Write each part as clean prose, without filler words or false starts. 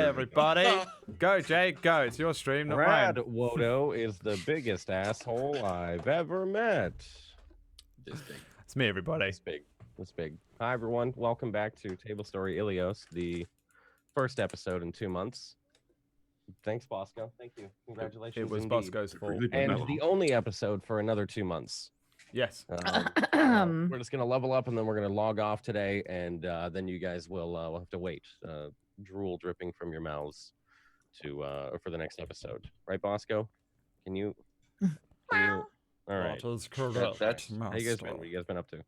everybody. Go, Jake, go. It's your stream, not mine. Brad is the biggest asshole I've ever met. This big. It's me, everybody. It's big. It's big. Hi, everyone. Welcome back to TableStory Ilios, the first episode in 2 months. Thanks, Bosco. Thank you. Congratulations. It was indeed. Bosco's fault. And the only episode for another 2 months. Yes. We're just going to level up, and then we're going to log off today, and then you guys will have to wait. Drool dripping from your mouths for the next episode. Right, Bosco? Can you... All right. That's How you guys been? What you guys been up to?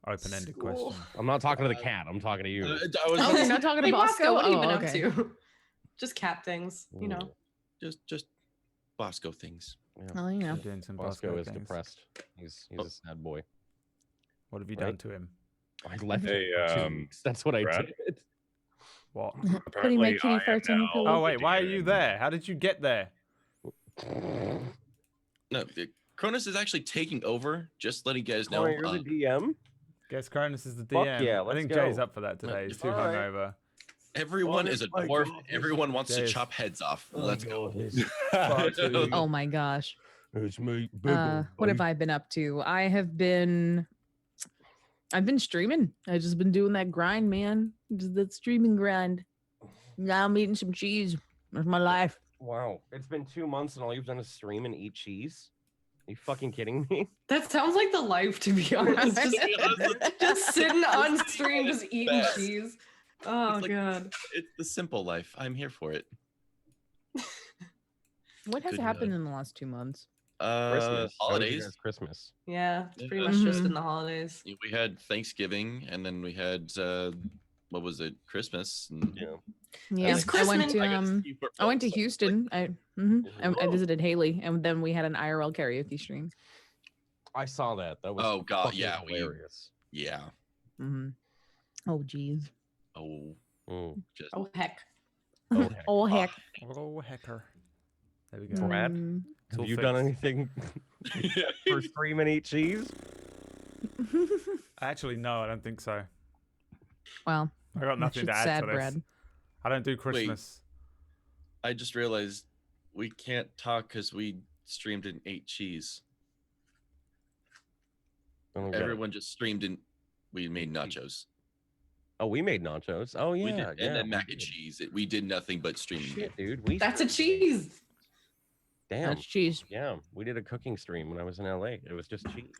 Open-ended question. I'm not talking to the cat. I'm talking to you. You're not talking to Bosco? What have you been up to? Just cat things, you know. Just Bosco things. Yeah. Oh, you know. Doing some Bosco is things. depressed. He's a sad boy. What have you Right. done to him? I left Hey, him for 2 weeks. That's what Brad? I did. What? Could he make any farts on the pillow? Oh, wait, why are you there? How did you get there? No, Cronus is actually taking over. Just letting you guys know. Oh, you're the DM? Guess Cronus is the Fuck DM. yeah, I let's think go. Jay's up for that today. He's too All right. hungover. Everyone is a my dwarf. God. Everyone wants to Yes. chop heads off. Let's go. Oh my gosh. It's me. What have I been up to? I've been streaming. I've just been doing that grind, man. Just that streaming grind. Now I'm eating some cheese. That's my life. Wow. It's been 2 months and all you've done is stream and eat cheese? Are you fucking kidding me? That sounds like the life, to be honest. Just sitting on stream, just eating Best. cheese. Oh It's like- god. It's the simple life. I'm here for it. What has Good happened night. in the last 2 months? Christmas. How was your Holidays. guys' Christmas. Yeah, it's pretty Yeah. much just Mhm. in the holidays. We had Thanksgiving, and then we had what was it? Christmas. And Yeah. Yeah, It's I went Christmas. to I went to Houston. I visited Haley, and then we had an IRL karaoke stream. I saw that. That was Oh, God, fucking yeah, hilarious. Yeah. Mm-hmm. Oh geez. Oh, Mm. just Oh heck. Oh, heck. Oh heck. Oh, hecker. There we go. Brad? Mm. It's Have all you done fixed. anything for stream and eat cheese? Actually, no, I don't think so. Well, I got nothing to that's add sad, to this. Brad. I don't do Christmas. I just realized we can't talk because we streamed and ate cheese. I don't get it. Everyone just streamed and we made nachos. Oh, we made nachos. Oh, yeah. We did, yeah, and then we mac and did. cheese. We did nothing but streaming. Shit, dude. We That's a cheese. Damn. That's cheese. Yeah, we did a cooking stream when I was in LA. It was just cheese.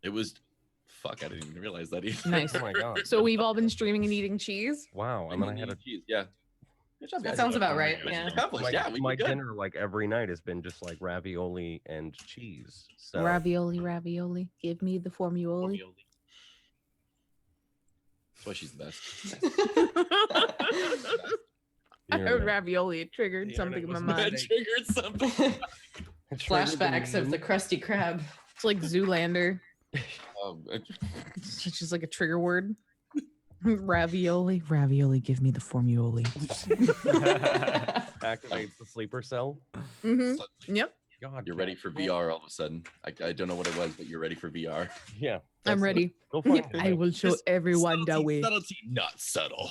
It was, fuck, I didn't even realize that either. Nice. Oh my god. So we've all been streaming and eating cheese. Wow. And then I had a cheese. Yeah. Good job, That guys. sounds about right. Mission Yeah. accomplished. my, Yeah, we my did good. dinner like every night has been just like ravioli and cheese. So Ravioli, ravioli. Give me the formuoli. That's why she's the best. I the heard internet- ravioli. It triggered The something in my internet mind. That triggered something. it triggered Flashbacks of the Krusty Krab. It's like Zoolander. Um, It's just like a trigger word. Ravioli, ravioli. Give me the formuoli. activates the sleeper cell. Mm-hmm. Yep. God, You're ready for VR all of a sudden. I don't know what it was, but you're ready for VR. Yeah, I'm that's ready. it. Go find I it. will show everyone the way. Subtlety, not subtle.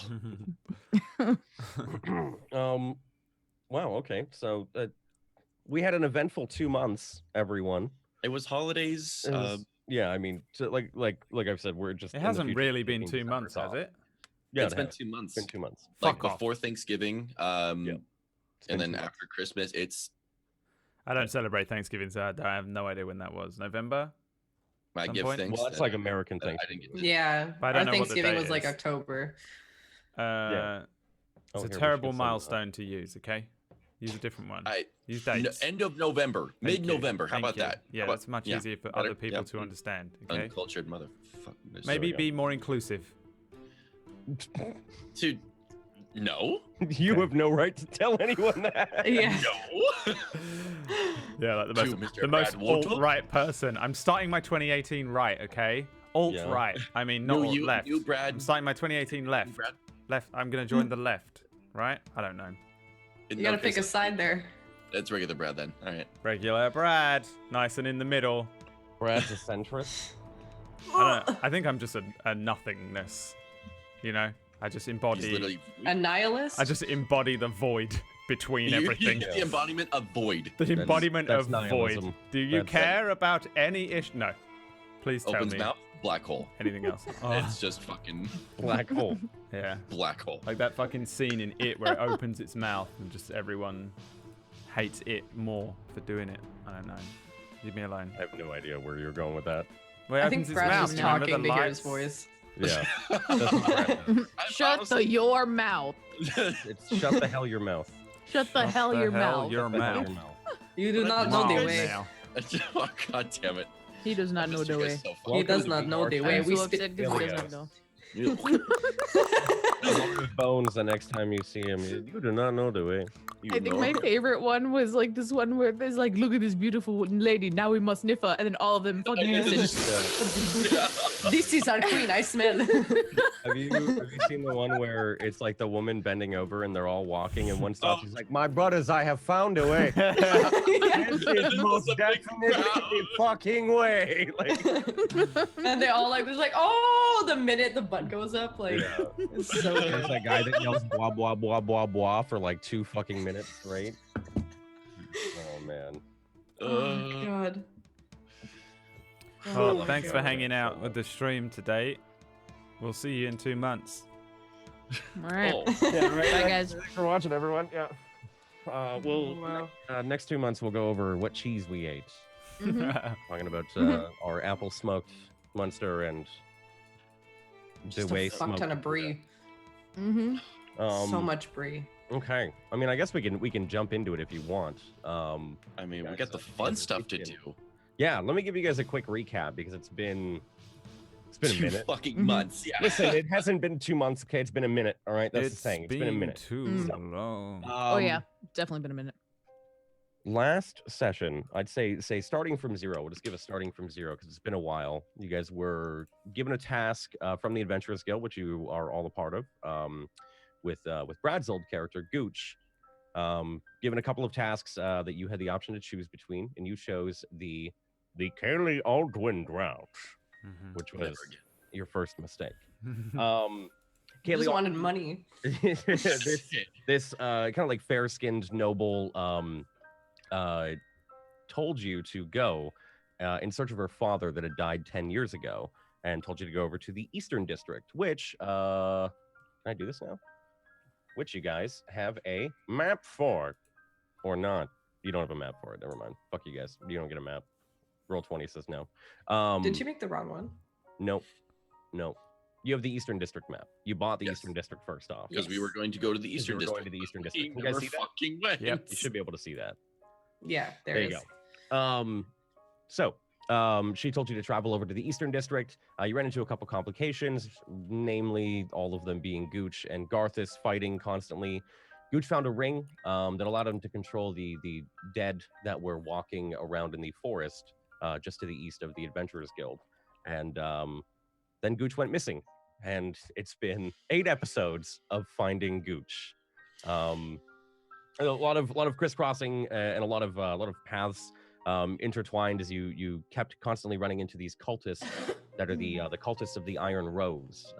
Wow. Okay. So we had an eventful 2 months, everyone. It was holidays. It was- yeah, I mean, so like I've said, we're just. It in the hasn't future really been taking 2 months, has December off. it? Yeah, It's it been has. 2 months. It's been 2 months. Like Fuck off. before Thanksgiving, It's been and then 2 months. after Christmas, it's I don't celebrate Thanksgiving, so I have no idea when that was. November? I Some give point? thanks. Well, that's that- like American that I Thanksgiving. didn't get to- Yeah. But I Our don't know what the Thanksgiving date was like is. October. Oh, It's here, a we should terrible send that. milestone to use, okay? Use a different one. Use No, dates. end of November, Thank you. mid-November. How Thank about you. that? Yeah, How about- that's much yeah, easier for better? other people Yeah. to understand, okay? Uncultured motherfucker. Maybe go. be more inclusive. Dude, no. You have no right to tell anyone that. Yeah. No. Yeah, like To Mr. the most Brad Wardle? alt-right person. I'm starting my 2018 right, okay? Alt-right. I mean, not No, you, left. you, Brad. I'm starting my 2018 left. Brad. Left. I'm gonna join the left, right? I don't know. You gotta pick a side there. It's regular Brad then. All right. Regular Brad, nice and in the middle. Brad's a centrist. I don't know. I think I'm just a nothingness. You know, I just He's embody. literally A nihilist? I just embody the void between everything. The embodiment of void. The embodiment that's of nihilism. void. Do you That's- care about any issue? No. Please tell Opens me mouth, black hole. anything else. Oh, It's just fucking Black hole. yeah. black hole. Like that fucking scene in It where it opens its mouth and just everyone hates it more for doing it. I don't know. Leave me alone. I have no idea where you're going with that. Where it I think opens its Brad's mouth, just remember talking the to hear his lights? voice. Yeah. That's what Brad does. Shut your mouth. It's shut the hell your mouth. Shut the hell your mouth. Your Shut the hell mouth. your mouth. You do not Wow, know the way. now. Oh, God damn it. He does not know Missed the you way. guys so He fucking does to not be know the our way. I'm time. We so speak. upset because he Ilios. doesn't know. Bones the next time you see him. You do not know the way. You I think know. my favorite one was like this one where there's like, look at this beautiful lady. Now we must sniff her, and then all of them fucking listen. This is our queen. I smell. Have you seen the one where it's like the woman bending over and they're all walking and one stops? She's like, "My brothers, I have found a way. This is most definitely the fucking way." Like, And they all like, was like, oh, the minute the butt goes up, like, yeah. it's so There's good. that guy that yells blah blah blah blah blah for like 2 fucking minutes straight. Oh man. Oh, God. Well, my thanks for God. hanging out with the stream today. We'll see you in 2 months. All right. Oh. Bye, guys. Thanks for watching, everyone. Yeah. We'll Wow. next 2 months we'll go over what cheese we ate. Mhm. Talking about our apple smoked Munster and the Just way a fuck ton smoked- of brie. Mm-hmm. So much brie. Okay. I mean, I guess we can jump into it if you want. I mean, we Guys, got the you fun guys are stuff to itching. do. Yeah. Let me give you guys a quick recap because it's been a 2 minute. fucking Mhm. months. Yeah. Listen, it hasn't been 2 months. Okay, it's been a minute. All right, that's the thing. It's been a minute. Too Mm. long. Oh yeah, definitely been a minute. Last session, I'd say starting from zero. We'll just give a starting from zero because it's been a while. You guys were given a task from the Adventurers Guild, which you are all a part of, with Brad's old character Gooch. Given a couple of tasks that you had the option to choose between, and you chose the Kaylee Aldwin route, Mhm. which Never was again. your first mistake. I just Kaylee, wanted money. this kind of like fair-skinned noble told you to go in search of her father that had died 10 years ago, and told you to go over to the Eastern District, which can I do this now? Which you guys have a map for, or not? You don't have a map for it. Never mind. Fuck you guys. You don't get a map. Roll 20 says no. Did you make the wrong one? Nope. Nope. You have the Eastern District map. You bought the Yes. Eastern District first off. Because we were going to go to the Because you Eastern were going District. to the Eastern We District. You never guys see that? fucking went. Yep. You should be able to see that. Yeah, There there you is. go. So she told you to travel over to the Eastern District. You ran into a couple complications, namely all of them being Gooch and Garthus fighting constantly. Gooch found a ring that allowed him to control the dead that were walking around in the forest just to the east of the Adventurers Guild. And then Gooch went missing. And it's been 8 episodes of finding Gooch. A lot of crisscrossing and a lot of paths intertwined as you kept constantly running into these cultists that are the cultists of the Iron Rose.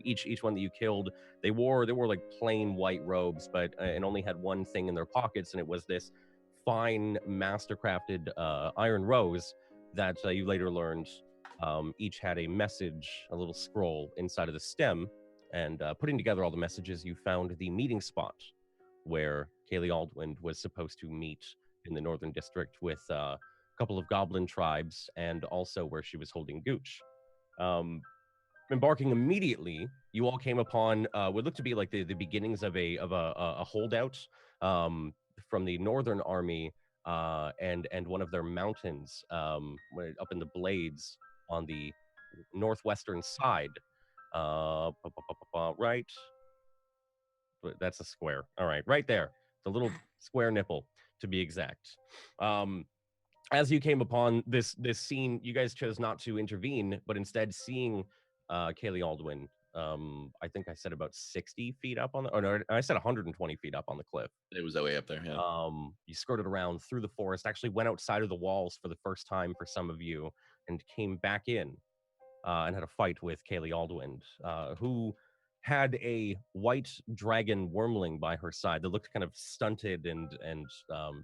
Each one that you killed, they wore like plain white robes, but and only had one thing in their pockets, and it was this fine mastercrafted iron rose that you later learned each had a message, a little scroll inside of the stem. And putting together all the messages, you found the meeting spot where Kaylee Aldwind was supposed to meet in the Northern District with a couple of goblin tribes, and also where she was holding Gooch. Embarking immediately, you all came upon what looked to be like the beginnings of a holdout from the Northern Army and one of their mountains up in the Blades on the northwestern side. Right. But that's a square. All right, right there. The little square nipple, to be exact. As you came upon this scene, you guys chose not to intervene, but instead seeing Kaylee Aldwin, I think I said about 60 feet up on the, oh no, I said 120 feet up on the cliff. It was that way up there. Yeah. You skirted around through the forest, actually went outside of the walls for the first time for some of you, and came back in and had a fight with Kaylee Aldwind, who had a white dragon wormling by her side that looked kind of stunted and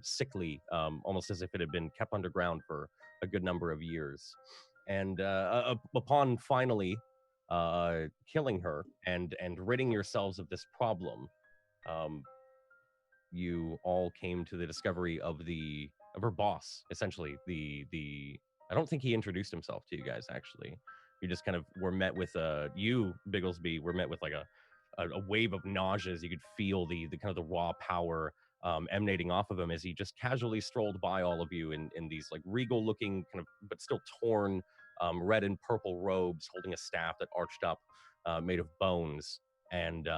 sickly, almost as if it had been kept underground for a good number of years. And upon finally killing her and ridding yourselves of this problem, you all came to the discovery of her boss, essentially. I don't think he introduced himself to you guys, actually. You just kind of were met with you, Bigglesby, were met with like a wave of nausea as you could feel the kind of the raw power emanating off of him as he just casually strolled by all of you in these like regal looking kind of but still torn red and purple robes, holding a staff that arched up, made of bones, and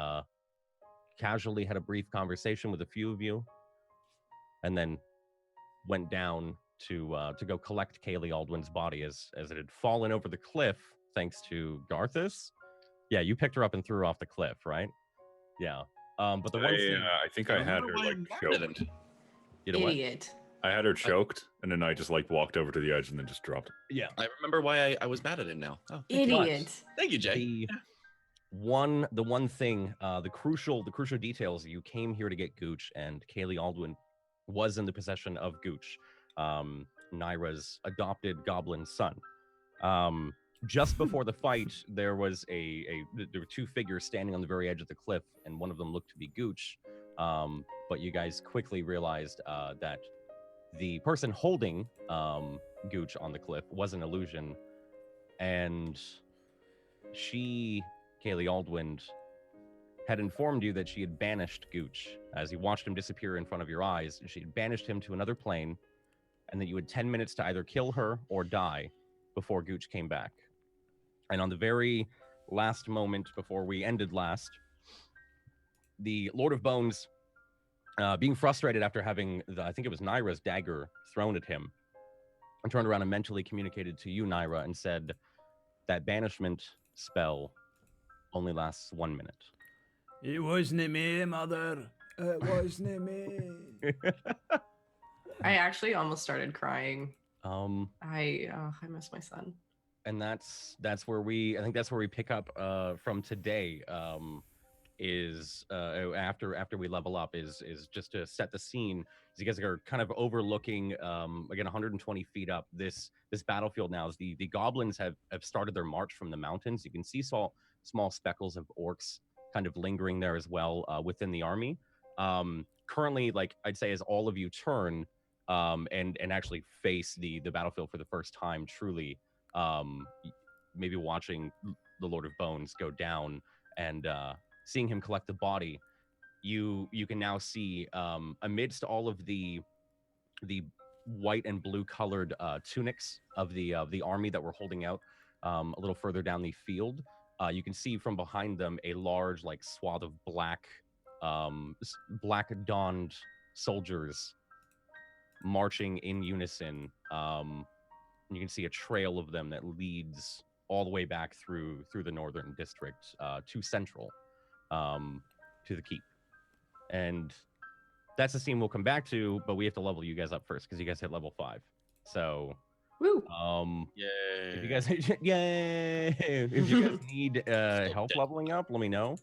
casually had a brief conversation with a few of you, and then went down to go collect Kaylee Aldwin's body as it had fallen over the cliff thanks to Garthus. Yeah, you picked her up and threw her off the cliff, right? Yeah. But the one thing I think I had her like choked. You know what? Idiot. I had her choked, and then I just like walked over to the edge and then just dropped. Yeah. I remember why I was mad at him now. Oh, Idiot. thank you, Jay. The one thing, the crucial details. You came here to get Gooch, and Kaylee Aldwin was in the possession of Gooch, Naira's adopted goblin son. Just before the fight, there was there were two figures standing on the very edge of the cliff, and one of them looked to be Gooch. But you guys quickly realized that the person holding Gooch on the cliff was an illusion, and Kaylee Aldwin, had informed you that she had banished Gooch as you watched him disappear in front of your eyes. She had banished him to another plane, and that you had 10 minutes to either kill her or die before Gooch came back. And on the very last moment before we ended last, the Lord of Bones, being frustrated after having, I think it was Naira's dagger thrown at him, and turned around and mentally communicated to you, Naira, and said that banishment spell only lasts 1 minute. It wasn't me, mother. It wasn't me. I actually almost started crying. I miss my son. And that's where I think that's where we pick up from today. Is after we level up is just to set the scene. You guys are kind of overlooking again 120 feet up this battlefield now. As the goblins have started their march from the mountains. You can see small speckles of orcs kind of lingering there as well within the army. Currently, like I'd say, as all of you turn and actually face the battlefield for the first time, truly, maybe watching the Lord of Bones go down and seeing him collect the body, you can now see amidst all of the white and blue colored tunics of the army that were holding out a little further down the field. You can see from behind them a large like swath of black donned soldiers marching in unison. You can see a trail of them that leads all the way back through the northern district to central, to the keep. And that's the scene we'll come back to, but we have to level you guys up first because you guys hit level 5. So Woo. Yay. if you guys if you guys need help leveling up, let me know.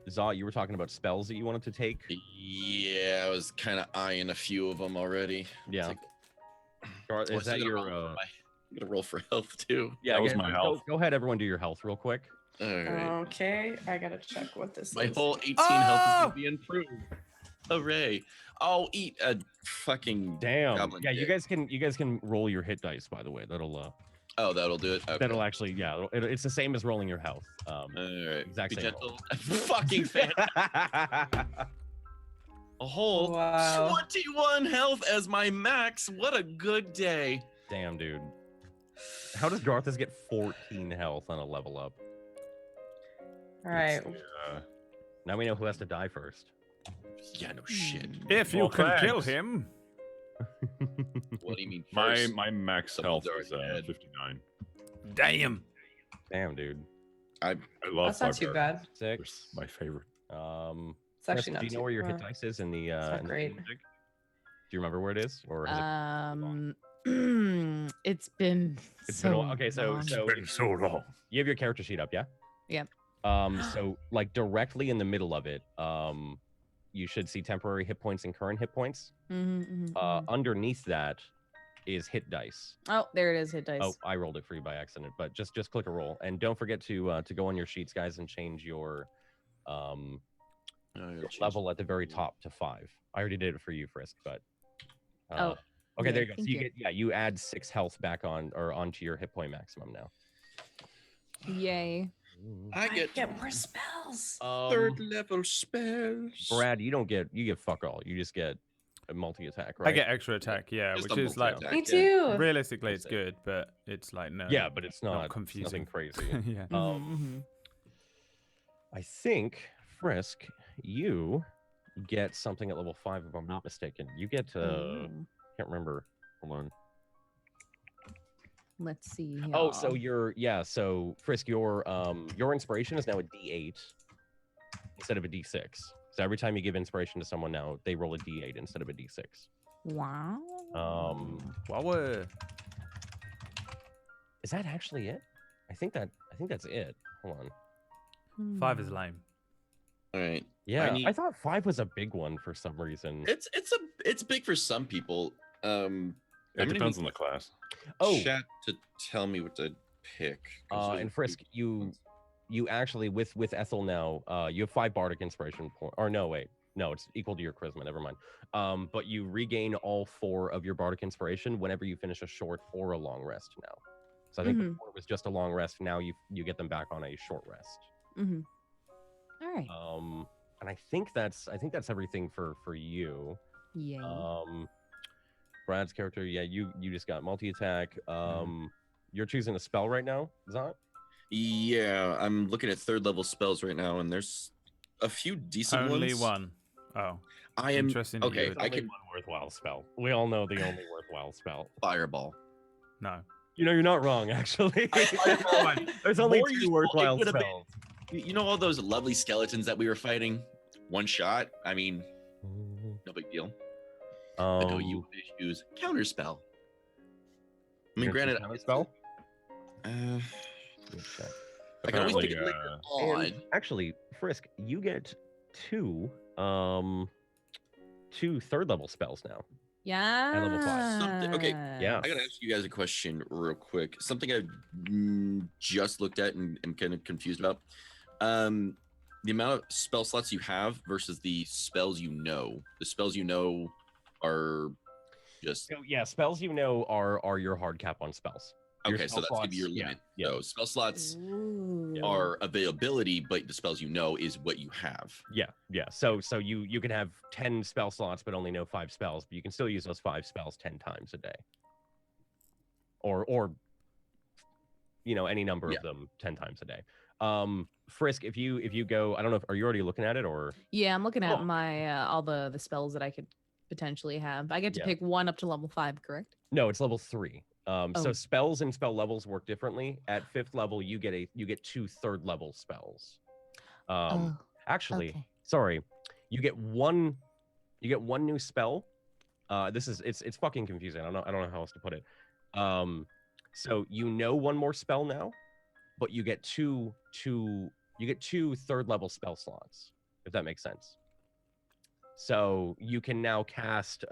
Zah, you were talking about spells that you wanted to take. Yeah, I was kind of eyeing a few of them already. Yeah. Is that your I'm gonna roll for health too. yeah, That was my health. Go ahead, everyone, do your health real quick. All right. Okay, I gotta check what this My is. whole 18 health is gonna be improved. Hooray! I'll eat a fucking Damn. goblin Yeah, you dick. guys can roll your hit dice, by the way. That'll Oh, that'll do it. Okay. that'll actually it's the same as rolling your health. All right. exact Be same gentle. Fucking fan. A whole Wow. 21 health as my max. What a good day. Damn, dude. How does Garthus get 14 health on a level up? All right. Now we know who has to die first. Yeah, no shit. If you Well, can kill thanks. him. What do you mean? My First? my max health Someone's is already dead. 59. Damn. Damn, dude. I love That's not too barbarian. bad. 6. My favorite. It's actually Chris, not do you too know where your hit well, dice is in the not in the great. music? Do you remember where it is, or has It's been it's so been a while. Okay, so long. It's been so long. you have your character sheet up, yeah? Yep. So like directly in the middle of it, you should see temporary hit points and current hit points. Underneath that is hit dice. Oh, there it is. Hit dice. Oh, I rolled it for you by accident, but just click a roll, and don't forget to go on your sheets, guys, and change your level at the very top to 5. I already did it for you, Frisk, but okay, yeah, there you go. So thank you you. get you add 6 health back onto your hit point maximum now. Yay. I get more spells. third level spells. Brad, you get fuck all. You just get a multi attack, right? I get extra attack, yeah, Just which a is like multi-attack, Me yeah. too. realistically it's That's it. good, but it's like no. Yeah, but it's not confusing. Nothing crazy. Yeah. I think Frisk, you get something at level 5 if I'm not mistaken. You get can't remember. Hold on. Let's see. Oh, so so Frisk, your inspiration is now a D8 instead of a D6. So every time you give inspiration to someone now, they roll a D8 instead of a D6. Wow. Wow. Is that actually it? I think that's it. Hold on. 5 is lame. All right. Yeah, I thought 5 was a big one for some reason. It's big for some people. It depends on the class. Oh, Chat to tell me what to pick. 'cause there's and a Frisk, few you actually with Ethel now, you have 5 bardic inspiration point. Or no, wait, no, it's equal to your charisma. Never mind. But you regain all 4 of your bardic inspiration whenever you finish a short or a long rest now. So I think before it was just a long rest. Now you get them back on a short rest. All right. And I think that's everything for you. Yay. Brad's character, yeah, you just got multi-attack. You're choosing a spell right now, Zot? Yeah, I'm looking at 3rd level spells right now, and there's a few decent ones. Only one. Oh. I am Interesting that you okay. would- I can one worthwhile spell. We all know the only worthwhile spell. fireball. No. You know, you're not wrong, actually. Fireball. There's only More 2 useful, it worthwhile would've been- spells. You know all those lovely skeletons that we were fighting? One shot. I mean, no big deal. But no, you use counter spell. I mean, granted, counter spell. I can always Apparently, pick it later on. Actually, Frisk, you get 2 3rd level spells now. Yeah. At level 5. Something- okay, Yeah. I gotta ask you guys a question real quick. Something I just looked at and am kind of confused about. The amount of spell slots you have versus the spells you know. The spells you know are just So yeah, spells you know are your hard cap on spells. Your okay. So spell that's gonna be your slots, limit. Yeah. So spell slots Ooh. are availability, but the spells you know is what you have. Yeah. So you can have 10 spell slots but only know 5 spells, but you can still use those 5 spells 10 times a day. Or any number of them 10 times a day. Frisk, if you go, I don't know are you already looking at it or Yeah, I'm looking at my all the spells that I could potentially have. I get to pick 1 up to level 5, correct? No, it's level 3. So Oh. spells and spell levels work differently. At 5th level, you get 2 3rd level spells. Actually, okay. sorry, you get one new spell. It's fucking confusing. I don't know how else to put it. So you know 1 more spell now, but you get two 3rd level spell slots, if that makes sense. So you can now cast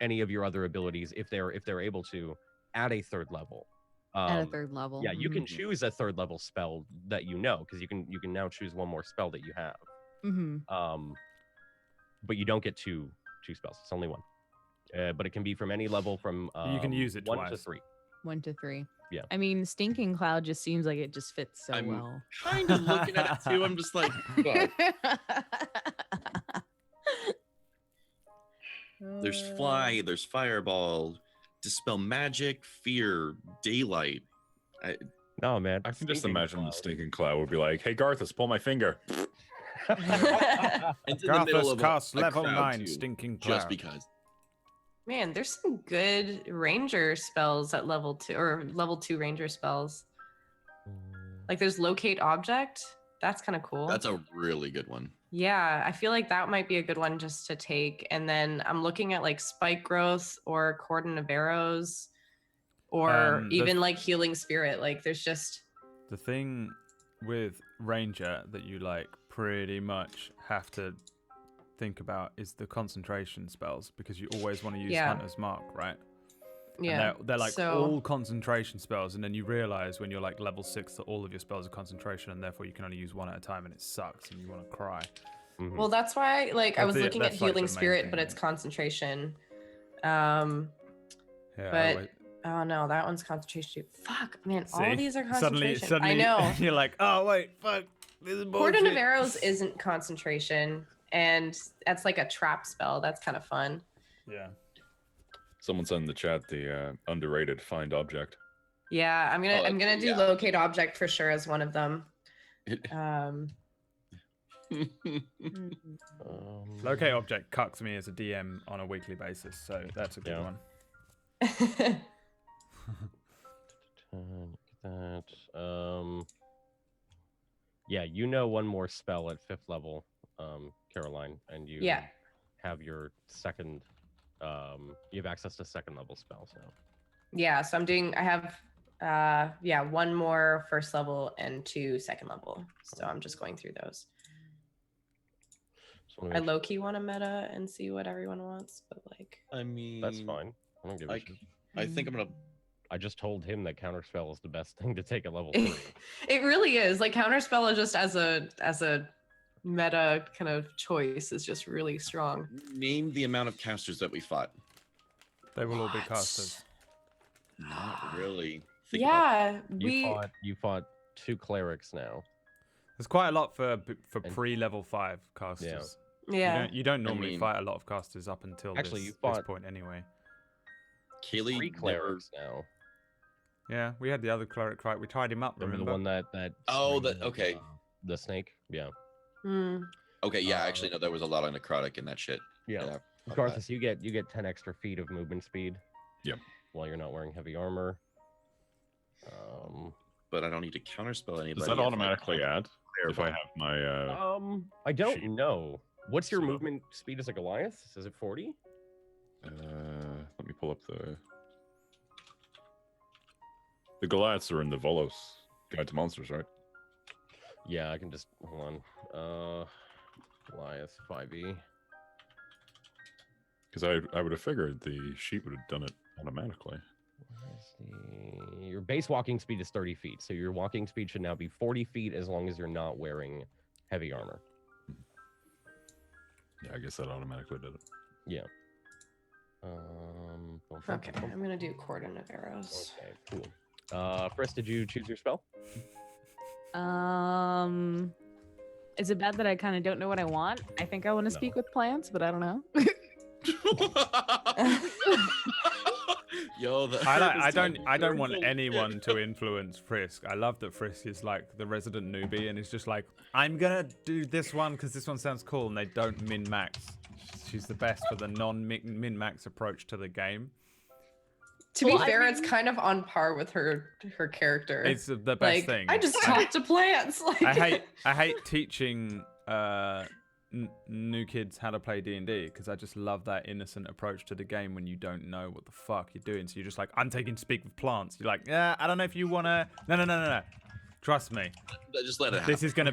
any of your other abilities if they're able to at a 3rd level. At a 3rd level. Yeah, you can choose a 3rd level spell that you know, because you can now choose 1 more spell that you have. But you don't get two spells. It's only 1. But it can be from any level from You can use it 1 to twice. 3. 1 to 3. Yeah. I mean, Stinking Cloud just seems like it just fits so I'm well. Kind of looking at it too. I'm just like, fuck. There's fly, there's fireball, dispel magic, fear, daylight. No, man. I can just Stinking imagine the Cloud. stinking cloud would be like, "Hey, Garthus, pull my finger." It's in the middle Garthus of casts a level crowd, 9 too, stinking cloud. just because. Man, there's some good ranger spells at level 2 or level 2 ranger spells. Like there's locate object. That's kind of cool. That's a really good one. Yeah, I feel like that might be a good one just to take. And then I'm looking at like spike growth or cordon of arrows or The- even like healing spirit. Like there's just The thing with Ranger that you like pretty much have to think about is the concentration spells, because you always want to use Hunter's Mark, right? Yeah. And they're like all concentration spells, and then you realize when you're like level 6 that all of your spells are concentration, and therefore you can only use one at a time, and it sucks, and you want to cry. Well, that's why I was looking at that's, like, Healing the main Spirit, thing, but it's yeah. concentration. Yeah, Oh no, that one's concentration too. Fuck, man, all see? these are concentration. Suddenly I know. you're like, oh wait, fuck, this is bullshit. Cordon of Arrows isn't concentration, and that's like a trap spell. That's kind of fun. Yeah. Someone said in the chat the underrated find object. Yeah, I'm gonna do locate object for sure as one of them. Locate object cucks me as a DM on a weekly basis, so that's a good one. Yeah, you know one more spell at 5th level, Caroline, and you have your second. You have access to 2nd level spells now. Yeah, so I have one more 1st level and 2 2nd level. So I'm just going through those. I low-key want to meta and see what everyone wants, but like, I mean, that's fine. I don't give a shit. I think I'm gonna. I just told him that counterspell is the best thing to take at level 3. It really is. Like counterspell is just as a meta kind of choice is just really strong. Name the amount of casters that we fought. They will all be casters. Not really. Think You fought 2 clerics now. There's quite a lot for pre-level 5 casters. Yeah. You don't normally fight a lot of casters up until this point anyway. Kaylee 3 clerics now. Yeah, we had the other cleric fight. We tied him up. Remember the one that okay. The snake? Yeah. Okay, yeah, actually no, there was a lot of necrotic in that shit. Yeah. Garthus, you get 10 extra feet of movement speed. Yep. While you're not wearing heavy armor. But I don't need to counterspell anybody. Does that automatically add if I have my I don't sheet? know. What's your movement speed as a Goliath? Is it 40? Let me pull up the Goliaths are in the Volos Guide to Monsters, right? Yeah, I can just hold on. Goliath 5e. Because I would have figured the sheet would have done it automatically. Your base walking speed is 30 feet, so your walking speed should now be 40 feet as long as you're not wearing heavy armor. Yeah, I guess that automatically did it. Yeah. Okay, I'm gonna do Cordon of Arrows. Okay, cool. Frisk, did you choose your spell? Is it bad that I kind of don't know what I want? I think I want to speak with plants, but I don't know. Yo, I don't want anyone to influence Frisk. I love that Frisk is like the resident newbie and is just like, I'm gonna do this one because this one sounds cool, and they don't min-max. She's the best for the non-min-max approach to the game. To be fair, it's kind of on par with her character. It's the best thing. I just talk to plants. Like... I hate teaching new kids how to play D&D because I just love that innocent approach to the game when you don't know what the fuck you're doing. So you're just like, I'm taking speak with plants. You're like, yeah, I don't know if you wanna. No. Trust me. Just let it happen. This is gonna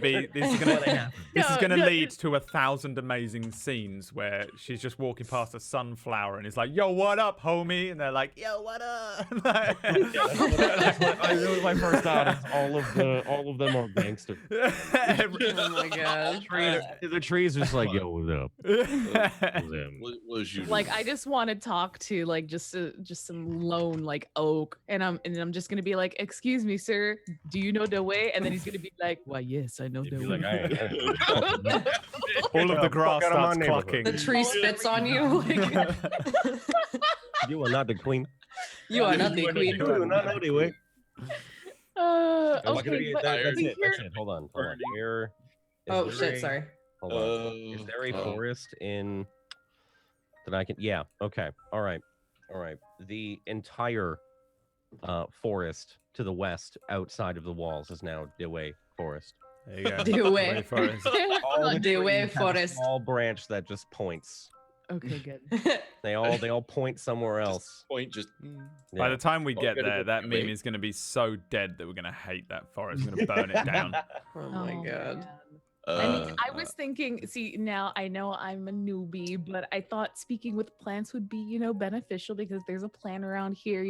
lead to 1,000 amazing scenes where she's just walking past a sunflower and it's like, yo, what up, homie? And they're like, yo, what up? I really my first thought is all of them are gangsters. Oh my god. The trees just like, yo, what up? Like I just want to talk to like just some lone like oak, and I'm just gonna be like, excuse me, sir, do you know the way? And then he's gonna be like, why, yes, I know the way. Like, all of the grass starts clucking. The tree spits on you. Like... You are not the queen. You are not the queen. You do not know the way. Okay, that's it. Hold on. Here. Oh shit! Sorry. Hold on. Is there a forest in that I can? Yeah. Okay. All right. The entire forest to the west, outside of the walls, is now Dewey Forest. There you go. Dewey Forest. All the Dewey trees have a Forest. small branch that just points Okay, good. They all point somewhere else. Point just. By Yeah. the time we Oh, get gotta there, go that meme away. is going to be so dead that we're going to hate that forest. We're going to burn it down. Oh my god. man. I mean, I Uh, was thinking, see, now I know I'm a newbie, but I thought speaking with plants would be, beneficial because there's a plant around here.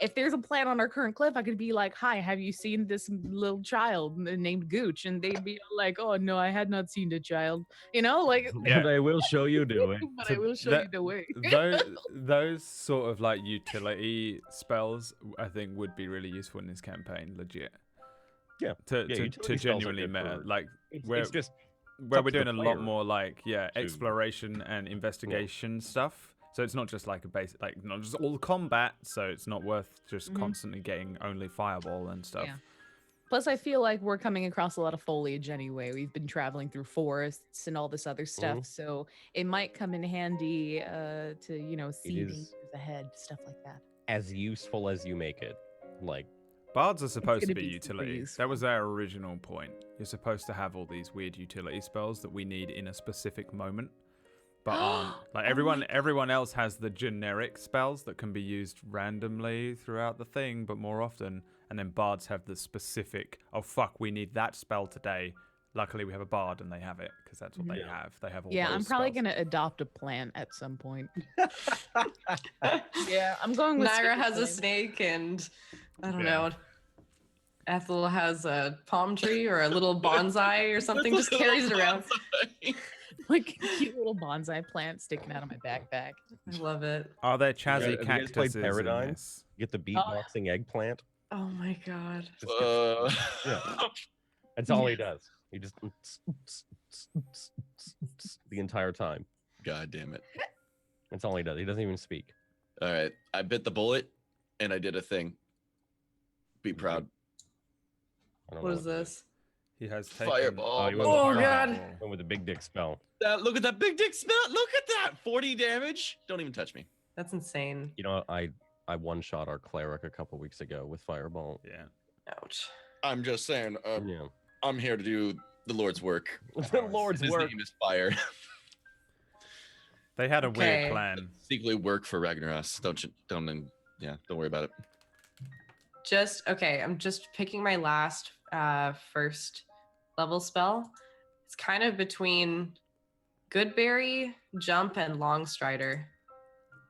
If there's a plant on our current cliff, I could be like, hi, have you seen this little child named Gooch? And they'd be like, oh, no, I had not seen the child. Like, Yeah. And I will show you the way. but So I will show that- you the way. those sort of like utility spells, I think, would be really useful in this campaign. Legit. Yeah. To utility to spells are genuinely good matter. for- Like It's, where it's just where up we're to the doing a lot player more like to- exploration and investigation stuff. So it's not just like a basic, like not just all combat. So it's not worth just Mhm. constantly getting only fireball and stuff. Yeah. Plus, I feel like we're coming across a lot of foliage anyway. We've been traveling through forests and all this other stuff, Mhm. so it might come in handy to see is- dangers ahead, stuff like that. as useful as you make it. Like, Bards are supposed to gonna be be super utility. useful. That was our original point. You're supposed to have all these weird utility spells that we need in a specific moment, but aren't. Like Oh my everyone else has the generic spells that can be used randomly throughout the thing, but more often. And then bards have the specific. Oh fuck, we need that spell today. Luckily, we have a bard and they have it because that's what they Yeah. have. They have all. Yeah, those I'm probably spells. gonna adopt a plant at some point. Yeah, I'm going with Naira snake has a plant. snake, and I don't Yeah. know. Ethel has a palm tree or a little bonsai or something. Just carries it around. like a cute little bonsai plant sticking out of my backpack. I love it. Are there have chazzy you guys played cactuses in Paradigm? this? get the beatboxing eggplant. Oh my god. Just gets- yeah. That's all he does. He just the entire time. God damn it. That's all he does. He doesn't even speak. All right. I bit the bullet and I did a thing. Be proud. I don't What know is this? He has taken. Fireball. he went Oh, with the God. fireball. Went with the big dick spell. Look at that big dick spell. Look at that. 40 damage. Don't even touch me. That's insane. You know, I one shot our cleric a couple weeks ago with fireball. Yeah. Ouch. I'm just saying, Yeah. I'm here to do the Lord's work. The Lord's His work. name is fire. They had a Okay. weird plan. Secretly work for Ragnaros. Don't worry about it. Just okay. I'm just picking my last first level spell. It's kind of between Goodberry, Jump, and Long Strider,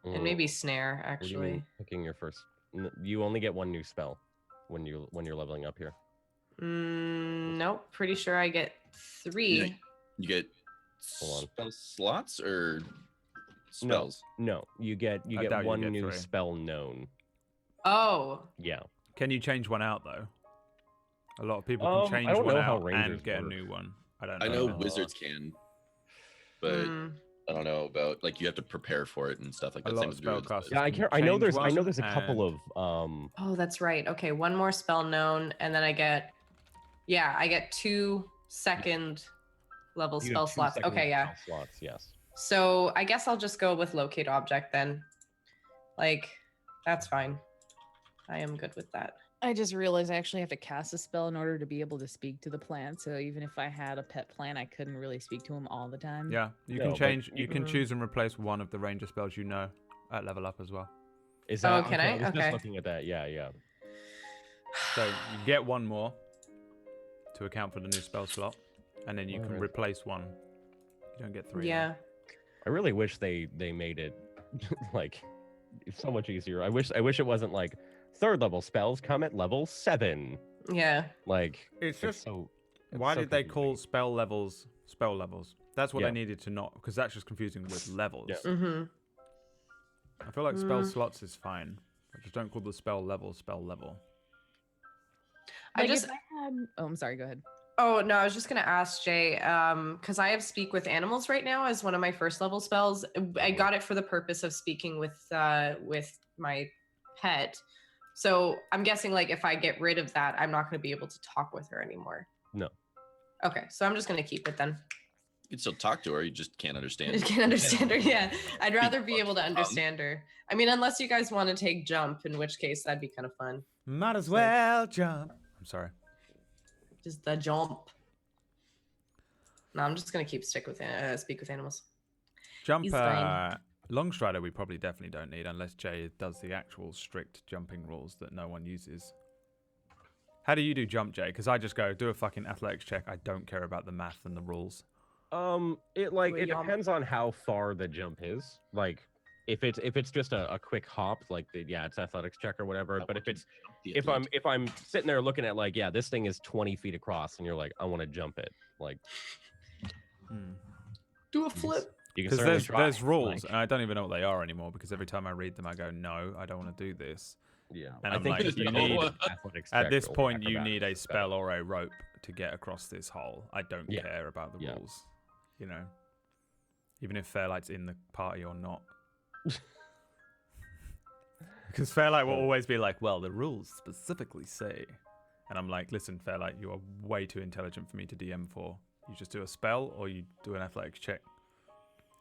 and maybe Snare. What do you mean Actually, picking your first? You only get one new spell when you're leveling up here. nope. Pretty sure I get 3. You get Hold on. spell slots or spells? No, you get I doubt you one get new 3. spell known. Oh, Yeah. Can you change one out though? A lot of people I can change don't one know how out Rangers and get work. a new one. I don't know. I know that. wizards can, but I don't know about like you have to prepare for it and stuff like A that. lot Same of with druids, spellcasters but- Yeah, I can care. I know change there's a one couple and- of oh, that's right. Okay, one more spell known, and then I get 2 second level you get spell 2 slots. second Okay, yeah. spell slots. Yes. So I guess I'll just go with locate object then. Like, that's fine. I am good with that. I just realized I actually have to cast a spell in order to be able to speak to the plant. So even if I had a pet plant, I couldn't really speak to him all the time. Yeah, you No, can but change. you You can can- choose and replace one of the ranger spells you know at level up as well. Is Oh, that? can okay, I? was Okay. just looking at that. Yeah, yeah. So you get one more to account for the new spell slot, and then you can Alright. replace one. You don't get 3. Yeah. I really wish they made it like so much easier. I wish it wasn't like third level spells come at level 7. Yeah. Like It's just so. why so did they confusing. call spell levels spell levels? That's what Yeah. they needed to not, because that's just confusing with levels. Yeah. Mm-hmm. I feel like spell Mm. slots is fine. I just don't call the spell level spell level. I Like, just if I had... Oh, I'm sorry. Go ahead. Oh no, I was just gonna ask Jay, because I have speak with animals right now as one of my first level spells. I got it for the purpose of speaking with my pet. So I'm guessing like if I get rid of that, I'm not gonna be able to talk with her anymore. No. Okay, so I'm just gonna keep it then. You can still talk to her. You just can't I understand. can't understand her. Yeah, I'd rather be able to understand her. I mean, unless you guys want to take jump, in which case that'd be kind of fun. Might as So- well jump. I'm sorry. Just the jump. No, I'm just gonna keep speak with animals. Jump, fine. long strider we probably definitely don't need unless Jay does the actual strict jumping rules that no one uses. How do you do jump, Jay? Because I just go, do a fucking athletics check. I don't care about the math and the rules. It Well, depends on how far the jump is. Like, if it's just a quick hop, like it's athletics check or whatever. But if I'm sitting there looking at like, this thing is 20 feet across, and you're like, I want to jump it, like, Do a flip. you can Because certainly try. there's rules, like, and I don't even know what they are anymore. Because every time I read them, I go, no, I don't want to do this. yeah, And I I'm think like, it's you the need- whole athletics At check this or point, you acrobatics need a check. spell or a rope to get across this hole. I don't Yeah. care about the Yeah. rules, you know. Even if Fairlight's in the party or not. Because Fairlight will always be like, well, the rules specifically say. And I'm like, listen, Fairlight, you are way too intelligent for me to DM for. You just do a spell or you do an athletics check.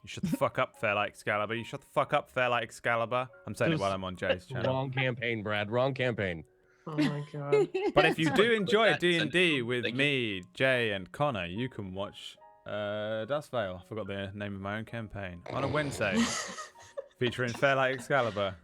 You shut the fuck up, Fairlight Excalibur. You shut the fuck up, Fairlight Excalibur. I'm saying it Just while I'm on Jay's channel. Wrong campaign, Brad. Wrong campaign. Oh my god. But if you do enjoy that D&D sentence. with Thank you. me, Jay, and Connor, you can watch Dustvale. I forgot the name of my own campaign. On a Wednesday, featuring Fairlight Excalibur.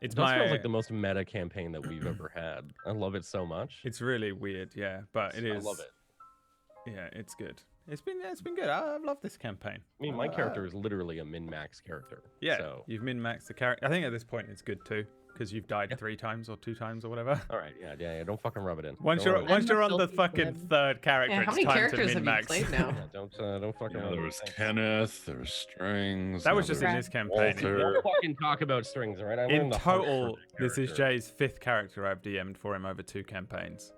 It's It feels my. like the most meta campaign that we've ever had. I love it so much. It's really weird, yeah, but it is. I love it. Yeah, it's good. It's been good. I've loved this campaign. I mean, my character is literally a min-max character. Yeah, So, you've min-maxed the character. I think at this point it's good too, because you've died 3 times or 2 times or whatever. all right, yeah. Don't fucking rub it in. Once Don't you're rub it in. once you're on the filthy fucking blood. third character, Yeah, it's how many time to characters have you min-max. played now? Yeah, don't fucking Yeah, rub there it was in. Kenneth, there was Strings. That now was just in there's this campaign. Walter. Don't fucking talk about strings, all right? I In learned the hard total, for my this is character. Jay's 5th character I've DM'd for him over 2 campaigns.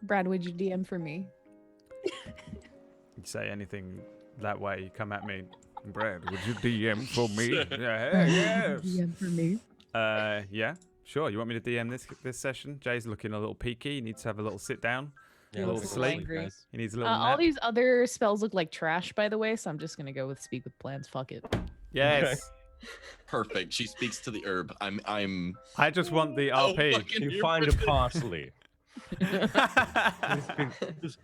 Brad, would you DM for me? You say anything that way, you come at me. Brad, would you DM for me? Yeah, yes. DM for me. Yeah, sure. You want me to DM this session? Jay's looking a little peaky. He needs to have a little sit down. Yeah, a little let's sleep. sleep, guys. He needs a little All nap. these other spells look like trash, by the way, so I'm just gonna go with Speak with Plans. Fuck it. Yes. Perfect. She speaks to the herb. I'm I just want the Oh, RP. fucking- You find a parsley.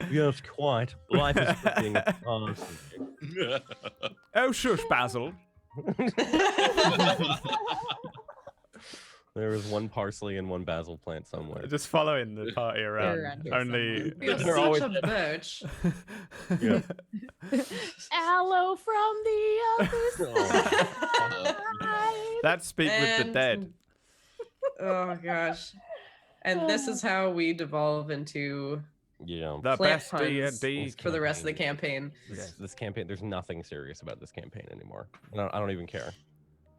Yes, quite. Life is being a parsley. Oh, shush, Basil. There is one parsley and one basil plant somewhere. Just following the party around. around here Only. You're They're such always- a bitch. Yeah. Aloe from the other Oh. side. That's Speak with the And- Dead. Oh gosh. And this is how we devolve into Yeah. The plant best puns D&D. for the rest of the campaign. This campaign, there's nothing serious about this campaign anymore. I don't even care.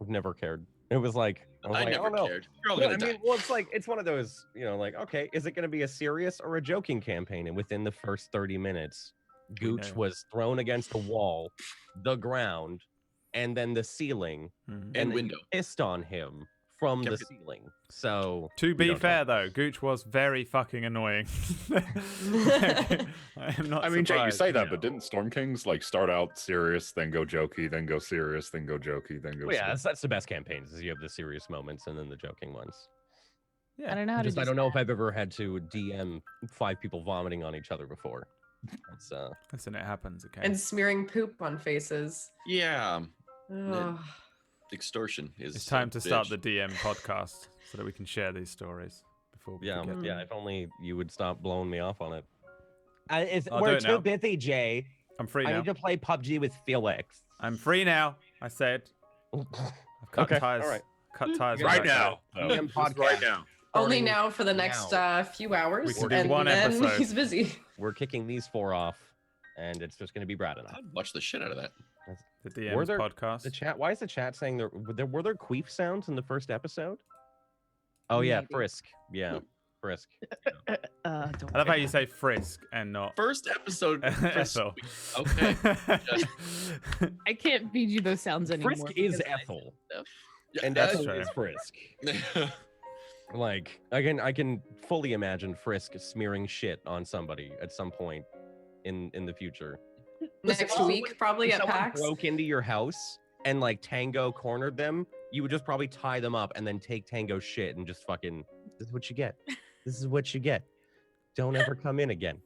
I've never cared. It was like, I never oh, no. cared. You're all Yeah, gonna I die. mean, well, it's like it's one of those, like, okay, is it going to be a serious or a joking campaign? And within the first 30 minutes, Gooch know. was thrown against the wall, the ground, and then the ceiling, Mhm. And they window. pissed on him from the Kept it- ceiling. So To we be don't fair, talk- though, Gooch was very fucking annoying. I am not I mean, Jay, you surprised. say that, but didn't Storm Kings like start out serious, then go jokey, then go serious, then go jokey, then go? Well, yeah, serious? that's the best campaigns. Is you have the serious moments and then the joking ones. Yeah. I don't know how to. I don't know if I've ever had to DM 5 people vomiting on each other before. It's Listen, it happens, okay? And smearing poop on faces. Yeah. Ugh. Extortion is. It's time a to start bitch. the DM podcast so that we can share these stories before we yeah, forget. yeah. If only you would stop blowing me off on it. I'll do We're it now. too busy, Jay. I'm free I now. need to play PUBG with Felix. I'm free now. I said. I've cut Okay, ties. all right. Cut ties. Right with that now. guy. though. DM Just podcast. right now. Only Starting now for the next now. few hours. We can do and one then episode. he's busy. We're kicking these 4 off, and it's just going to be Brad and I. I'd watch the shit out of that. The DM's Were there- podcast. The chat. Why is the chat saying were there queef sounds in the first episode? Oh yeah, Maybe. Frisk. Yeah, Frisk. Don't I love how you say frisk and not First episode. first Ethel. week. Okay. I can't feed you those sounds anymore. Frisk is because I- Ethel, Yeah, and That's Ethel true. is Frisk. Like I can fully imagine Frisk smearing shit on somebody at some point in the future. Next Also, week, probably If at someone PAX. broke into your house and like Tango cornered them, you would just probably tie them up and then take Tango's shit and just fucking. This is what you get. This is what you get. Don't ever come in again.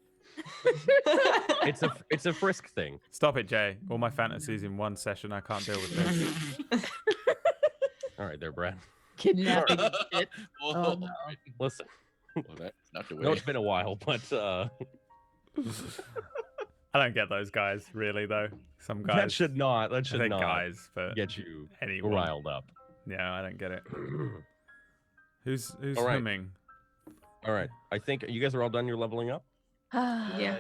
It's a frisk thing. Stop it, Jay. All my fantasies in one session. I can't deal with this. All right, there, Brad. Kidnapping and shit. Whoa. Oh, no. Listen, Well, that's not the way. no, it's been a while, but I don't get those guys, really, though. Some guys. that should not I think not guys, but get you anyone. riled up. Yeah, I don't get it. Who's All right. humming? All right, I think you guys are all done. You're leveling up. Yeah.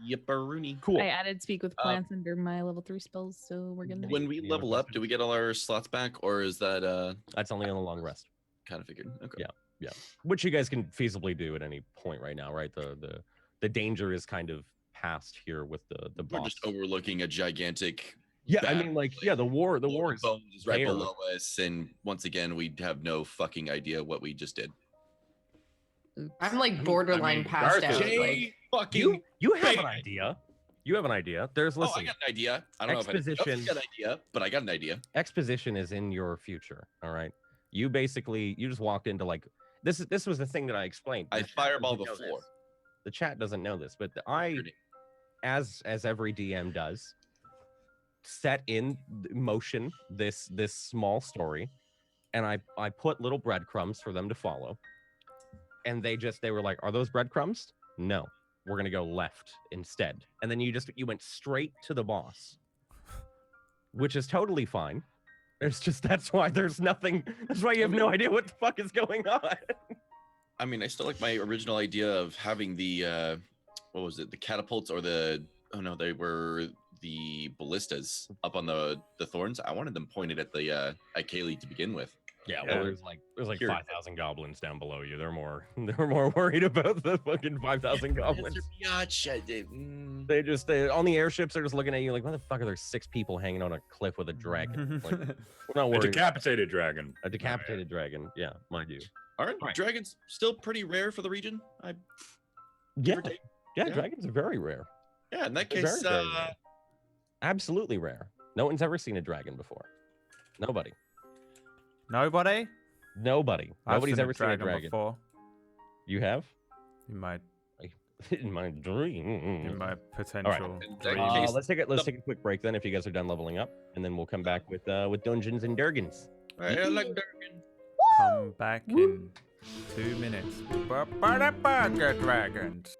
Yipperoonie. Cool. I added speak with plants under my level 3 spells, so we're gonna. When we Yeah, level what's up, do we get all our slots back, or is that That's only on the long rest, kind of figured? Okay. Yeah. which you guys can feasibly do at any point right now, right? The danger is kind of past here with the We're boss. just overlooking a gigantic. Yeah, I battle, mean, like, yeah, the war Lord is Bones is right there. below us, and once again, we have no fucking idea what we just did. I'm like borderline passed Garth out. is Like, fucking. You have Bang. an idea. You have an idea. There's Oh, listen. I got an idea. I don't know if I Exposition. got an idea, but I got an idea. Exposition is in your future. All right. You just walked into like this was the thing that I explained. I The chat fireball the doesn't know floor. this. The chat doesn't know this, but as every DM does, set in motion this small story, and I put little breadcrumbs for them to follow, and they were like, are those breadcrumbs? No, we're gonna go left instead, and then you went straight to the boss, which is totally fine. That's why there's nothing. That's why you have no idea what the fuck is going on. I mean, I still like my original idea of having the what was it? The catapults or the they were the ballistas up on the thorns. I wanted them pointed at the at Kaylee to begin with. Yeah, Yeah. well, there's like Here. 5,000 goblins down below you. They're more worried about the fucking 5,000 goblins. They on the airships. They're just looking at you like, why the fuck are there 6 people hanging on a cliff with a dragon? Like, we're not A worried. decapitated dragon. A decapitated dragon. Yeah, mind you. Aren't Right. dragons still pretty rare for the region? Yeah, or take. yeah, Yeah. dragons are very rare. Yeah, in that They're case, very rare. Absolutely rare. No one's ever seen a dragon before. Nobody. Nobody? Nobody. I've Nobody's seen ever seen a dragon. before. You have? In my In my dream. in my potential In that dreams. case, Let's take a quick break then if you guys are done leveling up, and then we'll come back with Dungeons and Dragons. I like dragon. Come back in 2 minutes. Burger dragons.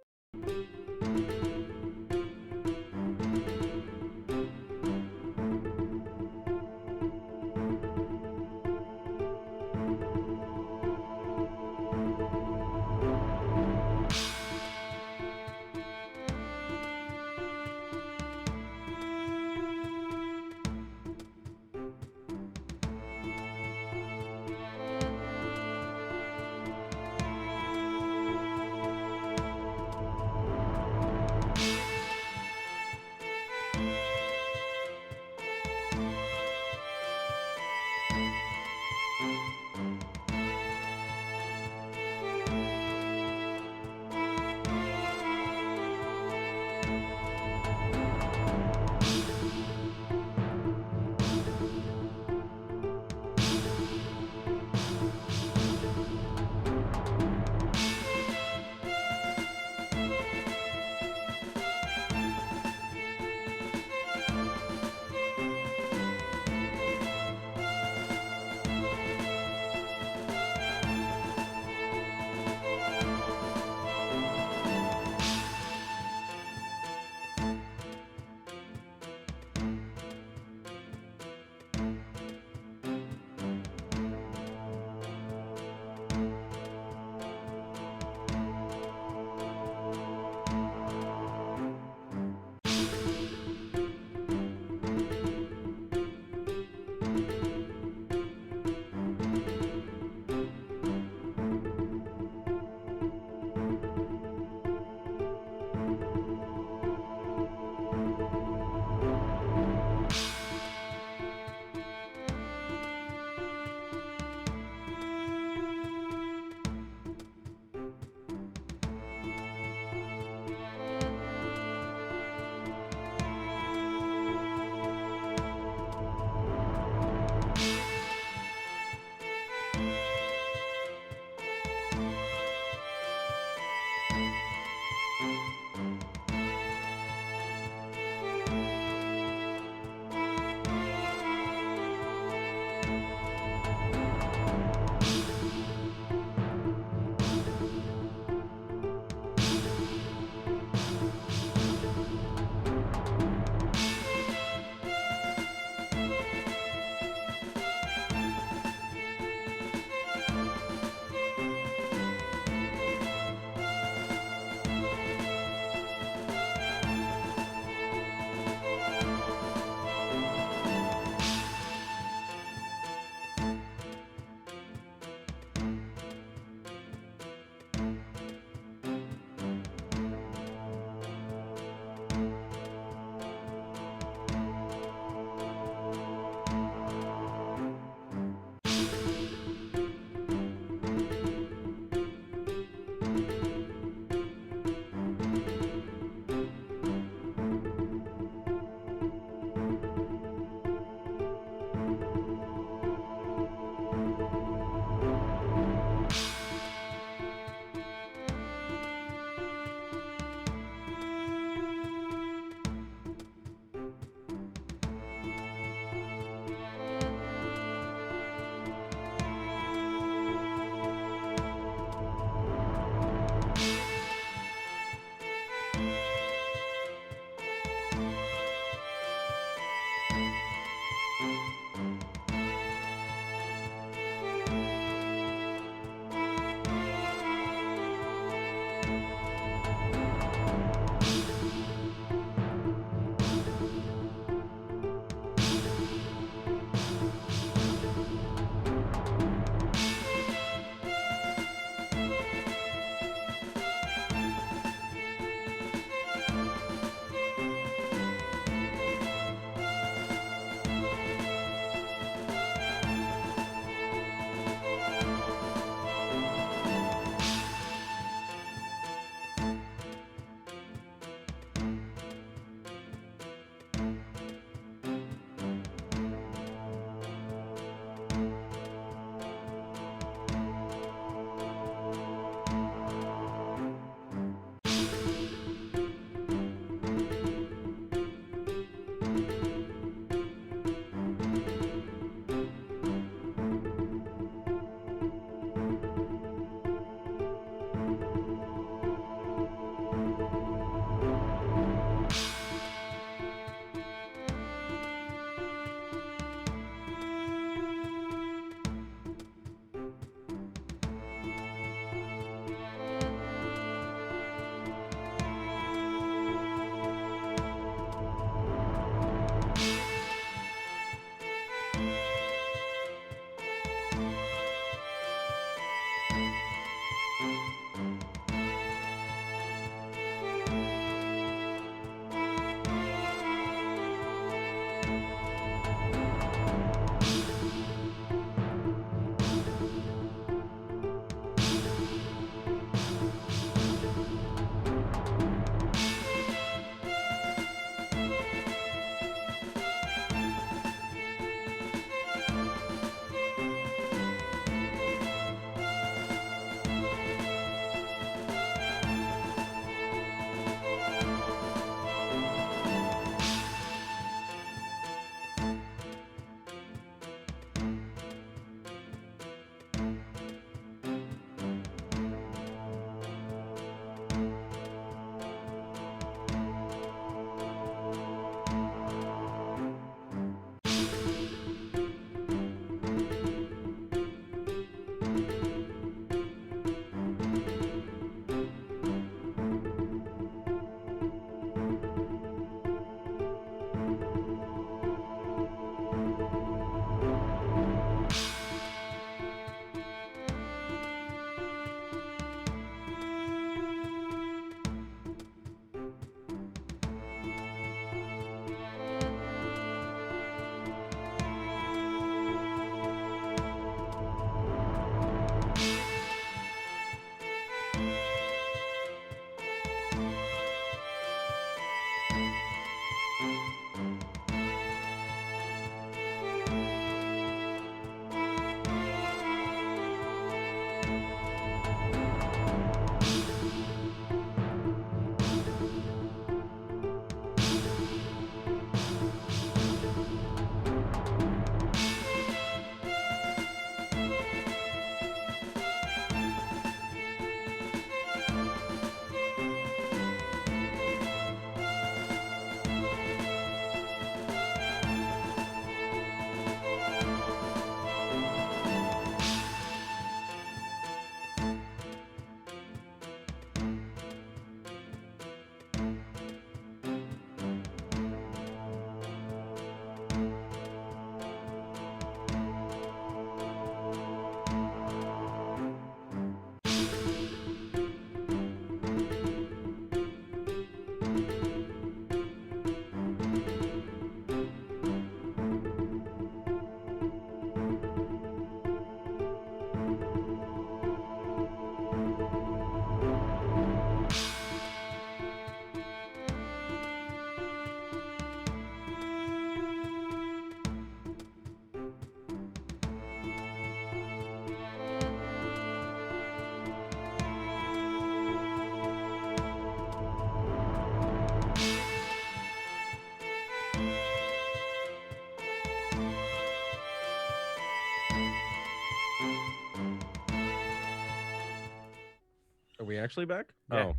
we actually back? Yeah. Oh.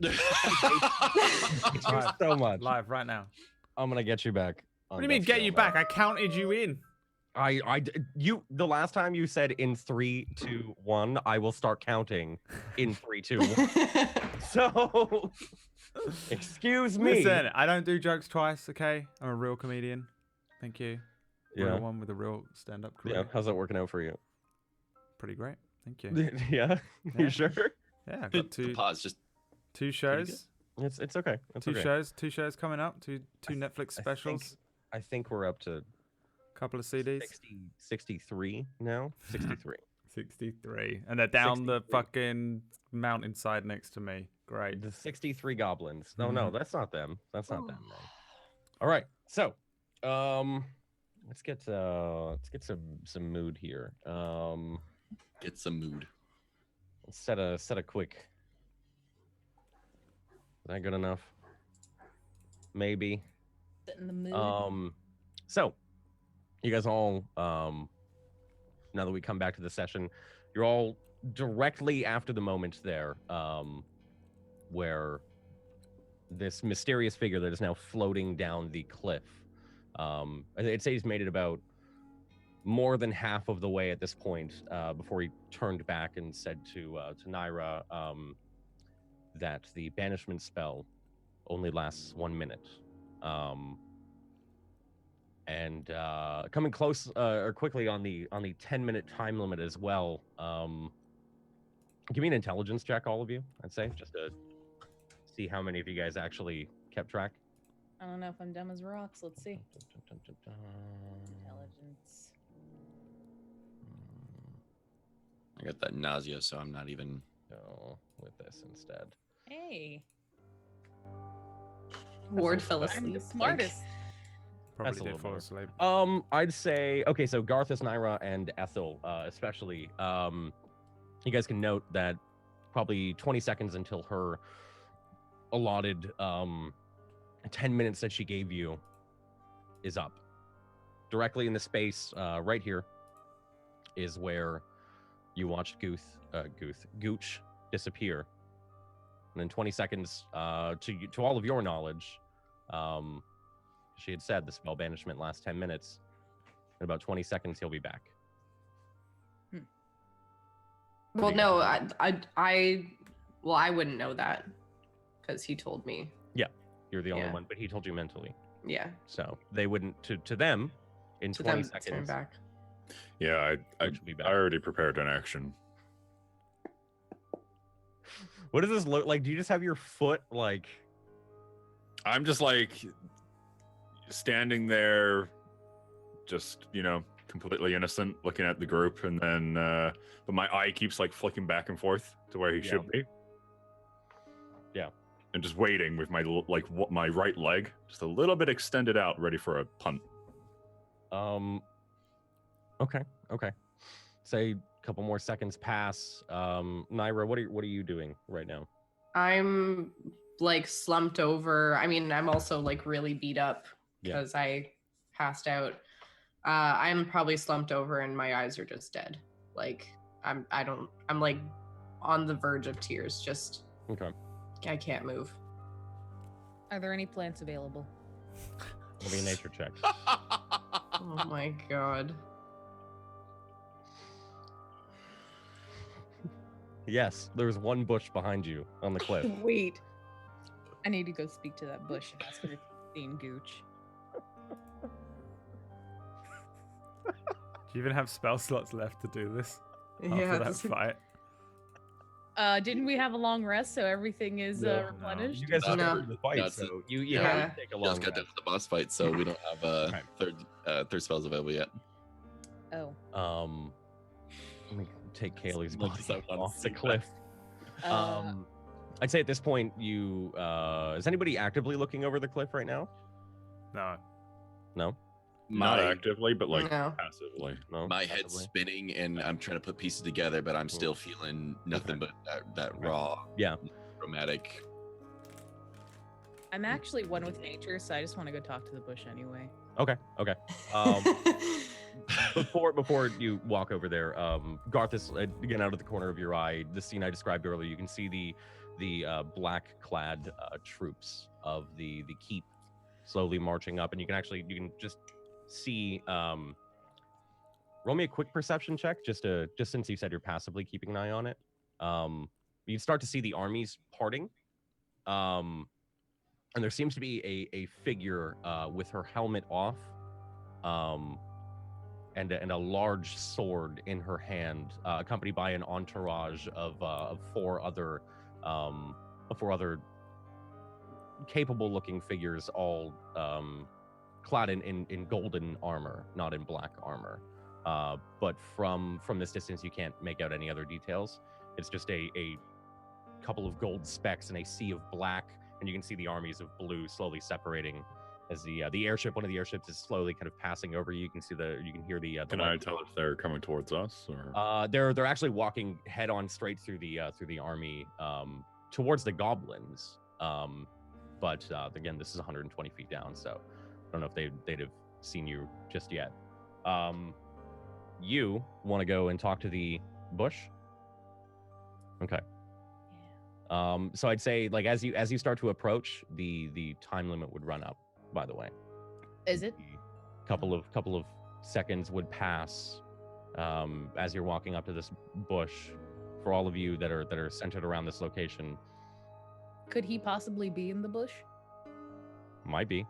Thank you so much. Live right now. I'm gonna get you back. What do you mean get you back? I counted you in. The last time you said in 3, 2, 1, I will start counting in 3, 2, 1. So, excuse me. Listen, I don't do jokes twice, okay? I'm a real comedian. Thank you. Yeah. Real one with a real stand-up career. Yeah. How's that working out for you? Pretty great. Thank you. Yeah. Yeah. You sure? Yeah, I've got Pause. Just two shows. It's okay. It's Two okay. shows coming up. Two Netflix specials. I think we're up to Couple of CDs. 63 now. 63. 63. And they're down the 63. fucking mountainside next to me. Great. The 63 goblins. No, that's not them. That's not them. Man. All right. So, let's get some mood here. get some mood. Let's set a quick. Is that good enough? Maybe. Sit in the mood. So you guys all, now that we come back to the session, you're all directly after the moment there, where this mysterious figure that is now floating down the cliff. I'd say he's made it about more than half of the way at this point, before he turned back and said to Naira that the banishment spell only lasts 1 minute. And coming close or quickly on the 10-minute time limit as well. Give me an intelligence check, all of you. I'd say, just to see how many of you guys actually kept track. I don't know if I'm dumb as rocks. Let's see. Intelligence. I got that nausea, so I'm not even. Go with this instead. Hey. Ward fell I'm asleep. the smartest. That's Probably a did little fall better. asleep. I'd say, okay, so Garthus, Naira, and Ethel, especially, you guys can note that probably 20 seconds until her allotted 10 minutes that she gave you is up. Directly in the space right here is where you watched Gooch disappear. And then 20 seconds to all of your knowledge, she had said the spell banishment lasts 10 minutes. In about 20 seconds, he'll be back. Well, no, I wouldn't know that because he told me. You're the only Yeah. one, but he told you mentally. Yeah, So they wouldn't, to them, in to 20 them turn seconds, back. Yeah, I Gooch will be back. already prepared an action. What does this look like? Do you just have your foot like? I'm just like standing there, just completely innocent, looking at the group, and then but my eye keeps like flicking back and forth to where he should be. Yeah. And just waiting with my my right leg just a little bit extended out, ready for a punt. Okay. Say a couple more seconds pass. Naira, what are you doing right now? I'm like slumped over. I mean, I'm also like really beat up Yeah. because I passed out. I'm probably slumped over and my eyes are just dead. Like I'm like on the verge of tears. Just Okay. I can't move. Are there any plants available? It'll be a nature check. Oh my god. Yes, there's one bush behind you on the cliff. Wait. I need to go speak to that bush and ask her if she's seen Gooch. Do you even have spell slots left to do this? Yeah. After that this- fight? Didn't we have a long rest so everything is No. replenished? You guys just No. got through the fight, That's so it. you Yeah. have to take a long Just got done rest. with the boss fight, so we don't have third spells available yet. Oh. Let me take Kaylee's Look, body so fun to off the see that. cliff. Uh, I'd say at this point, you is anybody actively looking over the cliff right now? No. No, Not My- actively, but like No. passively. no. My head's possibly? spinning, and I'm trying to put pieces together, but I'm still feeling nothing but that Okay. raw, Yeah. dramatic. I'm actually one with nature, so I just want to go talk to the bush anyway. Okay. before you walk over there, Garthus, again out of the corner of your eye, the scene I described earlier, you can see the black-clad troops of the keep slowly marching up, and you can just see. Roll me a quick perception check, just since you said you're passively keeping an eye on it. You start to see the armies parting, and there seems to be a figure with her helmet off, and a large sword in her hand, accompanied by an entourage of four other capable-looking figures, all clad in golden armor, not in black armor. But from this distance, you can't make out any other details. It's just a couple of gold specks and a sea of black, and you can see the armies of blue slowly separating as the airship, one of the airships, is slowly kind of passing over you. You can hear the. Can I tell if they're coming towards us or? They're actually walking head on straight through the army towards the goblins. But again, this is 120 feet down, so I don't know if they'd have seen you just yet. You want to go and talk to the bush? Okay. So I'd say, like, as you start to approach, the time limit would run up. By the way, Is it? Couple of seconds would pass as you're walking up to this bush. For all of you that are centered around this location, Could he possibly be in the bush? might be.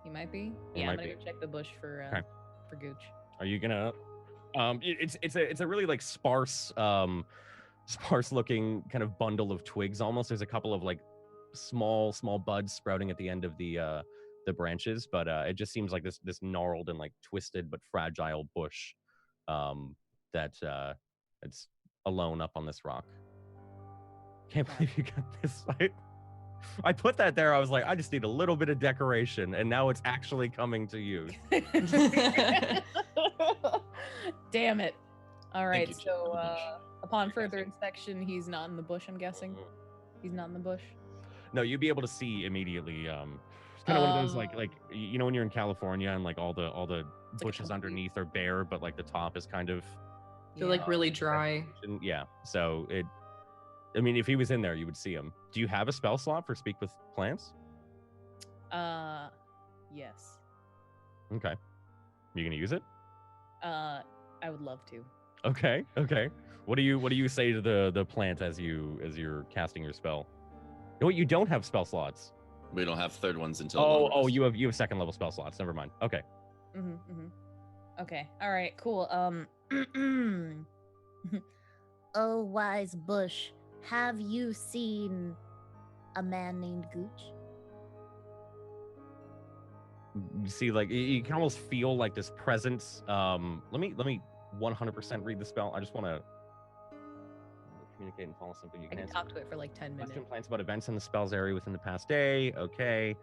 He might be. He Yeah, might I'm gonna be. go check the bush for Okay. Gooch. Are you gonna? It's a really like sparse looking kind of bundle of twigs. Almost, there's a couple of like small buds sprouting at the end of the branches, but it just seems like this gnarled and like twisted but fragile bush that it's alone up on this rock. Can't believe you got this. I put that there. I was like, I just need a little bit of decoration, and now it's actually coming to use. Damn it. All right, you, so Jim. upon further inspection, he's not in the bush, I'm guessing. He's not in the bush. No, you'd be able to see immediately. It's kind of one of those like you know when you're in California and like all the like a bushes tumbleweed. underneath are bare, but like the top is kind of They're like really dry. yeah. So I mean, if he was in there, you would see him. Do you have a spell slot for speak with plants? Yes. Okay. You gonna use it? I would love to. Okay. What do you say to the plant as you're casting your spell? No, you don't have spell slots. We don't have third ones until. Oh, you have second level spell slots. Never mind. Okay. Okay. All right. Cool. Oh, wise bush, have you seen a man named Gooch? You see, like you can almost feel like this presence. Let me 100% read the spell. I just want to communicate and follow something you I can. can talk to it for like 10 minutes. Question plans about events in the spell's area within the past day. Okay.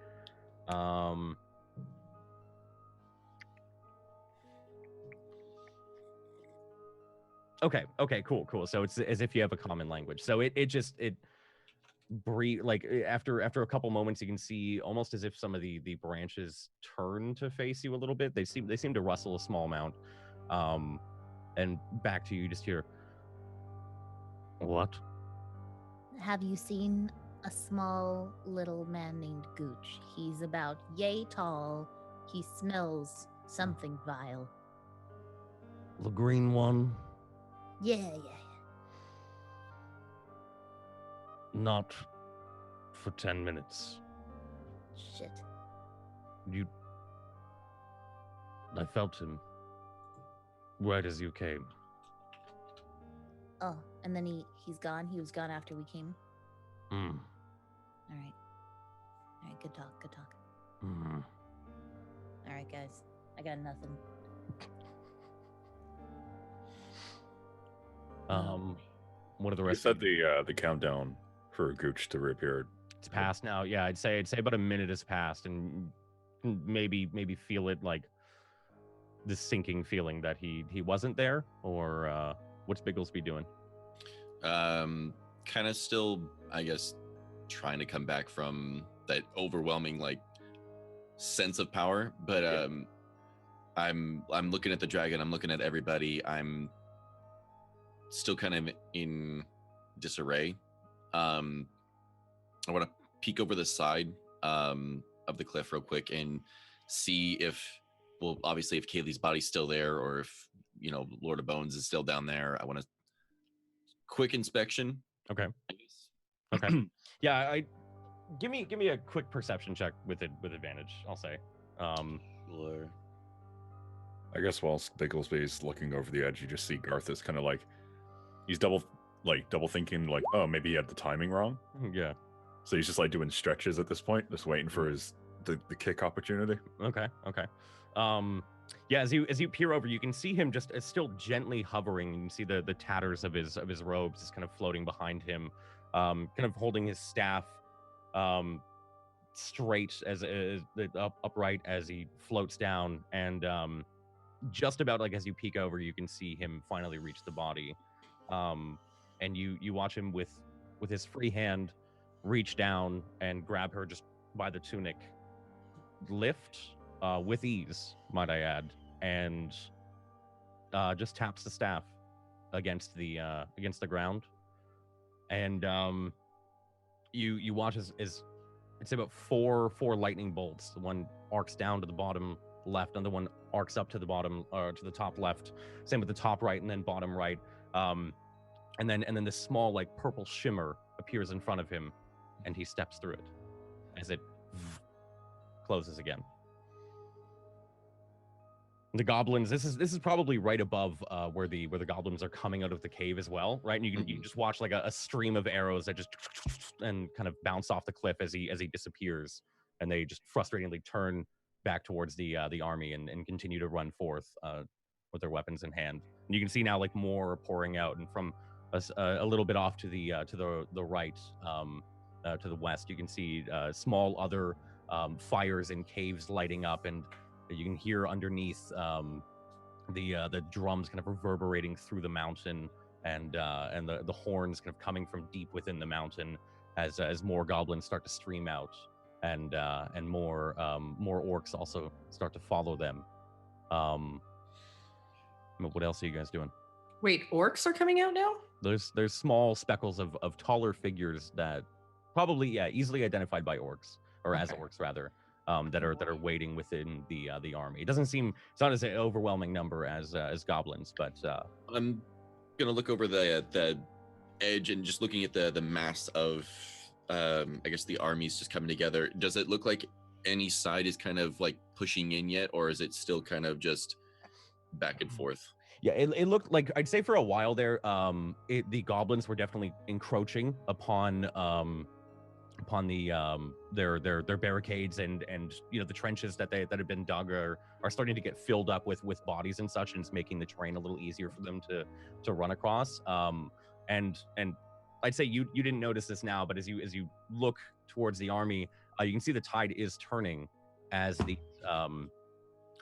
Okay, cool. So it's as if you have a common language. So it breathe like after a couple moments, you can see almost as if some of the branches turn to face you a little bit. They seem to rustle a small amount. And back to you, just hear. What? Have you seen a small little man named Gooch? He's about yay tall. He smells something vile. The green one? Yeah. Not for 10 minutes. Shit. I felt him right as you came. Oh, and then he's gone. He was gone after we came. Hmm. All right, good talk. Hmm. All right, guys. I got nothing. What are the You rest? said the countdown for Gooch to reappear. It's past now. Yeah, I'd say about a minute has passed, and maybe feel it like this sinking feeling that he wasn't there, or what's Bigglesby doing? Kind of still, I guess, trying to come back from that overwhelming like sense of power, but I'm looking at the dragon. I'm looking at everybody. I'm still kind of in disarray. I want to peek over the side of the cliff real quick and see if, well, obviously if Kaylee's body's still there, or if Lord of Bones is still down there. I want a quick inspection. Okay. Okay. Yeah. Give me a quick perception check with advantage. I'll say. Or I guess while Bigglesby's looking over the edge, you just see Garth is kind of like, he's double thinking, like, oh, maybe he had the timing wrong. Yeah. So he's just like doing stretches at this point, just waiting for the kick opportunity. Okay. Yeah, as you peer over, you can see him just still gently hovering. You can see the tatters of his robes just kind of floating behind him, kind of holding his staff straight as upright as he floats down, and just about like as you peek over, you can see him finally reach the body, and you watch him with his free hand reach down and grab her just by the tunic, lift with ease, might I add, and just taps the staff against the ground, and you watch as it's about four lightning bolts. The one arcs down to the bottom left, and the one arcs up to the bottom to the top left. Same with the top right and then bottom right. And then this small like purple shimmer appears in front of him, and he steps through it as it closes again. The goblins. This is probably right above where the goblins are coming out of the cave as well, right? And you can just watch like a stream of arrows that just and kind of bounce off the cliff as he disappears, and they just frustratingly turn back towards the army and continue to run forth with their weapons in hand. And you can see now like more pouring out, and from a little bit off to the right, to the west, you can see small other fires in caves lighting up, and you can hear underneath the drums kind of reverberating through the mountain, and the horns kind of coming from deep within the mountain as more goblins start to stream out, and more orcs also start to follow them. What else are you guys doing? Wait, orcs are coming out now? There's small speckles of taller figures that probably easily identified by orcs, or as orcs rather. That are waiting within the army. It's not as an overwhelming number as goblins, but I'm gonna look over the edge and just looking at the mass of I guess the armies just coming together. Does it look like any side is kind of like pushing in yet, or is it still kind of just back and forth? Yeah, it looked like, I'd say for a while there, the goblins were definitely encroaching upon the their barricades, and the trenches that have been dug are starting to get filled up with bodies and such, and it's making the terrain a little easier for them to run across. And I'd say you didn't notice this now, but as you look towards the army, you can see the tide is turning as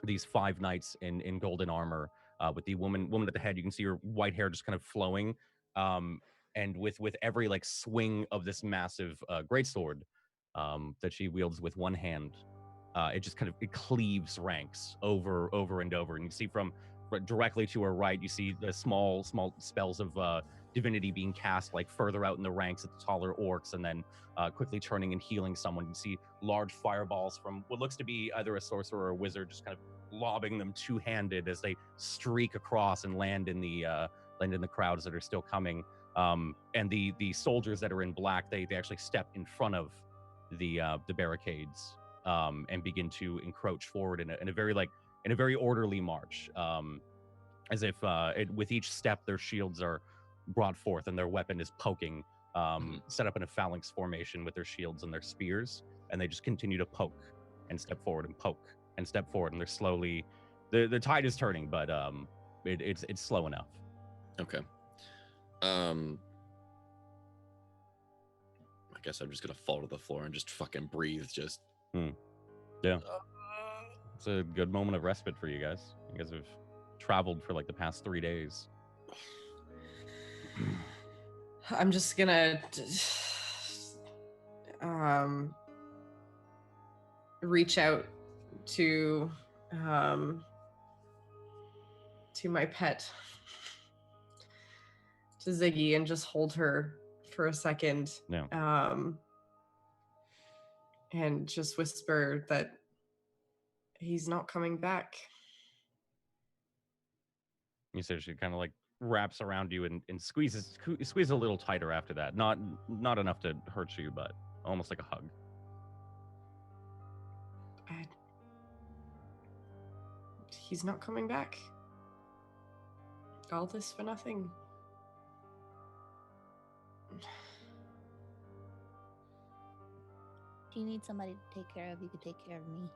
these 5 knights in golden armor, with the woman at the head. You can see her white hair just kind of flowing. And with every like swing of this massive greatsword that she wields with one hand, it just kind of cleaves ranks over and over. And you see from directly to her right, you see the small spells of divinity being cast like further out in the ranks at the taller orcs, and then quickly turning and healing someone. You see large fireballs from what looks to be either a sorcerer or a wizard, just kind of lobbing them two-handed as they streak across and land in the crowds that are still coming. And the soldiers that are in black, they actually step in front of the barricades and begin to encroach forward in a very orderly march, as if with each step their shields are brought forth and their weapon is poking, set up in a phalanx formation with their shields and their spears, and they just continue to poke and step forward and poke and step forward, and they're slowly the tide is turning, but it's slow enough. Okay. I guess I'm just gonna fall to the floor and just fucking breathe. Just yeah. It's a good moment of respite for you guys. You guys have traveled for like the past 3 days. I'm just gonna reach out to to my pet, to Ziggy, and just hold her for a second. Yeah. And just whisper that he's not coming back. You said she kind of like wraps around you and squeezes a little tighter after that. Not enough to hurt you, but almost like a hug. He's not coming back. All this for nothing. If you need somebody to take care of, you could take care of me.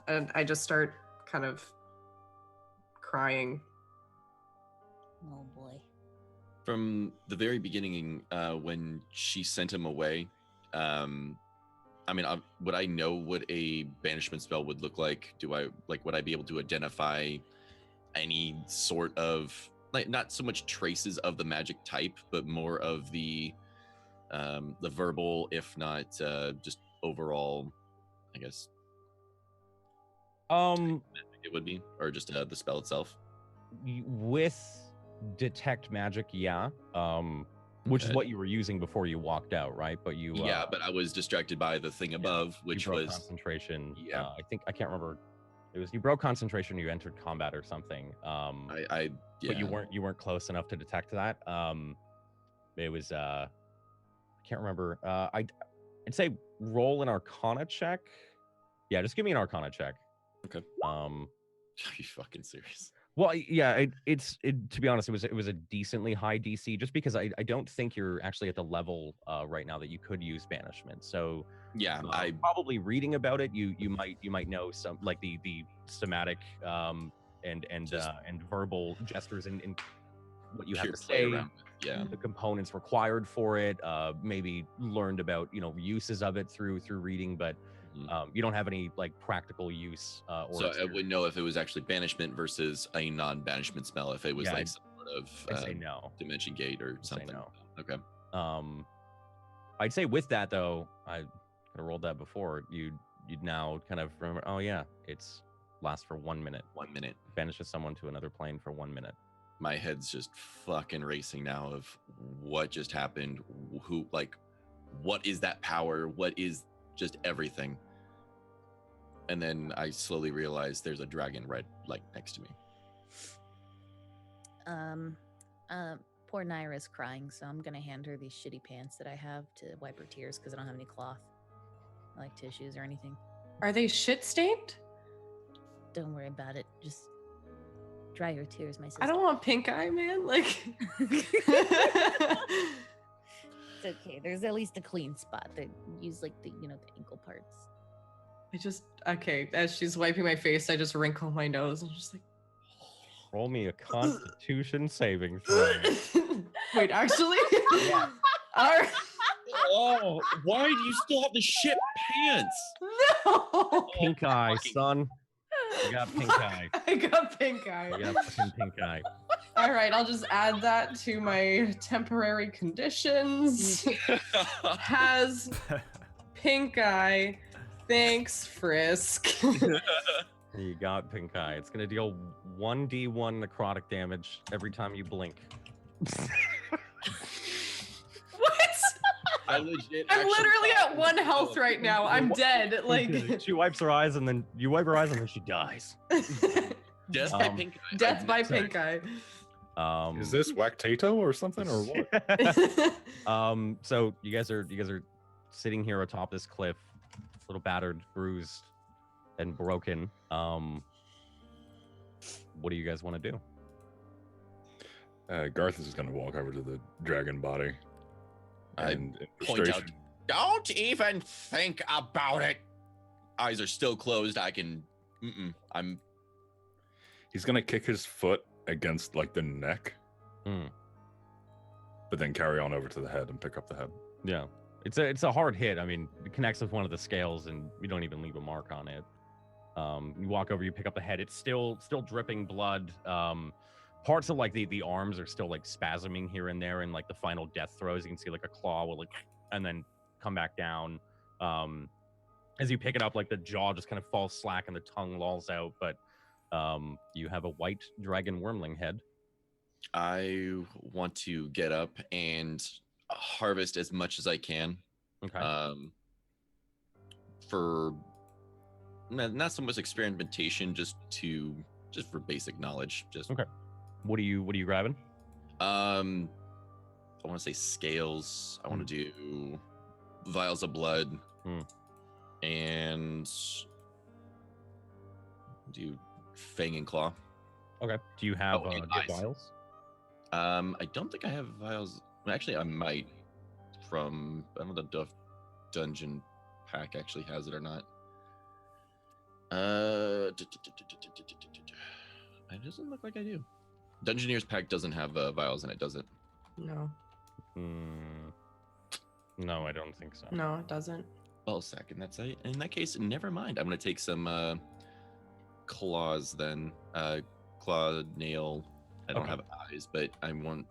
And I just start kind of crying. Oh boy. From the very beginning, when she sent him away, I mean, would I know what a banishment spell would look like? Would I be able to identify any sort of, like, not so much traces of the magic type, but more of the verbal, if not just overall, I guess. It would be, or just the spell itself. With detect magic, yeah. Which is what you were using before you walked out, right? But you but I was distracted by the thing above, which was concentration. Yeah. I can't remember. It was you broke concentration, you entered combat or something. But you weren't close enough to detect that. It was I can't remember. I'd say roll an Arcana check. Yeah, just give me an Arcana check. Okay. Are you fucking serious? Well, yeah, it's to be honest, it was a decently high DC, just because I don't think you're actually at the level right now that you could use banishment. So yeah, I probably reading about it, you might know some, like the somatic and verbal gestures and what you have to say, yeah, the components required for it, maybe learned about uses of it through reading, but you don't have any like practical use. Or so experience. I wouldn't know if it was actually banishment versus a non-banishment spell. If it was like some sort of no. dimension gate or something. No. Okay. I'd say with that though, I could have rolled that before. You'd now kind of remember. Oh yeah, it's lasts for 1 minute. 1 minute. Banishes someone to another plane for 1 minute. My head's just fucking racing now of what just happened. Who, like, what is that power? What is just everything? And then I slowly realized there's a dragon right like next to me. Poor Naira's crying, so I'm gonna hand her these shitty pants that I have to wipe her tears because I don't have any cloth, like tissues or anything. Are they shit stained? Don't worry about it. Just dry your tears, my sister. I don't want pink eye, man. Like it's okay. There's at least a clean spot. They use like the the ankle parts. As she's wiping my face, I just wrinkle my nose and just like, roll me a Constitution saving throw. Wait, actually? Yeah. All right. Oh, why do you still have the shit pants? No. Pink eye, son. You got pink eye. I got pink eye. You got fucking pink eye. All right, I'll just add that to my temporary conditions. Has pink eye. Thanks, Frisk. You got pink eye. It's gonna deal 1d1 necrotic damage every time you blink. What? I'm literally at 1 health right now. I'm dead. Like she wipes her eyes and then you wipe her eyes and then she dies. Death by pink eye. Death by pink eye. Is this Wactato or something or what? So you guys are sitting here atop this cliff, a little battered, bruised, and broken. What do you guys want to do? Garth is going to walk over to the dragon body. And point out, don't even think about it. Eyes are still closed. I can. He's going to kick his foot against like the neck, but then carry on over to the head and pick up the head. Yeah, it's a hard hit. I mean, it connects with one of the scales, and you don't even leave a mark on it. You walk over, you pick up the head. It's still dripping blood. Parts of like the arms are still like spasming here and there, and like the final death throes, you can see like a claw will like, and then come back down. As you pick it up, like the jaw just kind of falls slack and the tongue lolls out, but you have a white dragon wormling head. I want to get up and harvest as much as I can. Okay. For not so much experimentation, just for basic knowledge. Just okay. What are you grabbing? I want to say scales. I want to do vials of blood and do fang and claw. Okay. Do you have, and vials? I don't think I have vials. Actually, I might. I don't know if the dungeon pack actually has it or not. It doesn't look like I do. Dungeoneer's pack doesn't have vials in it, does it? No. No, I don't think so. No, it doesn't. Well, second, in that case, never mind. I'm gonna take some claws then. Claw, nail. I don't have eyes, but I want.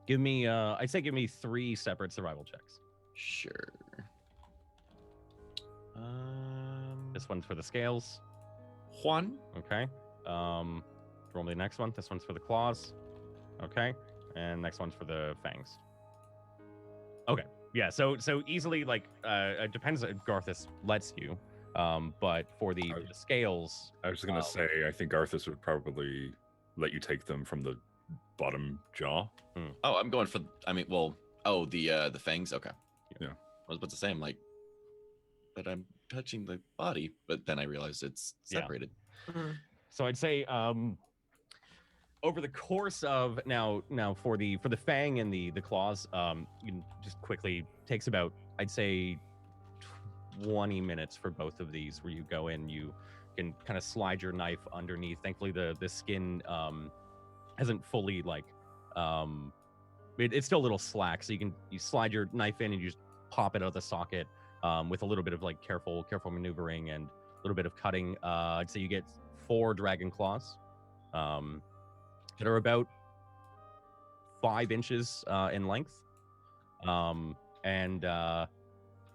Give me, I'd say give me 3 separate survival checks. Sure. This one's for the scales. Juan. Okay. Roll me the next one. This one's for the claws. Okay. And next one's for the fangs. Okay. Yeah. So easily, like, it depends if Garthus lets you. But for the scales, I was gonna say, I think Garthus would probably let you take them from the bottom jaw. Oh, I'm going for. The fangs. Okay. Yeah. I was about to say, I'm like, but I'm touching the body, but then I realized it's separated. Yeah. So I'd say, over the course of now for the fang and the claws, you can just quickly takes about, I'd say, 20 minutes for both of these, where you go in, you can kind of slide your knife underneath. Thankfully, the skin hasn't fully it's still a little slack, so you slide your knife in and you just pop it out of the socket with a little bit of like careful maneuvering and a little bit of cutting. I'd say you get 4 dragon claws that are about 5 inches in length, and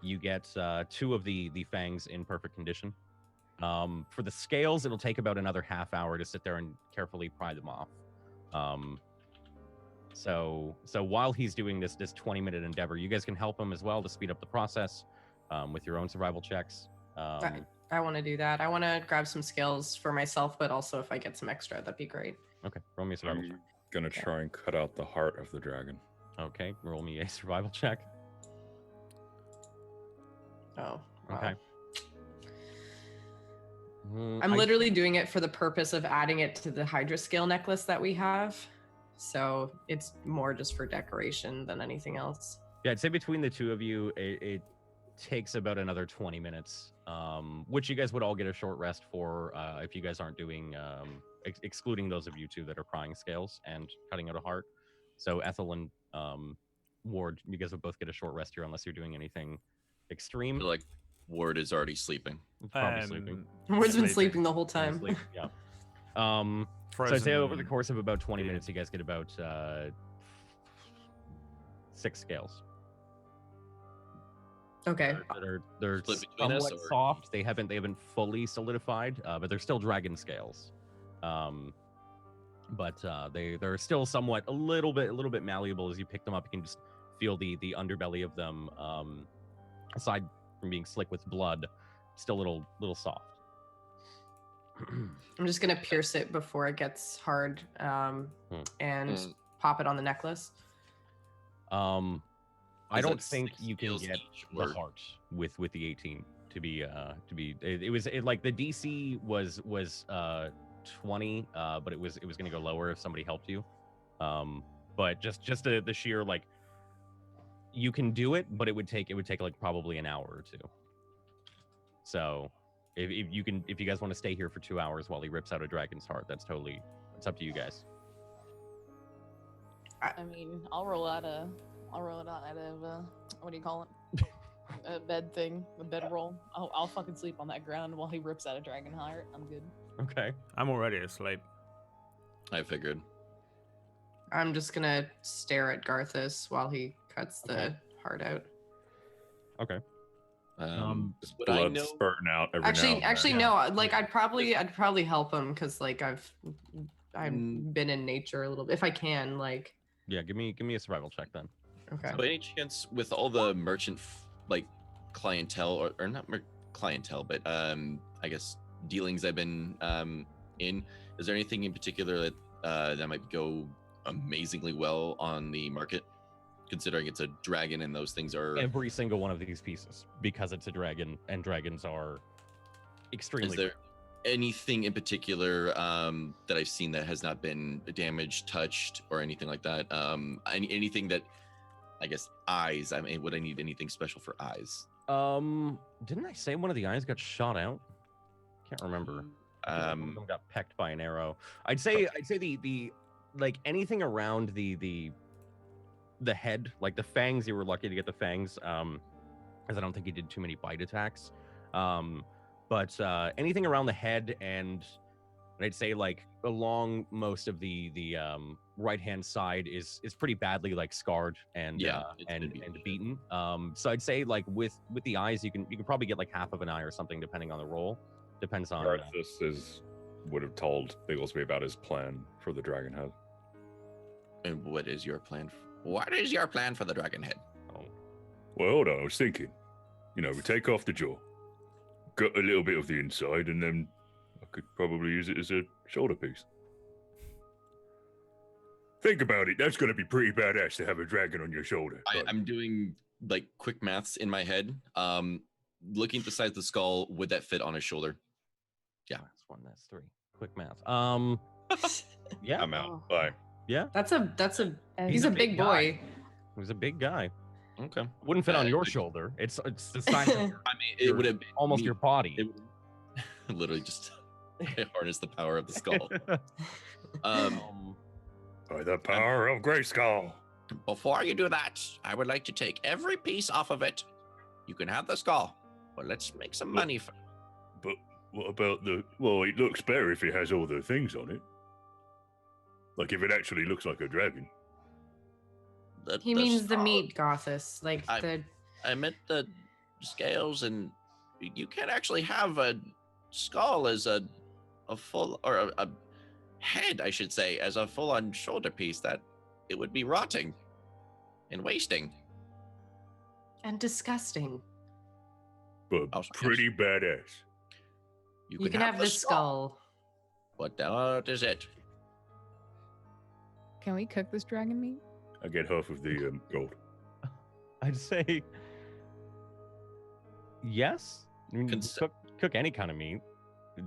you get 2 of the fangs in perfect condition. For the scales, it'll take about another half hour to sit there and carefully pry them off. So while he's doing this 20-minute endeavor, you guys can help him as well to speed up the process with your own survival checks. I want to do that. I want to grab some scales for myself, but also if I get some extra, that'd be great. Okay, roll me a survival check. I'm gonna try and cut out the heart of the dragon. Okay, roll me a survival check. Oh, wow. Okay. I'm literally doing it for the purpose of adding it to the Hydra scale necklace that we have. So it's more just for decoration than anything else. Yeah, I'd say between the two of you, it takes about another 20 minutes, which you guys would all get a short rest for if you guys aren't doing, excluding those of you two that are prying scales and cutting out a heart. So Ethel and Ward, you guys would both get a short rest here unless you're doing anything extreme. I feel like Ward is already sleeping. Probably sleeping. Ward's been sleeping the whole time. Sleep, yeah. So I'd say over the course of about 20 minutes, you guys get about 6 scales. Okay. They're Split between us, somewhat or- soft. They haven't fully solidified, but they're still dragon scales. But they're still somewhat a little bit malleable. As you pick them up, you can just feel the underbelly of them. Aside from being slick with blood, still a little soft. I'm just gonna pierce it before it gets hard, and pop it on the necklace. I Is don't that think 6 you can scales get each, the or- heart with the 18 to be like the DC was 20, but it was going to go lower if somebody helped you. But just the sheer, like, you can do it, but it would take like probably an hour or 2. So if you guys want to stay here for 2 hours while he rips out a dragon's heart, it's up to you guys. I mean, I'll roll it out of what do you call it? A bed thing, a bed roll. I'll fucking sleep on that ground while he rips out a dragon heart. I'm good. Okay. I'm already asleep. I figured. I'm just gonna stare at Garthus while he cuts the heart out. Okay. Just would I blood know? spurting out every now Actually, and actually, then. no. Like, I'd probably help him because, like, I've Mm. been in nature a little bit if I can. Like, Yeah, give me a survival check then. okay. By any chance, with all the merchant like clientele, or not clientele, but I guess dealings I've been in, is there anything in particular that might go amazingly well on the market, considering it's a dragon and those things are? Every single one of these pieces, because it's a dragon, and dragons are extremely. Is there anything in particular that I've seen that has not been damaged, touched, or anything like that? Anything that, I guess, eyes. I mean, would I need anything special for eyes? Didn't I say one of the eyes got shot out? Can't remember. One of them got pecked by an arrow. I'd say the like anything around the head, like the fangs. You were lucky to get the fangs, because I don't think he did too many bite attacks. But anything around the head and I'd say like along most of the right hand side is pretty badly like scarred and beaten. So I'd say like with the eyes you can probably get like half of an eye or something depending on the roll. Depends on. Arthas would have told Bigglesby about his plan for the dragon head. And what is your plan? What is your plan for the dragon head? Oh. Well, hold on. I was thinking, we take off the jaw, got a little bit of the inside, and then I could probably use it as a shoulder piece. Think about it. That's going to be pretty badass to have a dragon on your shoulder. I'm doing like quick maths in my head. Looking at the size of the skull, would that fit on his shoulder? Yeah. That's 1, that's 3. Quick math. Yeah. I'm out. Bye. Yeah. That's a he's a a big big guy. boy. He was a big guy. Okay. Wouldn't fit on your shoulder. It's the size of I mean, it would have been almost your body. It would literally just harness the power of the skull. By the power of Grayskull. Before you do that, I would like to take every piece off of it. You can have the skull, but let's make some money for. But what about well, it looks better if it has all the things on it. Like if it actually looks like a dragon. He means the meat, Gothus. Like I meant the scales, and you can't actually have a skull as a full, or a head, I should say, as a full-on shoulder piece. That it would be rotting and wasting. And disgusting. But pretty badass. You can have the skull. What is it? Can we cook this dragon meat? I get half of the gold. I'd say yes. I mean, cook any kind of meat.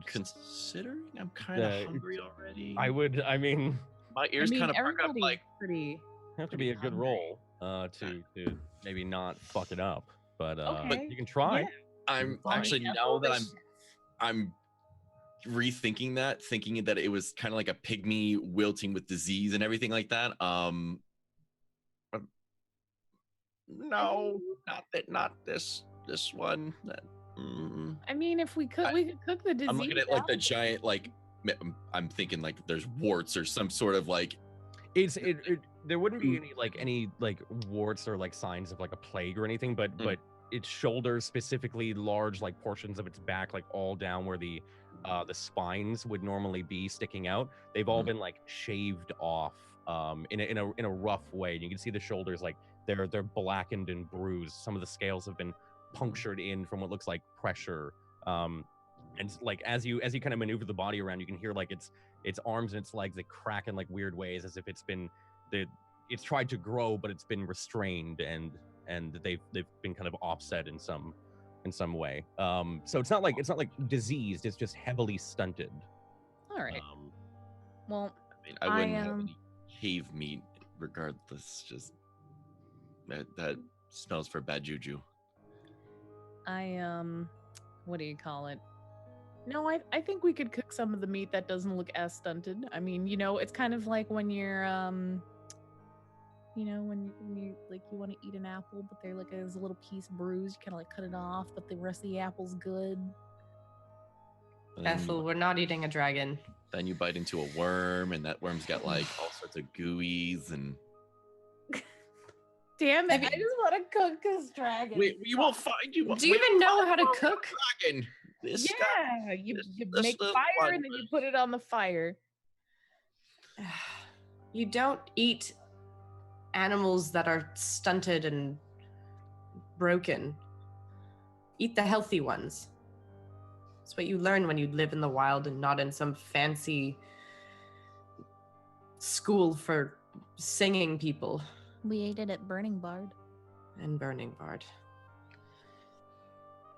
Considering I'm kind of hungry already. I mean, my ears kind of perk up like pretty. Have to be a good roll to maybe not fuck it up, but Okay. you can try. Yeah. I'm Fine. actually, now that I'm rethinking that, thinking that it was kind of like a pygmy wilting with disease and everything like that. No, not this one. I mean, if we could, we could cook the disease. I'm looking at like the out. giant, like I'm thinking like there's warts or some sort of like. There wouldn't be any warts or like signs of like a plague or anything, but its shoulders, specifically large like portions of its back, like all down where the spines would normally be sticking out, they've all been like shaved off in a rough way. And you can see the shoulders like they're blackened and bruised. Some of the scales have been punctured in from what looks like pressure. And like as you kind of maneuver the body around, you can hear like its arms and its legs, they crack in like weird ways, as if it's tried to grow, but it's been restrained and they've been kind of offset in some way. So it's not like diseased, it's just heavily stunted. All right. Well, I wouldn't have any cave meat regardless. Just that smells for bad juju. What do you call it? No, I think we could cook some of the meat that doesn't look as stunted. I mean, it's kind of like when you're when you like you want to eat an apple, but they're like there's a little piece bruised, you kind of like cut it off, but the rest of the apple's good. Ethel, we're not eating a dragon. Then you bite into a worm, and that worm's got like all sorts of gooeys and. Damn it! Have I you- just want to cook this dragon. We will find you. Do you even know how to cook? Dragon. This guy. Yeah, you this make little fire one and then you put it on the fire. You don't eat animals that are stunted and broken. Eat the healthy ones. It's what you learn when you live in the wild and not in some fancy school for singing people We ate it at Burning Bard. and burning bard.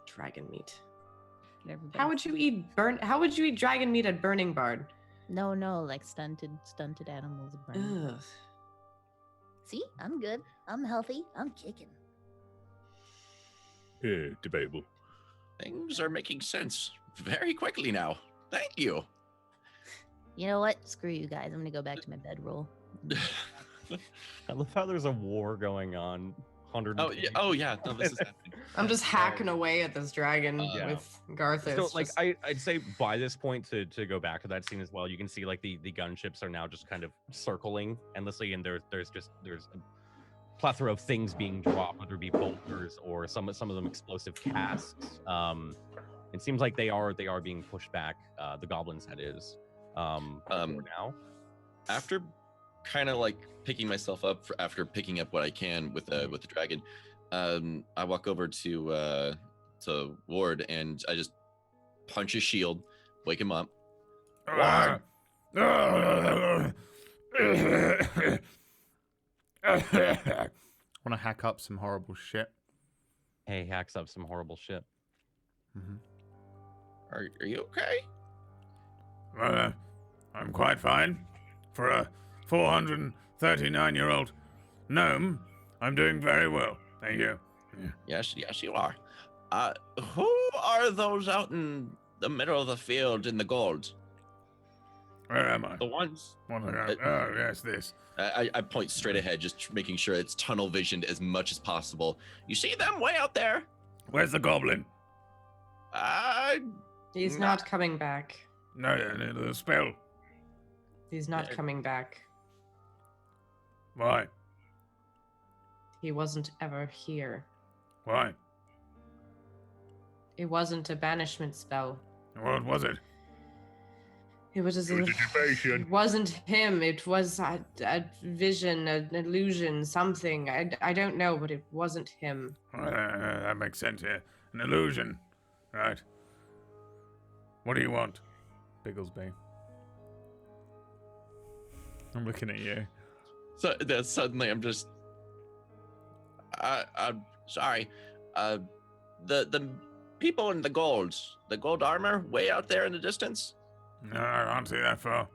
Dragon meat. Everybody. How would you eat dragon meat at burning bard? No, like stunted animals. Are burning. Ugh. See, I'm good. I'm healthy. I'm kicking. Yeah, debatable. Things are making sense very quickly now. Thank you. You know what? Screw you guys. I'm gonna go back to my bedroll. I love how there's a war going on. 100. Oh yeah. No, this is happening. I'm just hacking away at this dragon Yeah. with Garthus. So, like, just- I'd say by this point, to go back to that scene as well, you can see like the gunships are now just kind of circling endlessly, and there's a plethora of things being dropped, whether it be bolters or some of them explosive casks. It seems like they are being pushed back. The goblin's head is for now. After kind of like picking myself up after picking up what I can with the dragon, I walk over to Ward and I just punch his shield, wake him up. I want to hack up some horrible shit. Hey, hacks up some horrible shit. Are you okay? I'm quite fine. For a 439-year-old gnome, I'm doing very well. Thank you. Yes, you are. Who are those out in the middle of the field in the gold? Where am I? The ones. Oh, yes, this. I point straight ahead, just making sure it's tunnel visioned as much as possible. You see them way out there? Where's the goblin? He's not coming back. No, the spell. He's not Yeah. coming back. Why? He wasn't ever here. Why? It wasn't a banishment spell. What was it? It was It was a deviation. It wasn't him. It was a vision, an illusion, something. I don't know, but it wasn't him. That makes sense here. An illusion. Right. What do you want? Bigglesby. I'm looking at you. So then suddenly I'm just. I'm sorry. The people in the gold armor, way out there in the distance. No, I can't see that far.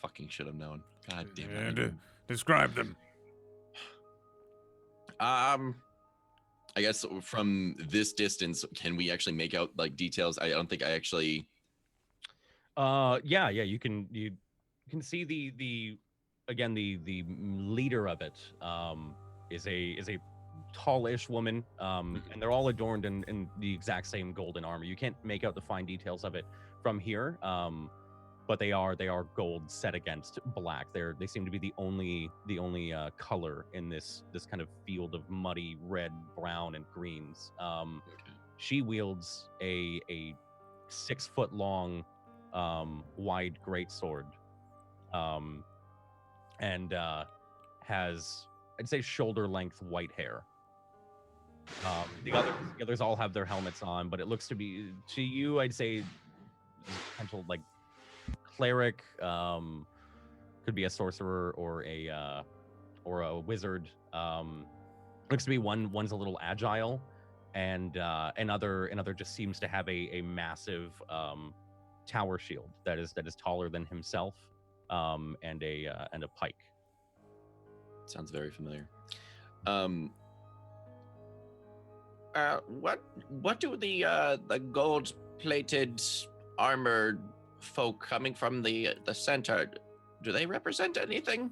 Fucking should have known. God damn it. Describe them. I guess from this distance, can we actually make out like details? I don't think I actually. Yeah, you can see the leader of it is a tallish woman, and they're all adorned in the exact same golden armor. You can't make out the fine details of it from here, but they are gold set against black. They seem to be the only color in this kind of field of muddy red, brown, and greens. She wields a 6 foot long wide greatsword, and has, I'd say, shoulder length white hair. The others all have their helmets on, but it looks to be, to you, I'd say, potential like cleric, could be a sorcerer or a wizard. Looks to be one's a little agile, and another just seems to have a massive tower shield that is taller than himself, and a pike. Sounds very familiar. What do the gold-plated armored folk coming from the center, do they represent anything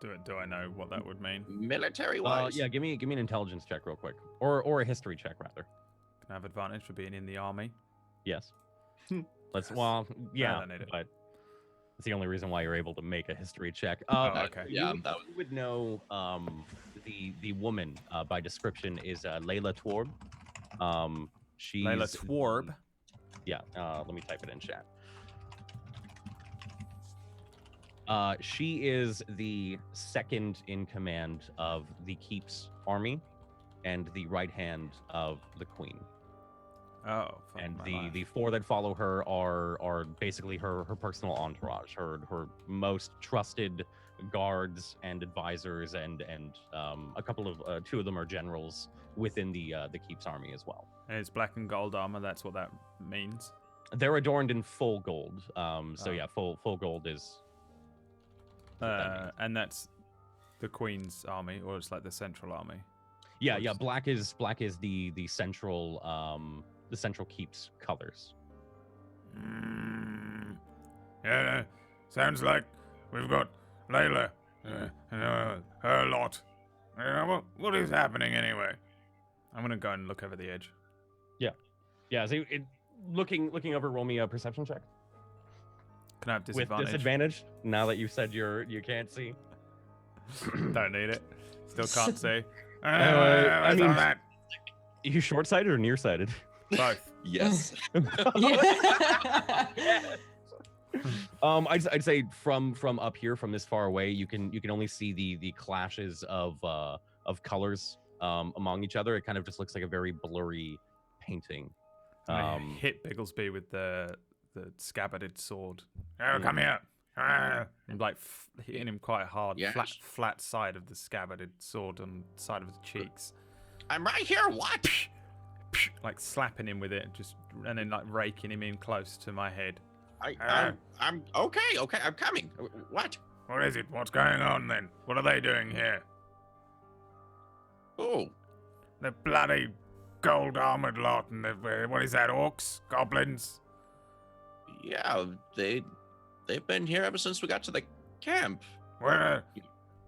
Do I know what that would mean? military-wise? Yeah, give me an intelligence check real quick, or a history check rather. Can I have advantage for being in the army? Yes. Let's. Yes. Well, yeah, don't need it. but It's the only reason why you're able to make a history check. okay. Yeah, you, that you would know the woman by description is Layla Twarb. She's Layla Twarb. Yeah, let me type it in chat. She is the second in command of the Keep's army and the right hand of the Queen. Oh, fuck And my the life. four that follow her are basically her personal entourage, her most trusted guards and advisors, and a couple of two of them are generals within the Keep's army as well. And it's black and gold armor. That's what that means. They're adorned in full gold. So Oh. yeah, full gold is. what that means. And that's the Queen's army, or it's like the central army. Yeah, Or yeah. just- Black is the central Keep's colors. Yeah, sounds like we've got Layla and her lot. What is happening anyway? I'm gonna go and look over the edge. Yeah. So looking over, roll me a perception check Can I have with disadvantage? disadvantage. Now that you said you can't see. Don't need it. Still can't see. I mean- that. You short-sighted or nearsighted? Both. yes. I'd say from up here, from this far away, you can only see the clashes of colors among each other. It kind of just looks like a very blurry painting. I hit Bigglesby with the scabbarded sword. Oh, Mm. come here! I'm like hitting him quite hard. Yes. Flat side of the scabbarded sword on the side of his cheeks. I'm right here. What? Like slapping him with it, and then like raking him in close to my head. I'm okay. Okay, I'm coming. What? What is it? What's going on then? What are they doing here? Oh, The bloody gold armored lot, and what is that? Orcs, goblins? yeah. They've been here ever since we got to the camp.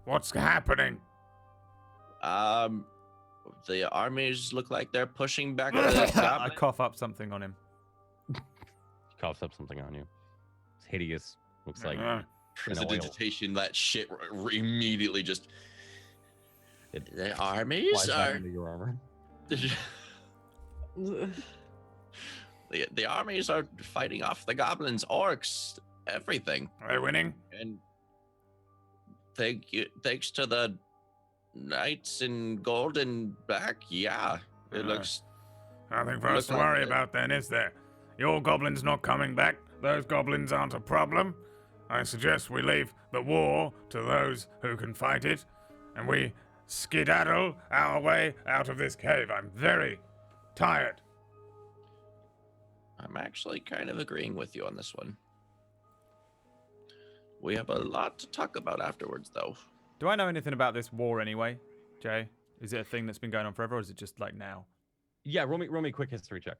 What's happening? The armies look like they're pushing back the I goblins. cough up something on him. Coughs up something on you. It's hideous. Looks like Uh, Prestidigitation, that shit immediately just. It The flies armies back are. into your armor. The armies are fighting off the goblins, orcs, everything. are they winning? And thanks to the knights in gold and black, yeah, it Uh, looks. Nothing for us to Look like worry it. about then, is there? Your goblins not coming back? Those goblins aren't a problem. I suggest we leave the war to those who can fight it, and we skedaddle our way out of this cave. I'm very tired. I'm actually kind of agreeing with you on this one. We have a lot to talk about afterwards, though. Do I know anything about this war anyway, Jay? Is it a thing that's been going on forever, or is it just like now? Yeah, roll me a quick history check.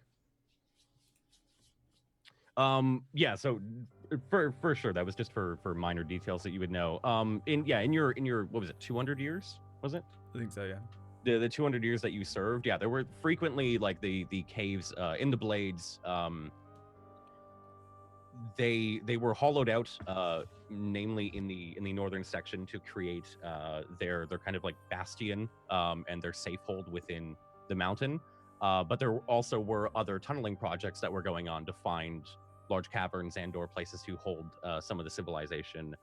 Yeah, so for sure that was just for minor details that you would know. In your what was it, 200 years, was it? I think so, yeah. The 200 years that you served, yeah, there were frequently like the caves in the blades. They were hollowed out, namely in the northern section, to create their kind of like bastion and their safe hold within the mountain. But there also were other tunneling projects that were going on to find large caverns and/or places to hold some of the civilization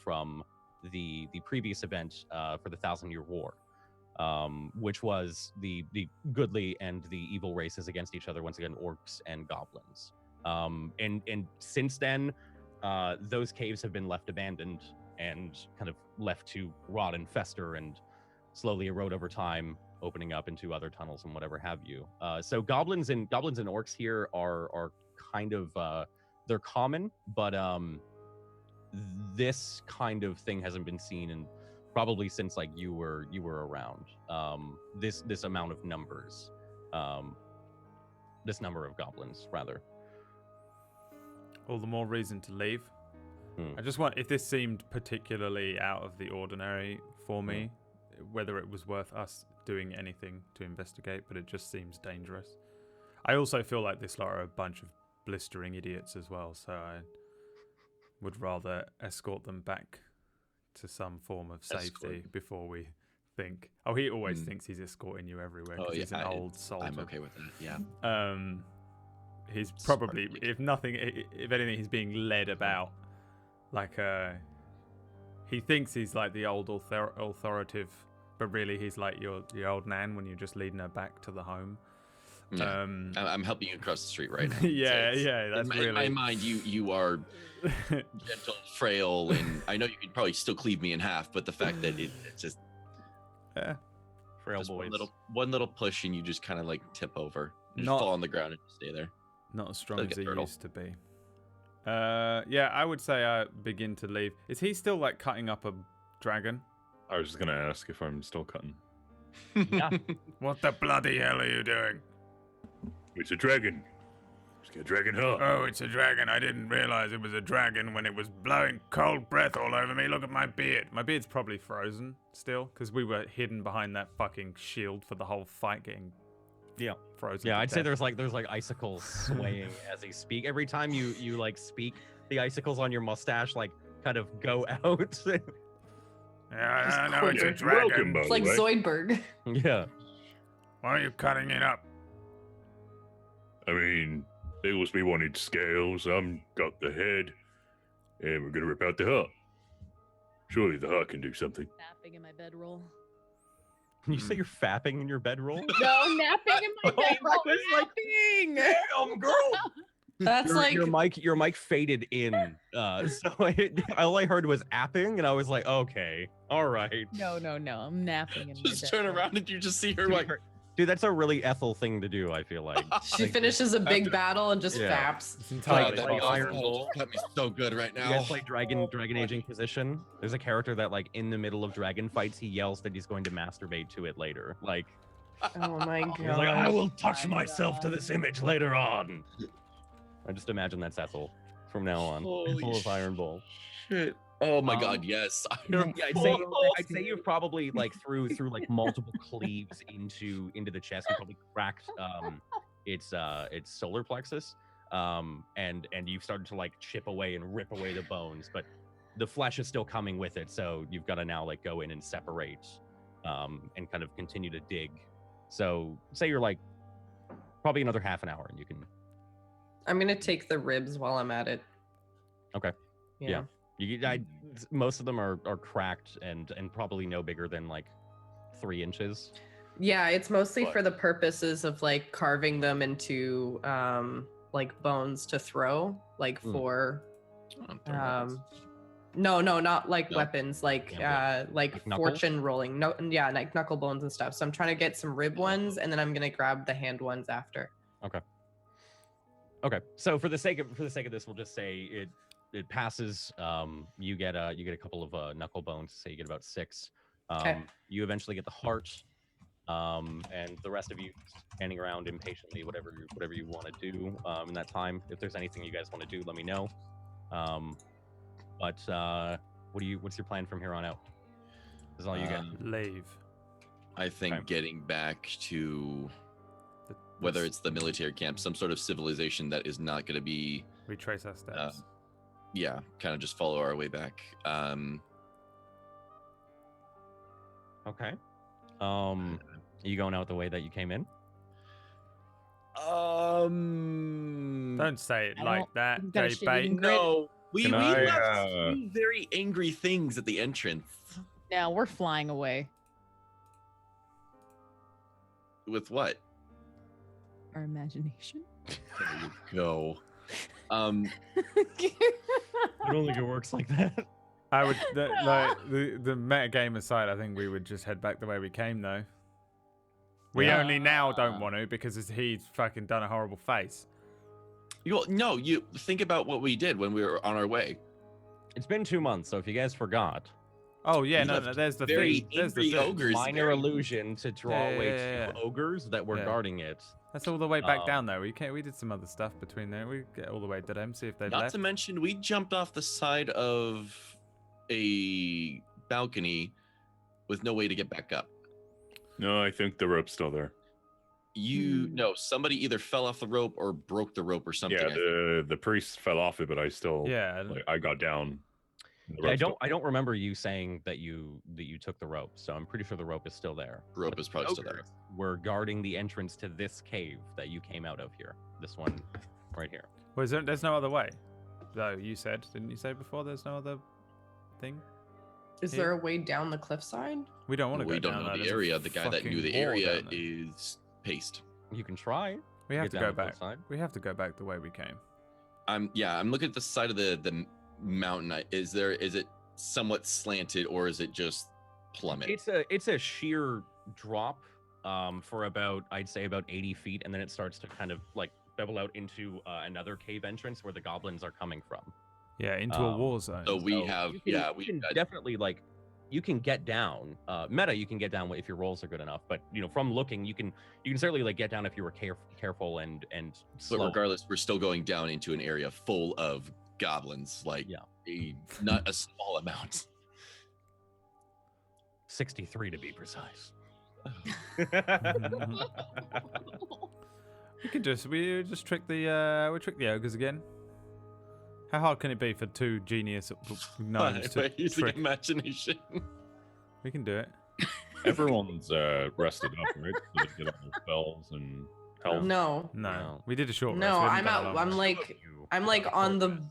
from the previous event for the 1,000-Year War, which was the goodly and the evil races against each other, once again, orcs and goblins. And since then, those caves have been left abandoned and kind of left to rot and fester and slowly erode over time, opening up into other tunnels and whatever have you. So goblins and orcs here are kind of they're common, but this kind of thing hasn't been seen in probably since like you were around. This amount of numbers, this number of goblins rather. All the more reason to leave. Hmm. I just want, if this seemed particularly out of the ordinary for me, whether it was worth us doing anything to investigate, but it just seems dangerous. I also feel like this lot are a bunch of blistering idiots as well, so would rather escort them back to some form of safety Escort. before we think. Oh, he always Mm. thinks he's escorting you everywhere Oh because yeah, he's an old soldier. I'm okay with that. Yeah. He's Smart probably, like- if nothing, if anything, he's being led about. Like, he thinks he's like the old authoritative, but really he's like your old nan when you're just leading her back to the home. Yeah. I'm helping you across the street right now. Yeah, So yeah, that's in my mind, you are gentle, frail, and I know you could probably still cleave me in half, but the fact that it's just yeah. Frail just boys. one little push and you just kind of like tip over, and Not- just fall on the ground and just stay there. Not as strong Like as a he turtle. used to be. Yeah, I would say I begin to leave. Is he still like cutting up a dragon? I was just gonna ask if I'm still cutting. Yeah. What the bloody hell are you doing? It's a dragon. It's got a dragon heart. Oh, it's a dragon. I didn't realize it was a dragon when it was blowing cold breath all over me. Look at my beard. My beard's probably frozen still because we were hidden behind that fucking shield for the whole fight getting frozen. Yeah, to I'd say death. there's like icicles swaying as he speak. Every time you like speak, the icicles on your mustache like kind of go out. Yeah, I know it's a quiver. dragon. Welcome, by It's the like way. Zoidberg. Yeah. Why are you cutting it up? I mean, they must be wanted scales. I'm got the head, and we're gonna rip out the heart. Surely the heart can do something. Napping in my bedroll. Can you say you're fapping in your bedroll? No, napping in my bedroll. Napping! Damn, girl! That's like your mic faded in, so all I heard was apping, and I was like, okay, all right. No, I'm napping in my Just turn bedroll. around and you just see her like, Dude, that's a really Ethel thing to do. I feel like she finishes a big battle and just Yeah. faps. It's oh, entirely that like possible. Iron Bull. just cut me so good right you now. guys play Dragon Age Inquisition. There's a character that like in the middle of dragon fights, he yells that he's going to masturbate to it later. Like Oh my god. he's like, I will touch myself to this image later on. I just imagine that's Ethel from now on. Holy Ethel of Iron Bull. Shit. Oh my Um, god, yes. Yeah, I'd say you've probably like through like multiple cleaves into the chest. You probably cracked its solar plexus, and you've started to like chip away and rip away the bones, but the flesh is still coming with it. So you've got to now like go in and separate, and kind of continue to dig. So say you're like probably another half an hour, and you can. I'm gonna take the ribs while I'm at it. Okay. Yeah. Most of them are cracked and probably no bigger than like 3 inches. Yeah, it's mostly But- for the purposes of like carving them into like bones to throw, like Mm. for Um, no, not like No. weapons, like Yeah, like like knuckles? fortune rolling. No, yeah, like knuckle bones and stuff. So I'm trying to get some rib ones, and then I'm gonna grab the hand ones after. Okay. So for the sake of this, we'll just say it passes. You get a couple of knuckle bones. Say you get about 6. Okay. You eventually get the heart. And the rest of you standing around impatiently, whatever you want to do in that time. If there's anything you guys want to do, let me know. What's your plan from here on out? This is all you get. Leave. I think Okay. getting back to The- whether it's the military camp, some sort of civilization that is not going to be, retrace our steps. yeah, kind of just follow our way back. Okay. Are you going out the way that you came in? Don't say it I like don't- that, you've got a J shit Bait. eating grit. No, we Can left I, two very angry things at the entrance. Now we're flying away. With what? Our imagination. There you go. I don't think it works like that. I would like the meta game aside. I think we would just head back the way we came, though. We Yeah. only now don't want to because he's fucking done a horrible face. No, you think about what we did when we were on our way. It's been 2 months, so if you guys forgot, Oh yeah, We no, left there's the very thing. There's the angry thing. ogres. minor very- illusion to draw Yeah, away yeah, 2 yeah. ogres that were Yeah. guarding it. That's all the way back Um, down though. We did some other stuff between there. We get all the way to them, see if they've Not left. to mention, we jumped off the side of a balcony with no way to get back up. No, I think the rope's still there. No, somebody either fell off the rope or broke the rope or something. Yeah, the priest fell off it, but I still I got down. Yeah, I don't remember you saying that you took the rope, so I'm pretty sure the rope is still there. Rope is probably still there. We're guarding the entrance to this cave that you came out of here. This one right here. Well, there's no other way. Though you said, didn't you say before there's no other thing? Is there a way down the cliffside? We don't want to go down. We don't know the area. The guy that knew the area is paced. You can try. We have to go back. We have to go back the way we came. I'm looking at the side of the mountain. Is it somewhat slanted or is it just plummet? It's a sheer drop for about, I'd say about 80 feet, and then it starts to kind of like bevel out into another cave entrance where the goblins are coming from. Yeah, into a war zone. So we can definitely like, you can get down. Meta, you can get down if your rolls are good enough. But from looking, you can certainly like get down if you were careful and slow. But regardless, we're still going down into an area full of goblins. Like not a small amount. 63 to be precise. We just trick the ogres again. How hard can it be for two genius gnomes to using trick? imagination? We can do it. Everyone's rested up, right? So they get all their spells and health. No. We did a short rest. No, We haven't I'm done a out. long I'm like on the.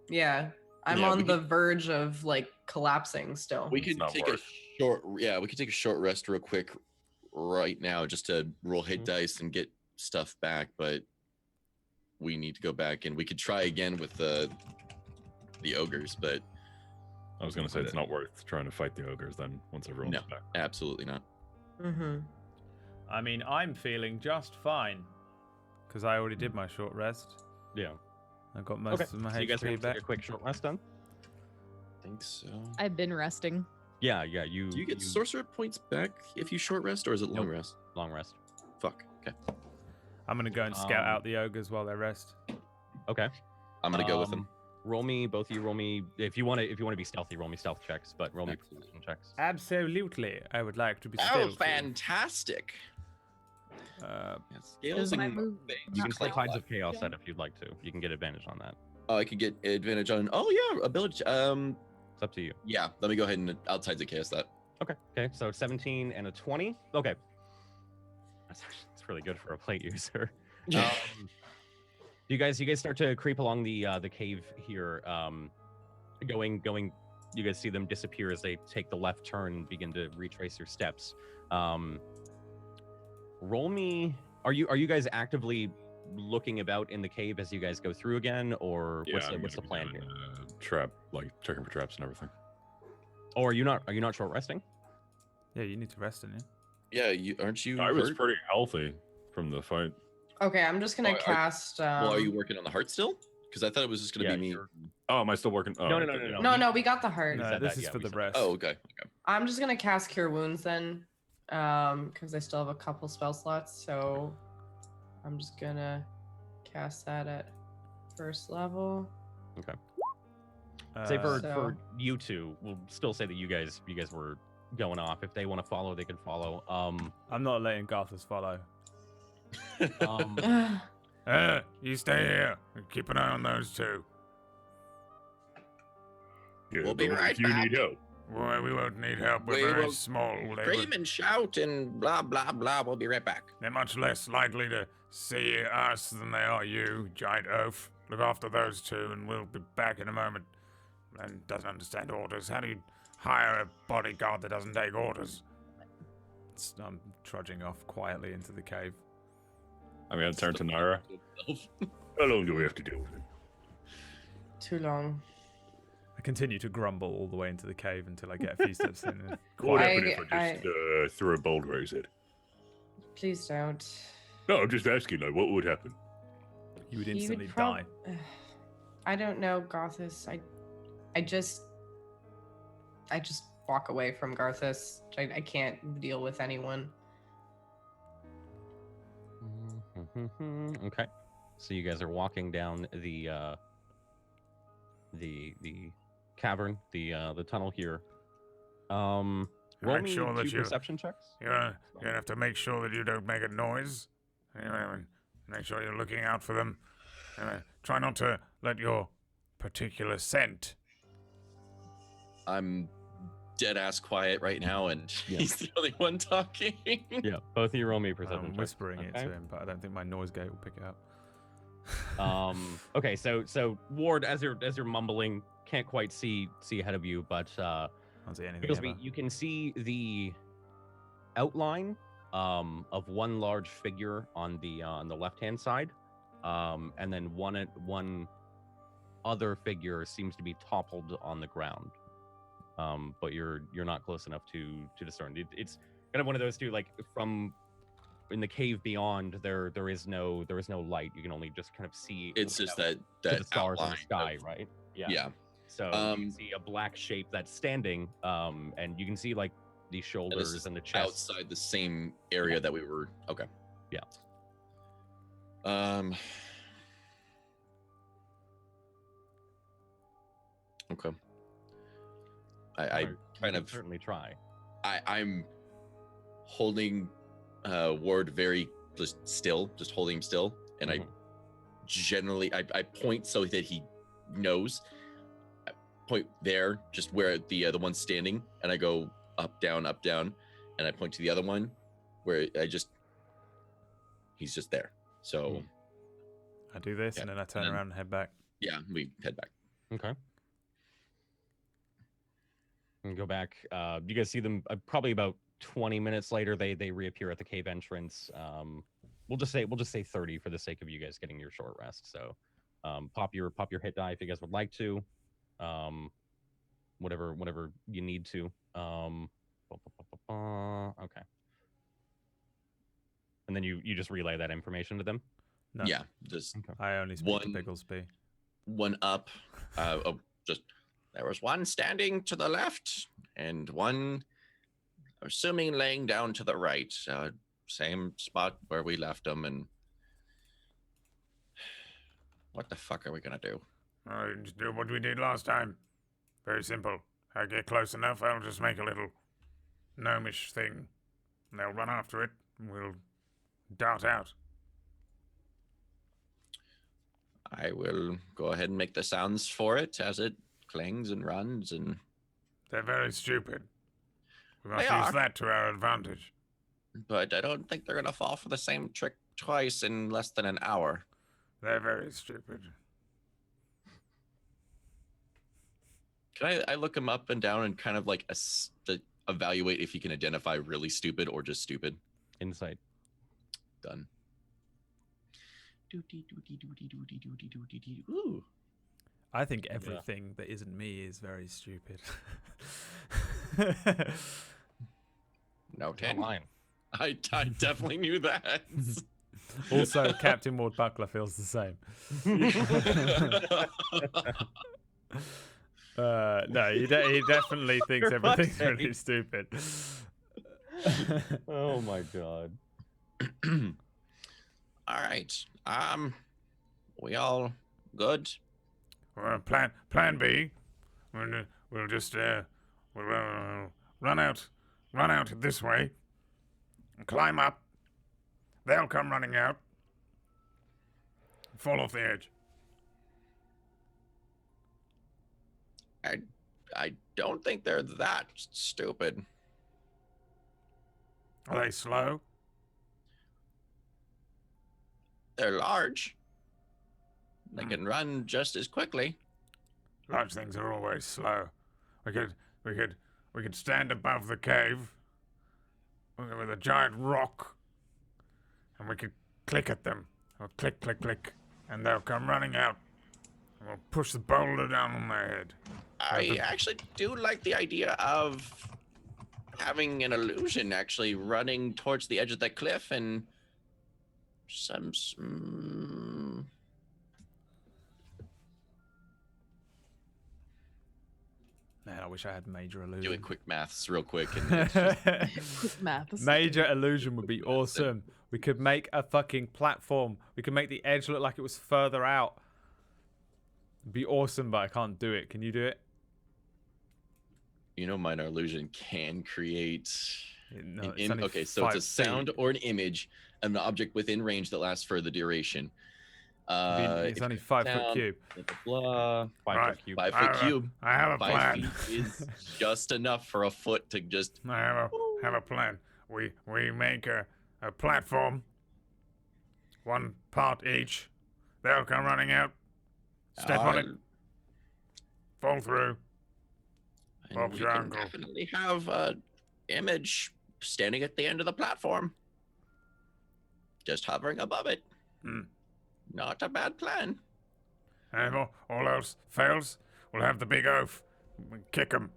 Yeah, I'm on the verge of like collapsing still. We could take a short rest real quick right now just to roll hit dice and get stuff back, but we need to go back and we could try again with the ogres, but I was gonna say it's not worth trying to fight the ogres then once everyone's back. Absolutely not. I mean, I'm feeling just fine because I already did my short rest. Yeah, I got most of my so you guys HP want to back. take a quick short rest done? I think so. I've been resting. Yeah. Do you get sorcerer points back if you short rest, or is it long rest? Long rest. Fuck. Okay. I'm gonna go and scout out the ogres while they rest. Okay. I'm gonna go with them. Roll me, both of you. Roll me if you want to be stealthy. Roll me stealth checks, but roll me perception checks. Absolutely, I would like to be stealthy. Oh, fantastic! Scales and you can play Tides of Chaos set if you'd like to. You can get advantage on that. Oh, I could get advantage on. Oh yeah, ability. It's up to you. Yeah, let me go ahead and Tides of Chaos that. Okay. So 17 and a 20. Okay. That's really good for a plate user. You guys start to creep along the cave here, going. You guys see them disappear as they take the left turn and begin to retrace your steps. Roll me. Are you guys actively looking about in the cave as you guys go through again, or what's the plan here? Trap, like checking for traps and everything. Oh, are you not short resting? Yeah, you need to rest, don't you? Yeah, aren't you? I was pretty healthy from the fight. Okay, I'm just gonna cast. Well, are you working on the heart still? Because I thought it was just gonna be me. Oh, am I still working? Oh, No, we got the heart. No, this is for the rest. Oh, okay. I'm just gonna cast Cure Wounds then, because I still have a couple spell slots. So I'm just gonna cast that at first level. Okay. Say for you two, we'll still say that you guys were going off. If they want to follow, they can follow. I'm not letting Garthus follow. You stay here and keep an eye on those two. Yeah, We'll be right if you back. need help. Well, we won't need help. We're very small. Scream and shout and blah blah blah. We'll be right back. They're much less likely to see us than they are you, giant oaf. Look after those two, and we'll be back in a moment. And doesn't understand orders. How do you hire a bodyguard that doesn't take orders? I'm trudging off quietly into the cave. I'm gonna turn to Naira. How long do we have to deal with it? Too long. I continue to grumble all the way into the cave until I get a few steps in. What happened if I just threw a boulder at it? Please don't. No, I'm just asking. Like, what would happen? You would instantly die. I don't know, Garthus. I just walk away from Garthus. I can't deal with anyone. Okay, so you guys are walking down the cavern, the tunnel here. Roll me two perception checks. You're gonna have to make sure that you don't make a noise. Anyway, make sure you're looking out for them. Try not to let your particular scent. I'm dead ass quiet right now, and Yeah. he's the only one talking. Yeah, both of you roll me perception I'm checks. whispering it Okay. to him, but I don't think my noise gate will pick it up. Okay, so Ward, as you're mumbling, can't quite see ahead of you, but I don't see anything. Bigglesby, Ever. you can see the outline of one large figure on the left-hand side, and then one other figure seems to be toppled on the ground. But you're not close enough to discern. It's kind of one of those two, like from in the cave beyond, there is no light. You can only just kind of see. It's just out that to the stars in the outline sky, of- right? Yeah. So you can see a black shape that's standing, and you can see like the And this shoulders is and the chest. outside the same area that we were. Okay. Yeah. Okay. I Or you kind can of certainly try. I'm holding Ward very just still, just holding him still, and Mhm. I generally I point so that he knows. I point there, just where the one's standing, and I go up, down, and I point to the other one where he's just there. So I do this, Yeah, and then I turn then- around and head back. yeah, we head back. Okay. And go back. You guys see them probably about 20 minutes later. They reappear at the cave entrance. We'll just say 30 for the sake of you guys getting your short rest. So, pop your hit die if you guys would like to. Whatever you need to. Okay. And then you just relay that information to them. No, Yeah, just I only speak to One- Bigglesby. one up. Just there was one standing to the left, and one, assuming, laying down to the right. Same spot where we left them. And what the fuck are we gonna do? Just do what we did last time. Very simple. I get close enough, I'll just make a little gnomish thing. And they'll run after it, and we'll dart out. I will go ahead and make the sounds for it as it clings and runs, and They're very stupid. We must They use are. that to our advantage. but I don't think they're gonna fall for the same trick twice in less than an hour. They're very stupid. Can I look him up and down and kind of like to evaluate if he can identify really stupid or just stupid? Insight. Done. Ooh. I think everything that isn't me is very stupid. No, Not 10. lying. I definitely knew that. Also, Captain Ward Buckler feels the same. No, he definitely thinks For fuck's everything's really sake. stupid. Oh my god. All right. We all good? Well, plan B. We'll just run out this way, and climb up. They'll come running out. Fall off the edge. I don't think they're that stupid. Are they slow? They're large. They can run just as quickly. Large things are always slow. We could stand above the cave with a giant rock, and we could click at them. Or click, click, click, and they'll come running out. And we'll push the boulder down on their head. I actually do like the idea of having an illusion actually running towards the edge of that cliff and Man, I wish I had major illusion. doing quick maths real quick. And it's just- Quick math. Major illusion would be awesome. We could make a fucking platform. We could make the edge look like it was further out. It'd be awesome, but I can't do it. Can you do it? you know, minor illusion can create No, An it's only okay, so it's 5 a sound feet. or an image, an object within range that lasts for the duration. It's if only it's 5 foot sound, cube. Blah, 5 Right. foot cube. 5 foot cube. I have a 5 plan. feet is just enough for a foot to just. I have a plan. We make a platform, 1 part each. They'll come running out, step on it, fall through. And Bob's we your can uncle. definitely have an image standing at the end of the platform, just hovering above it. Hmm. Not a bad plan. And if all else fails, we'll have the big oaf. Kick 'em.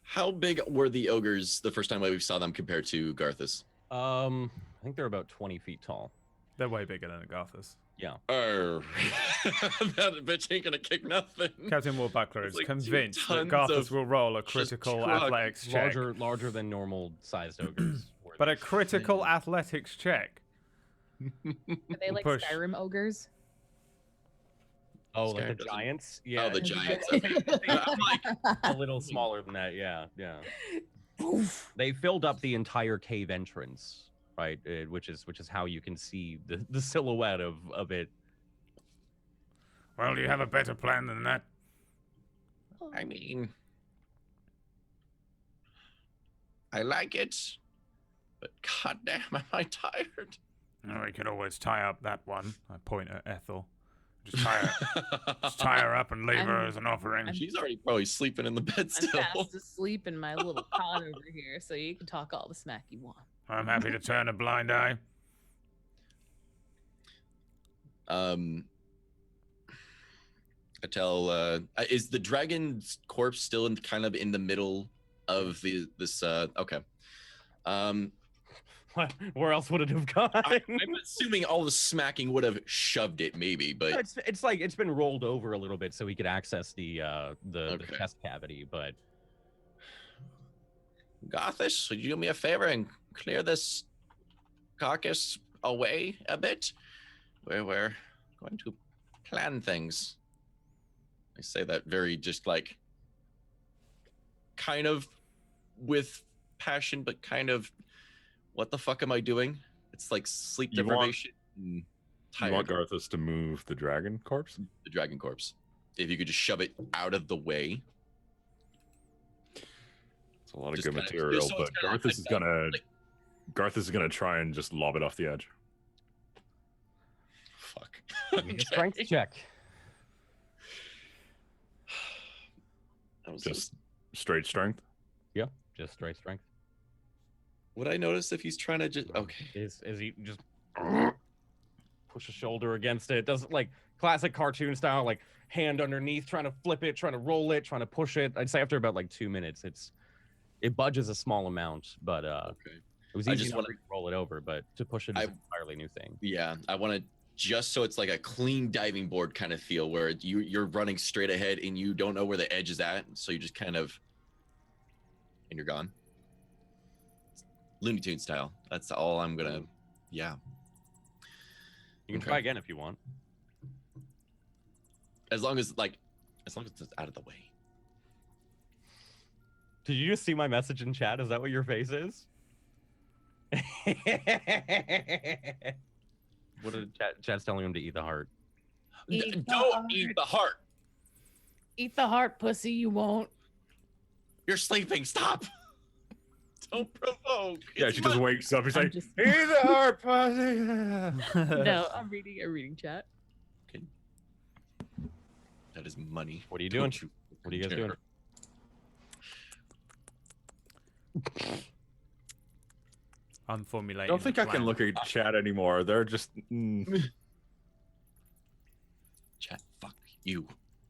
How big were the ogres the first time we saw them compared to Garthus? I think they're about 20 feet tall. They're way bigger than Agarthus. Yeah. That bitch ain't gonna kick nothing. Captain Warbuckler It's is like 2 convinced that tons Garthus of will roll a just critical truck. athletics check. Larger than normal sized ogres. were But they? a critical athletics check. Are they like Push. Skyrim ogres? Oh, like Scared the doesn't- giants? Yeah. Oh, the it's giants. a- Okay. I'm like, a little smaller than that. Yeah. They filled up the entire cave entrance, right? Which is how you can see the silhouette of it. Well, do you have a better plan than that? I mean, I like it, but goddamn, am I tired? Oh, we could always tie up that one. I point at Ethel. Just tie her up and leave her as an offering. She's already probably sleeping in the bed I'm still. fast asleep in my little cot over here, so you can talk all the smack you want. I'm happy to turn a blind eye. I tell. Is the dragon's corpse still kind of in the middle of this? Okay. Where else would it have gone? I'm assuming all the smacking would have shoved it, maybe, but It's like it's been rolled over a little bit so he could access the Okay. chest cavity, but Gothis, would you do me a favor and clear this carcass away a bit? We're going to plan things. I say that very just like kind of with passion, but kind of what the fuck am I doing? It's like sleep You want- deprivation. and You tired. want Garthus to move the dragon corpse? The dragon corpse. If you could just shove it out of the way. It's a lot of Just good kinda- material, just so it's but kinda Garthus is like that, gonna like- Garthus is gonna try and just lob it off the edge. Fuck. give me a strength check. That was Just straight strength. Just straight strength. would I notice if he's trying to just okay? Is he just push a shoulder against it? Doesn't like classic cartoon style, like hand underneath, trying to flip it, trying to roll it, trying to push it. I'd say after about like 2 minutes, it budges a small amount, but Okay. it was I easy just enough wanna- to roll it over, but to push it is an entirely new thing. Yeah, I want to just so it's like a clean diving board kind of feel where you're running straight ahead and you don't know where the edge is at, so you just kind of and you're gone. Looney Tune style. That's all I'm gonna. Yeah, You can Okay. try again if you want. as long as it's out of the way. Did you just see my message in chat? Is that what your face is? What did chat's telling him to eat the heart? Eat the Don't heart. eat the heart. Eat the heart, pussy. You won't. You're sleeping. Stop. Don't provoke. Yeah, It's she just my- wakes up. He's I'm like, just- "Eat the heart, pussy." No, I'm reading chat. That is money. What are you doing? Don't What are you guys doing? I'm formulating. I don't think the I can plan. look at chat anymore. They're just. Chat. Fuck you.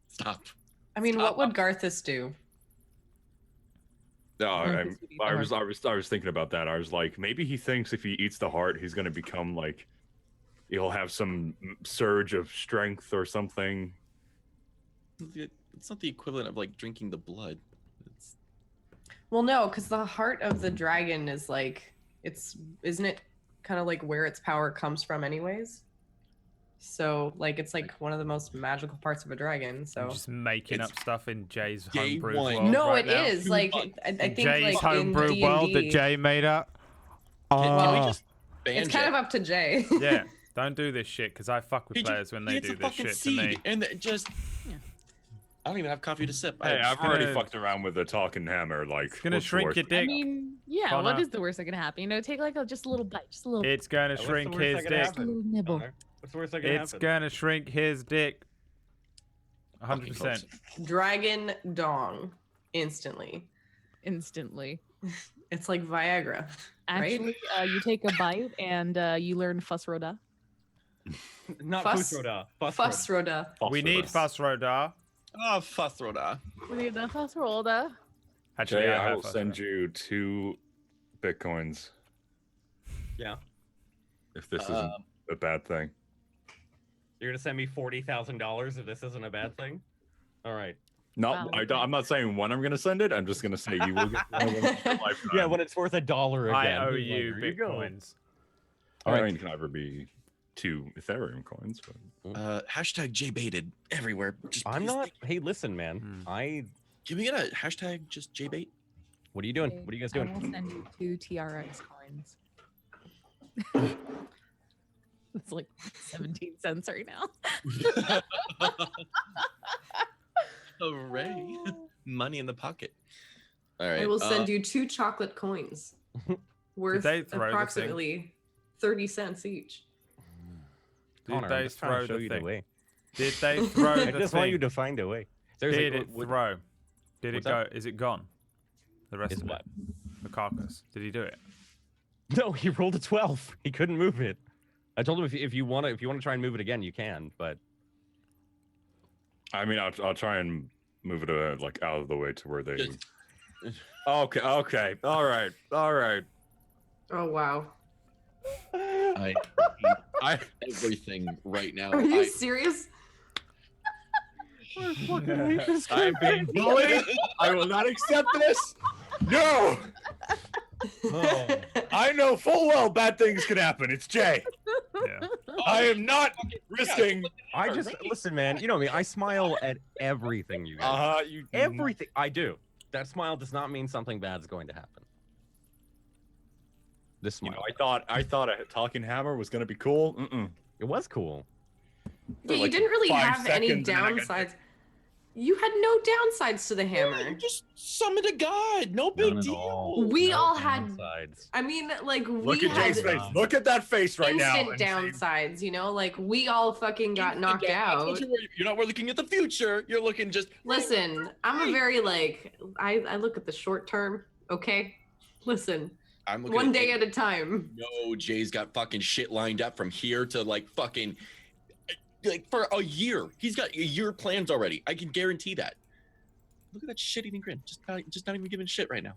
Stop. I mean, what would Garthus do? No, Garthus would eat the I was thinking about that. I was like, maybe he thinks if he eats the heart, he's gonna become like, he'll have some surge of strength or something. It's not the equivalent of like drinking the blood. It's Well, no, because the heart of the dragon is like isn't it kind of like where its power comes from, anyways? So like it's like one of the most magical parts of a dragon. I'm So just making up It's stuff in Jay's day homebrew one. world. no, right it now. is like I think Jay's like in homebrew world that D&D, Jay made up. Can we just ban it's kind Jay? of up to Jay. Yeah, don't do this shit because I fuck with He players when they gets do a this fucking shit to seed me. and just. I don't even have coffee to sip. Hey, I've already gonna- fucked around with the talking hammer. Like, It's gonna what's shrink worse? your I dick. mean, yeah. Connor. What is the worst that can happen? You know, take like just a little bite, just a little, It's gonna What's the shrink worst his that could dick. just a little nibble. What's the worst that can It's happen? gonna shrink his dick. 100%. Dragon dong, instantly. Instantly. It's like Viagra. Right? Actually, you take a bite and you learn Fussroda. Not Fuss- Fusroda. Fussroda. We need Phosphorus. Fussroda. Oh, Futhroda. We need the Fussroda. Actually, Jay, I I have will send Fussroda. you 2 bitcoins Yeah. if this isn't a bad thing. You're gonna send me $40,000 if this isn't a bad thing. All right. No, Wow. I'm not saying when I'm gonna send it. I'm just gonna say you will get one of them in your lifetime. Yeah, when it's worth $1 again. I owe Like, you there go. bitcoins. All Alright. right, it can either be 2 Ethereum coins. But... Hashtag J baited everywhere. Just I'm please not. Hey, listen, man. Hmm. Can we get a hashtag just J bait? What are you doing? What are you guys I will doing? send you 2 TRX coins. It's like 17 cents right now. Hooray! Money in the pocket. All right. I will send you 2 chocolate coins worth they throw the thing? approximately 30 cents each. Did Connor, I'm they just trying throw to show the you the thing? way. Did they throw I the just want you thing? to find a way. Seriously, Did it throw? Did it What's go? that? Is it gone? The rest Is of what? it? The carcass. Did he do it? No, he rolled a 12. He couldn't move it. I told him if you want to try and move it again, you can. But I mean, I'll try and move it like out of the way to where they. Just- Okay. All right. Oh wow. I everything right now. Are you serious? I'm being bullied. I will not accept this. No. Oh. I know full well bad things can happen. It's Jay. Yeah. I am not risking. I just listen, man. You know me. I smile at everything you guys. You Everything I do. That smile does not mean something bad's going to happen. This You smile. know, I thought a talking hammer was gonna be cool. It was cool. Yeah, you like didn't really 5 have any seconds and then I got- downsides. You had no downsides to the hammer. You just summoned a god. No big None at deal. all. We No all had- downsides. I mean, like Look we at had Jay's face. Look at that face right now. instant and see- downsides, you know, like we all fucking got knocked Again, I out. told you you're not looking at the future. You're looking just. Listen, I'm a very like I look at the short term, okay? Listen, I'm looking one day at a time. No, Jay's got fucking shit lined up from here to like fucking like for a year. He's got a year plans already. I can guarantee that. Look at that shit-eating grin. Just not even giving a shit right now.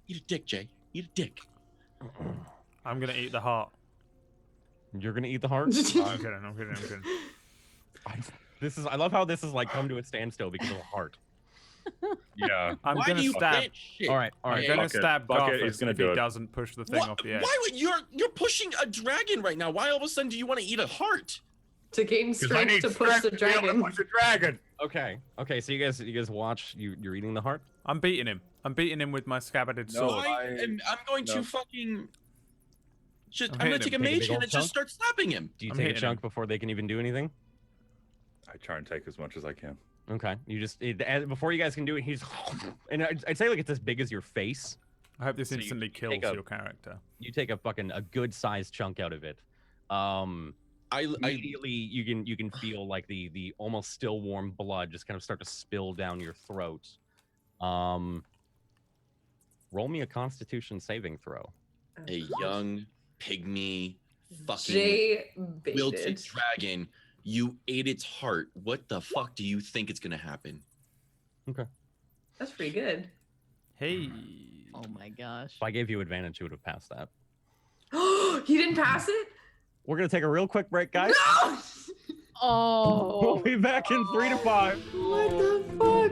Eat a dick, Jay. Eat a dick. I'm gonna eat the heart. You're gonna eat the heart. I'm kidding. I love how this has like come to a standstill because of a heart. Yeah. I'm Why gonna do you stab. plant shit? All right. I'm Hey, gonna Bucket. stab Bucket Garthus is gonna if do he it. doesn't push the thing What, off the edge. why would you're pushing a dragon right now? Why all of a sudden do you want to eat a heart? To gain Because I strength need to push strength the to be able to dragon. push a dragon. Okay. So you guys watch. You're eating the heart. I'm beating him. I'm beating him with my scabbarded No, sword. I'm going no. to fucking. Just, I'm I'm gonna hitting take a him. Take a mage big hand old and chunk? just start slapping him. Do you I'm take a hitting chunk him. before they can even do anything? I try and take as much as I can. Okay. You just before you guys can do it, he's and I'd say like it's as big as your face. I hope this So you instantly take kills a- your character. You take a good sized chunk out of it. I Immediately you can feel like the almost still warm blood just kind of start to spill down your throat. Roll me a Constitution saving throw. a young pygmy fucking Jay wilted baited. dragon. You ate its heart. What the fuck do you think is gonna happen? That's pretty good. Hey. Oh my gosh. If I gave you advantage, you would have passed that. He didn't pass it? We're gonna take a real quick break, guys. No! We'll Oh. be back in 3 to 5. What the fuck?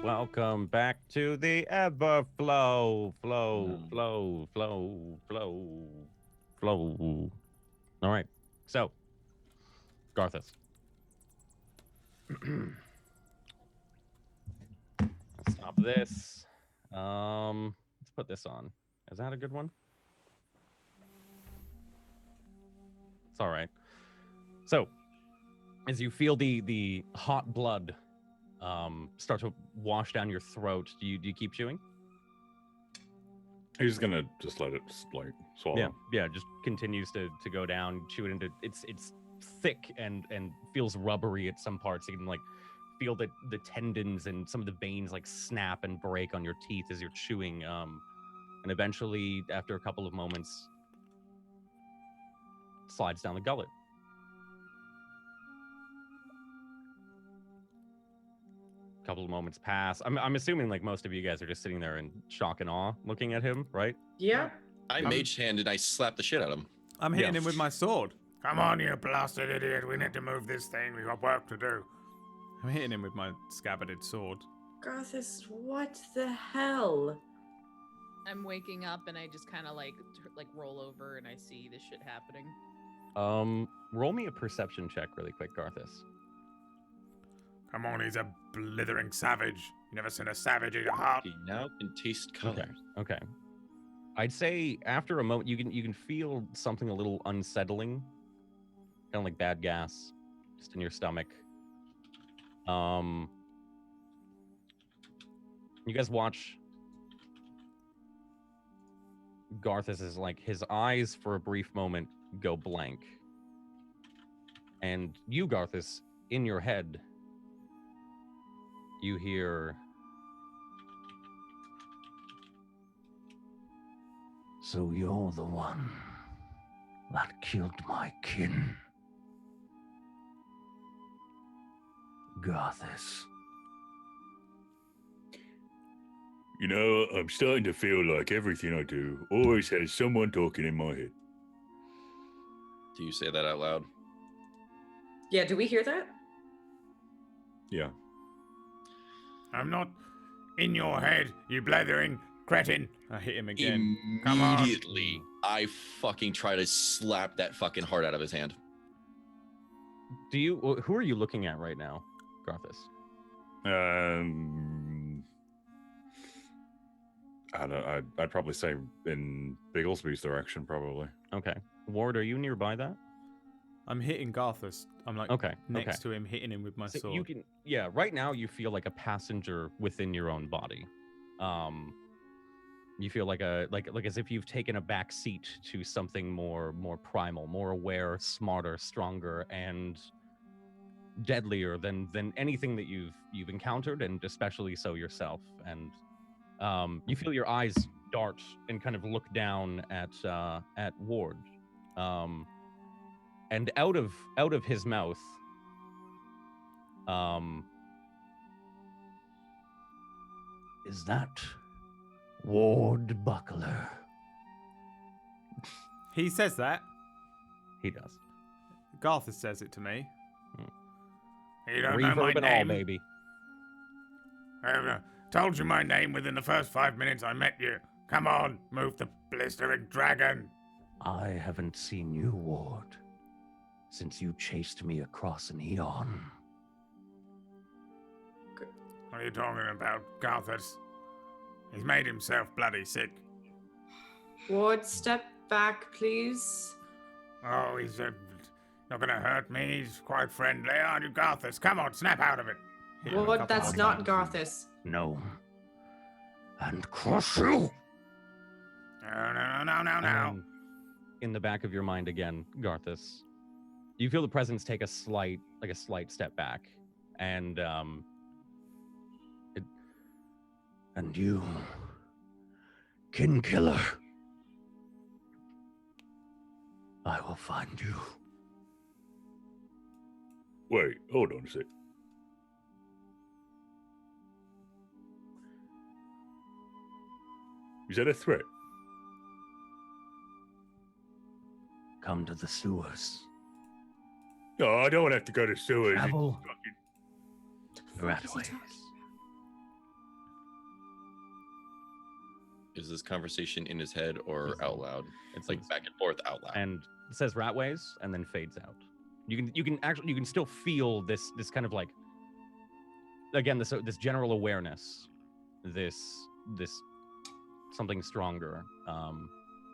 Welcome back to the Everflow. Flow. All right. So, Garthus. Let's stop this. Let's put this on. Is that a good one? It's all right. So, as you feel the hot blood start to wash down your throat, do you keep chewing? He's gonna just let it like swallow. Yeah, just continues to go down, chew it into it's thick and feels rubbery at some parts. You can like feel the tendons and some of the veins like snap and break on your teeth as you're chewing. And eventually, after a couple of moments, slides down the gullet. A couple of moments pass. I'm assuming like most of you guys are just sitting there in shock and awe, looking at him, right? Yeah. I mage hand and I slapped the shit out of him. I'm hitting him with my sword. Come on, you blasted idiot. We need to move this thing. We got work to do. I'm hitting him with my scabbarded sword. Garthus, what the hell? I'm waking up and I just kind of like roll over and I see this shit happening. Roll me a perception check really quick, Garthus. Come on, he's a blithering savage. You never seen a savage eat a heart. He now can taste color. Okay. I'd say after a moment you can feel something a little unsettling, kind of like bad gas, just in your stomach. You guys watch Garthus is like his eyes for a brief moment go blank, and you, Garthus, in your head, you hear. So you're the one that killed my kin. Garthus. You know, I'm starting to feel like everything I do always has someone talking in my head. Do you say that out loud? Yeah, do we hear that? Yeah. I'm not in your head, you blithering cretin. I hit him again. Come on. Immediately, I fucking try to slap that fucking heart out of his hand. Who are you looking at right now, Garthus? I don't know. I'd probably say in Bigglesby's direction, probably. Okay. Ward, are you nearby that? I'm hitting Garthus. I'm like next to him, hitting him with my sword. You can, right now you feel like a passenger within your own body. You feel like as if you've taken a back seat to something more primal, more aware, smarter, stronger, and deadlier than anything that you've encountered, and especially so yourself. And you feel your eyes dart and kind of look down at Ward. And out of his mouth, Is that Ward Buckler? He says that. he does. Garthus says it to me. You don't Reverb know my and name? all, baby. I told you my name within the first 5 minutes I met you. Come on, move the blistering dragon. I haven't seen you, Ward, since you chased me across an eon. What are you talking about, Garthus? He's made himself bloody sick. Ward, step back, please. Oh, he's not gonna hurt me. He's quite friendly, aren't you, Garthus? Come on, snap out of it. Hit him a Ward, couple that's more not times. Garthus. No. And crush you! No. In the back of your mind again, Garthus, you feel the presence take a slight step back, and And you, kin killer. I will find you. Wait, hold on a sec. Is that a threat? Come to the sewers. No, I don't have to go to sewers. Travel Fucking- rat ways. Is this conversation in his head or It's- out loud? It's Like back and forth out loud. and it says Ratways and then fades out. You can still feel this kind of like, again, this general awareness, this something stronger.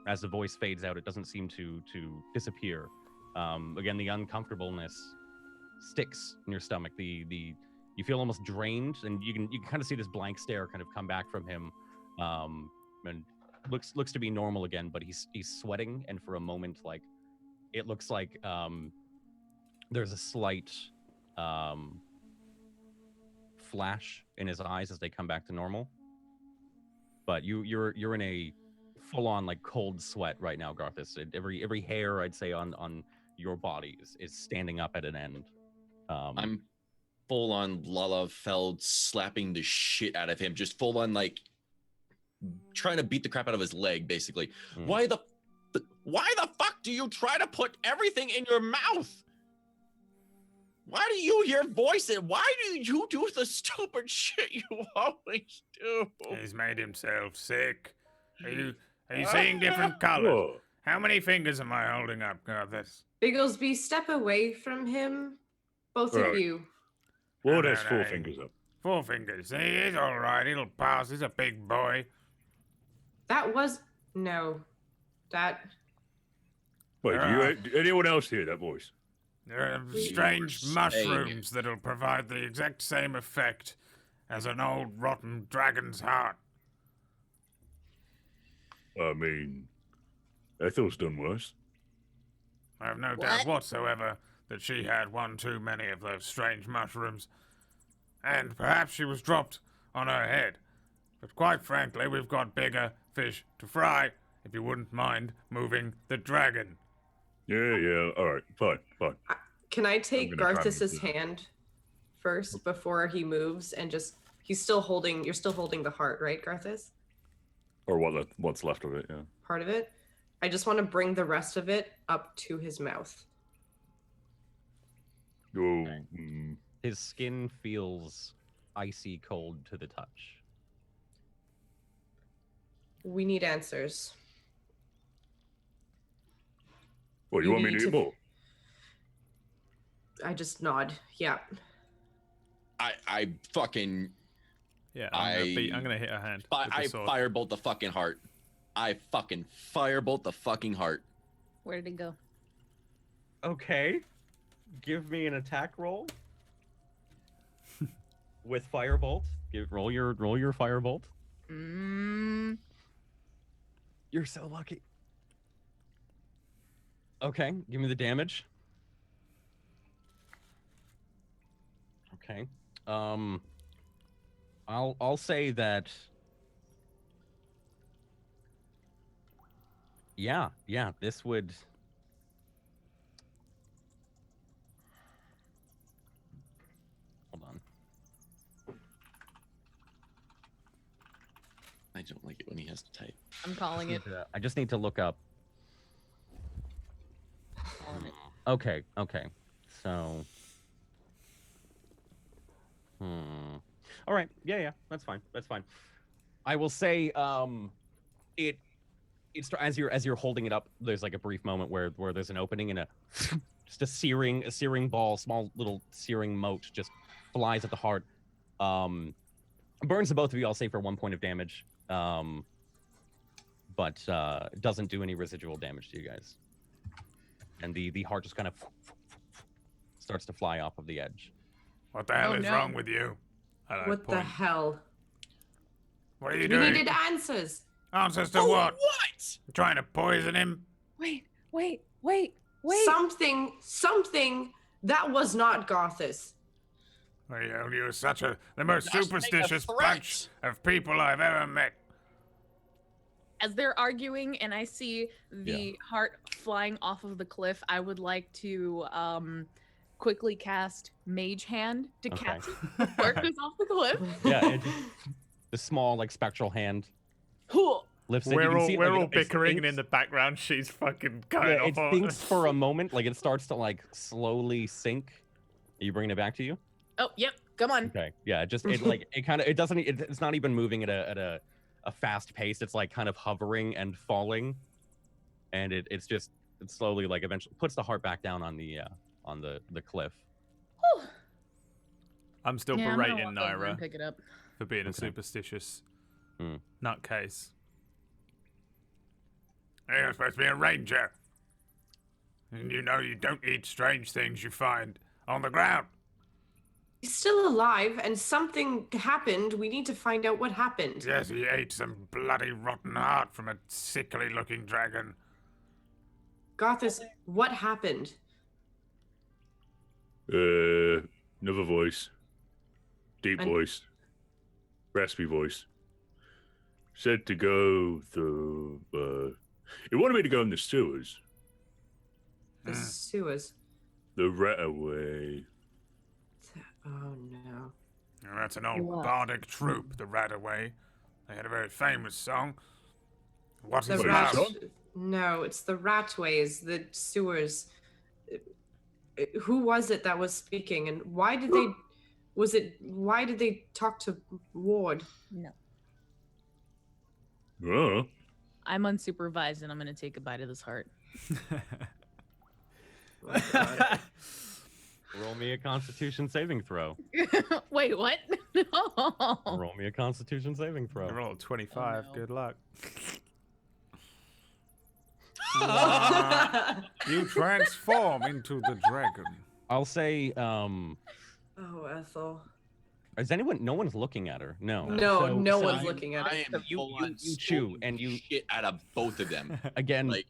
As the voice fades out, it doesn't seem to disappear. Again, the uncomfortableness sticks in your stomach. You feel almost drained, and you can kind of see this blank stare kind of come back from him, and looks to be normal again. But he's sweating, and for a moment, like it looks like there's a slight flash in his eyes as they come back to normal. But you're in a full-on like cold sweat right now, Garthus. Every hair I'd say on your body is standing up at an end. I'm full on Lalafeld slapping the shit out of him, just full on like trying to beat the crap out of his leg, basically. Why the fuck do you try to put everything in your mouth? Why do you hear voices? Why do you do the stupid shit you always do? He's made himself sick. Are you seeing different colors? How many fingers am I holding up, Garthus? Bigglesby, step away from him. Both Right. of you. Well, No, that's no, four no. fingers up. 4 fingers. He's all right. He'll pass. He's a big boy. That was no. That Wait, anyone else hear that voice? There are You strange were saying mushrooms that'll provide the exact same effect as an old rotten dragon's heart. I mean, Ethel's done worse. I have no doubt whatsoever that she had one too many of those strange mushrooms. And perhaps she was dropped on her head. But quite frankly, we've got bigger fish to fry, if you wouldn't mind moving the dragon. Yeah, all right, fine. can I take gonna try and Garthus's move this. hand first before he moves and just you're still holding the heart, right, Garthus? Or what's left of it, yeah. Part of it. I just want to bring the rest of it up to his mouth. Oh, Okay. His skin feels icy cold to the touch. We need answers. Well, you You want me need to to- eat more? I just nod. Yeah. I fucking Yeah, I'm gonna hit her hand. with the I sword. firebolt the fucking heart. I fucking firebolt the fucking heart. Where did it go? Okay. Give me an attack roll. With firebolt. Roll your firebolt. You're so lucky. Okay, give me the damage. Okay. I'll say that. Yeah, this would. Hold on. I don't like it when he has to type. I'm calling it. I just need to look up. Okay. So. All right. Yeah. That's fine. I will say, it's as you're holding it up, there's like a brief moment where there's an opening and just a searing ball, small little searing mote just flies at the heart. Burns the both of you. I'll say for 1 point of damage. But doesn't do any residual damage to you guys. And the heart just kind of starts to fly off of the edge. What the hell Oh, is no. wrong with you? And I What the point. hell? What are you We doing? needed answers. Answers to Oh, what? what? Trying to poison him? Wait. Something that was not Garthus. Well, you're such the most Just make a superstitious threat. bunch of people I've ever met. As they're arguing and I see the heart flying off of the cliff, I would like to quickly cast Mage Hand to Okay. catch the Marcus off the cliff. Yeah, and the small like spectral hand lifts it. You We're can all, see it, we're like, all it bickering, and thinks- in the background, she's fucking going Yeah, it off on thinks for a moment, like it starts to like slowly sink. Are you bringing it back to you? Oh, yep. Come on. Okay. Yeah. It doesn't. It's not even moving at a fast pace. It's like kind of hovering and falling, and it's slowly like eventually puts the heart back down on the cliff. Whew. I'm still Yeah, I'm gonna berating walk over and Naira pick it up. for being a Okay. superstitious Mm. nutcase. Hey, you're supposed to be a ranger. And you know you don't eat strange things you find on the ground. He's still alive, and something happened. We need to find out what happened. Yes, he ate some bloody rotten heart from a sickly looking dragon. Gothis, what happened? Another voice. Deep And- voice. Raspy voice. Said to go he wanted me to go in the sewers. The sewers. The Rataway. Oh no. And that's an old What? bardic troupe, the Rataway. They had a very famous song. What The is Wait, rat. love? son? No, it's the ratways, the sewers. Who was it that was speaking, and why did they? Why did they talk to Ward? No. Oh. I'm unsupervised and I'm gonna take a bite of this heart. Oh, God. Roll me a Constitution saving throw. Wait, what? No. Roll me a Constitution saving throw. You roll 25. no. Good luck. You transform into the dragon. I'll say, Oh, Ethel. is anyone? No one's looking at her. No. No, no so one's you- looking at I it. am you- full you- on you chew scolding and you- shit out of both of them. Again, Like-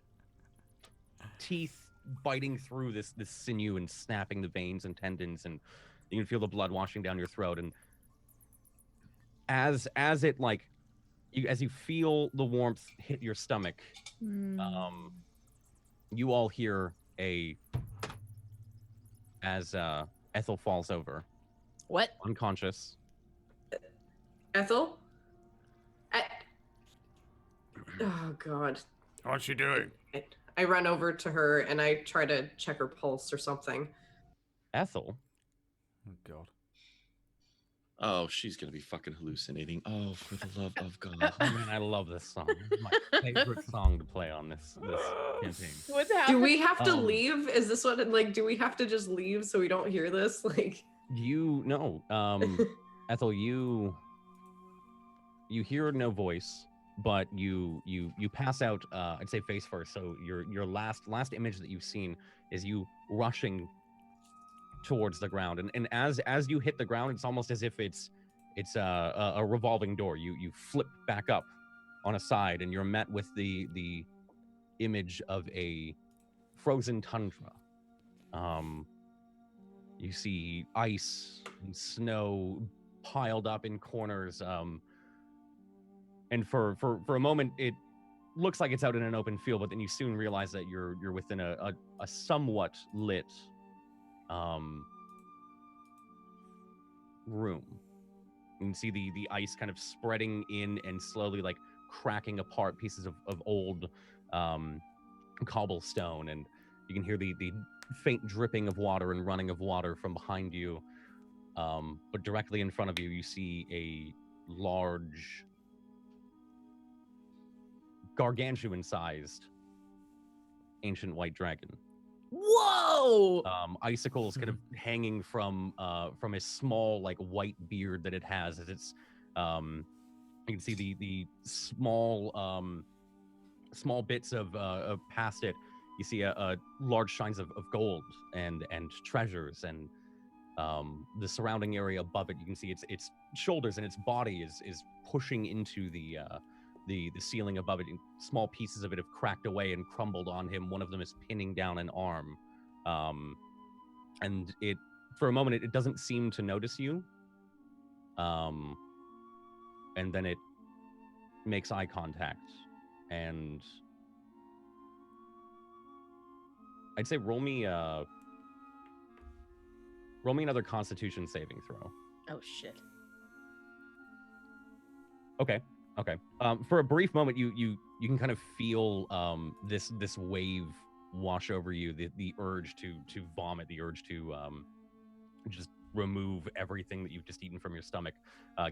teeth biting through this sinew and snapping the veins and tendons, and you can feel the blood washing down your throat. And as it like, as you feel the warmth hit your stomach, you all hear as Ethel falls over, What? unconscious. Ethel? Oh, God. What's she doing? I run over to her and I try to check her pulse or something. Ethel, Oh, God. Oh, she's gonna be fucking hallucinating. Oh, for the love of God. man, I love this song. It's my favorite song to play on this campaign. What's happening? Do we have to Um, leave? Is this what, like, do we have to just leave so we don't hear this? Like, Ethel, you hear no voice, but you pass out. I'd say face first. So your last image that you've seen is you rushing towards the ground, and as you hit the ground, it's almost as if it's a revolving door. You flip back up on a side, and you're met with the image of a frozen tundra. You see ice and snow piled up in corners, and for a moment it looks like it's out in an open field, but then you soon realize that you're within a somewhat lit room. You can see the ice kind of spreading in and slowly like cracking apart pieces of old cobblestone, and you can hear the faint dripping of water and running of water from behind you. But directly in front of you, you see a large, gargantuan-sized ancient white dragon. Whoa! Icicles kind of hanging from a small like white beard that it has, as it's you can see the small bits of past it. You see a large shines of gold and treasures, and the surrounding area above it. You can see its shoulders and its body is pushing into the ceiling above it, and small pieces of it have cracked away and crumbled on him. One of them is pinning down an arm, and it for a moment it doesn't seem to notice you, and then it makes eye contact, and I'd say roll me another Constitution saving throw. Oh shit. Okay. For a brief moment, you can kind of feel this wave wash over you, the urge to vomit, the urge to just remove everything that you've just eaten from your stomach,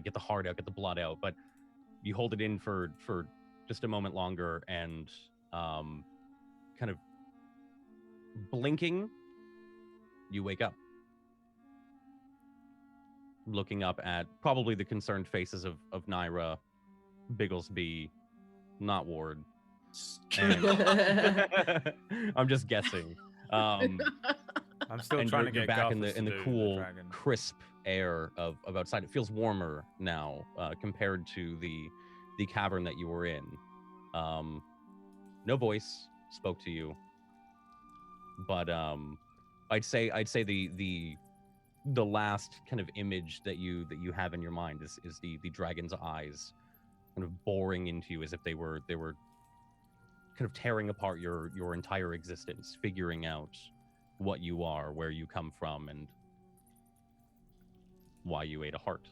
get the heart out, get the blood out. But you hold it in for just a moment longer, and kind of blinking, you wake up. Looking up at probably the concerned faces of Naira, Bigglesby, not Ward. And I'm just guessing. I'm still And trying to you're get back in Garthus the to do cool, dragon. crisp air of outside. It feels warmer now compared to the cavern that you were in. No voice spoke to you, but I'd say the last kind of image that you have in your mind is the dragon's eyes kind of boring into you as if they were kind of tearing apart your entire existence, figuring out what you are, where you come from, and why you ate a heart.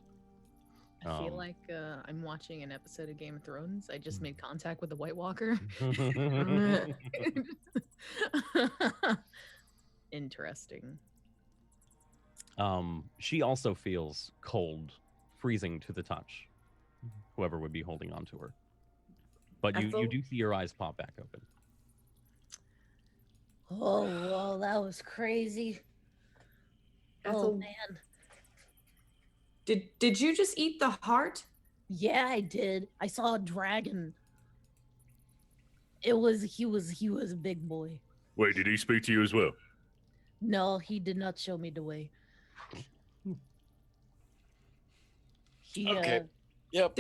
I feel like I'm watching an episode of Game of Thrones. I just made contact with the White Walker. Interesting. She also feels cold, freezing to the touch. Whoever would be holding on to her. But you do see your eyes pop back open. Oh, well, that was crazy. Ethel, Oh, man. Did you just eat the heart? Yeah, I did. I saw a dragon. He was a big boy. Wait, did he speak to you as well? No, he did not show me the way. He Okay. Yep.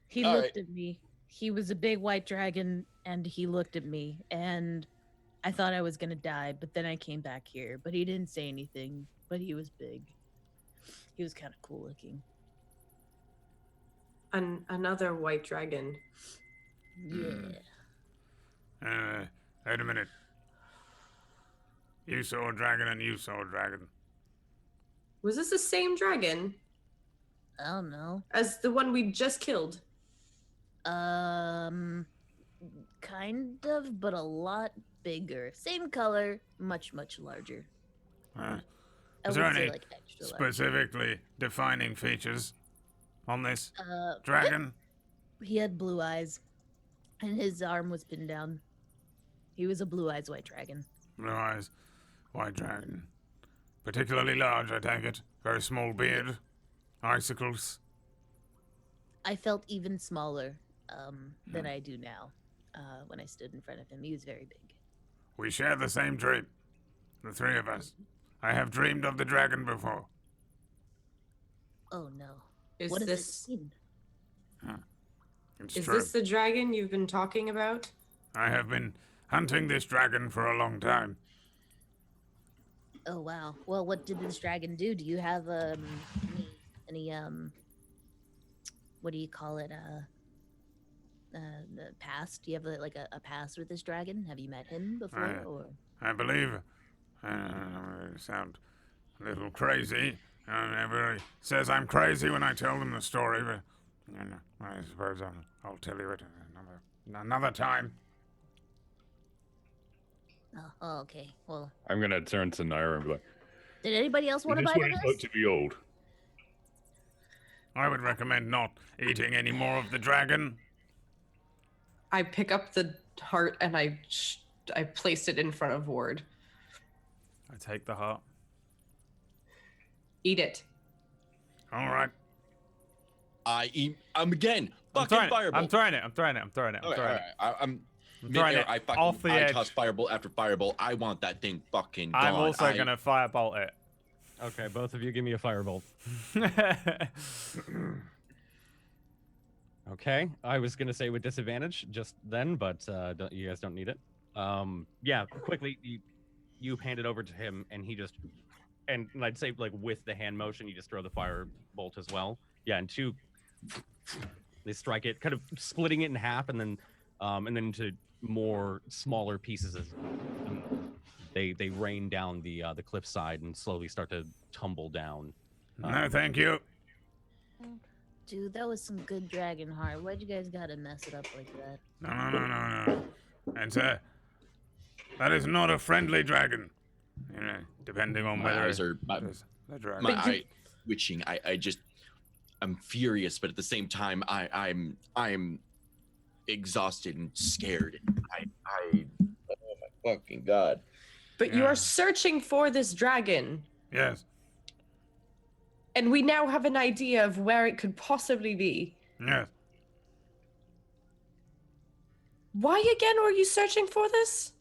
he All looked at me. He was a big white dragon, and he looked at me, and I thought I was gonna die, but then I came back here. But he didn't say anything. But he was big. He was kind of cool looking. Another white dragon. Yeah. Wait a minute. You saw a dragon and you saw a dragon. Was this the same dragon I don't know. as the one we just killed? Kind of, but a lot bigger. Same color, much larger. I Is there would say any like extra large. specifically defining features on this Yep. dragon? He had blue eyes, and his arm was pinned down. He was a blue eyes white dragon. Blue eyes, white dragon. Particularly large, I take it. Very small beard. Icicles. I felt even smaller than I do now when I stood in front of him. He was very big. We share the same dream. The three of us. I have dreamed of the dragon before. Oh no. Is What does this it mean? It's is true. this the dragon you've been talking about? I have been hunting this dragon for a long time. Oh wow. Well, what did this dragon do? Do you have any what do you call it? The past? Do you have like a past with this dragon? Have you met him before? Or I believe. I sound a little crazy. Everybody says I'm crazy when I tell them the story, but I suppose I'll tell you it another time. Oh, okay. Well, I'm gonna turn to Naira and be like, did anybody else want to "Is this bite what of it's like this? to be old?" I would recommend not eating any more of the dragon. I pick up the heart and I placed it in front of Ward. I take the heart. Eat it. All right. I'm again. Fucking fireball. I'm throwing it. I'm throwing it. All right. I'm I'm throwing mid-air, it I fucking off the edge. toss fireball after fireball. I want that thing fucking gone. I'm also gonna firebolt it. Okay, both of you give me a firebolt. Okay, I was gonna say with disadvantage just then, but you guys don't need it. Yeah, quickly, you hand it over to him, and he just, and I'd say like with the hand motion, you just throw the firebolt as well. Yeah, and two, they strike it, kind of splitting it in half, and then into more smaller pieces as they rain down the cliffside and slowly start to tumble down. No, thank you. Dude, that was some good dragon heart. Why'd you guys gotta mess it up like that? No. And that is not a friendly dragon. You know, depending on My whether eyes are it is the dragon. my eye twitching. I'm furious, but at the same time, I'm exhausted and scared. Oh my fucking god! But you are searching for this dragon. Yes. And we now have an idea of where it could possibly be. Yes. Why again were you searching for this?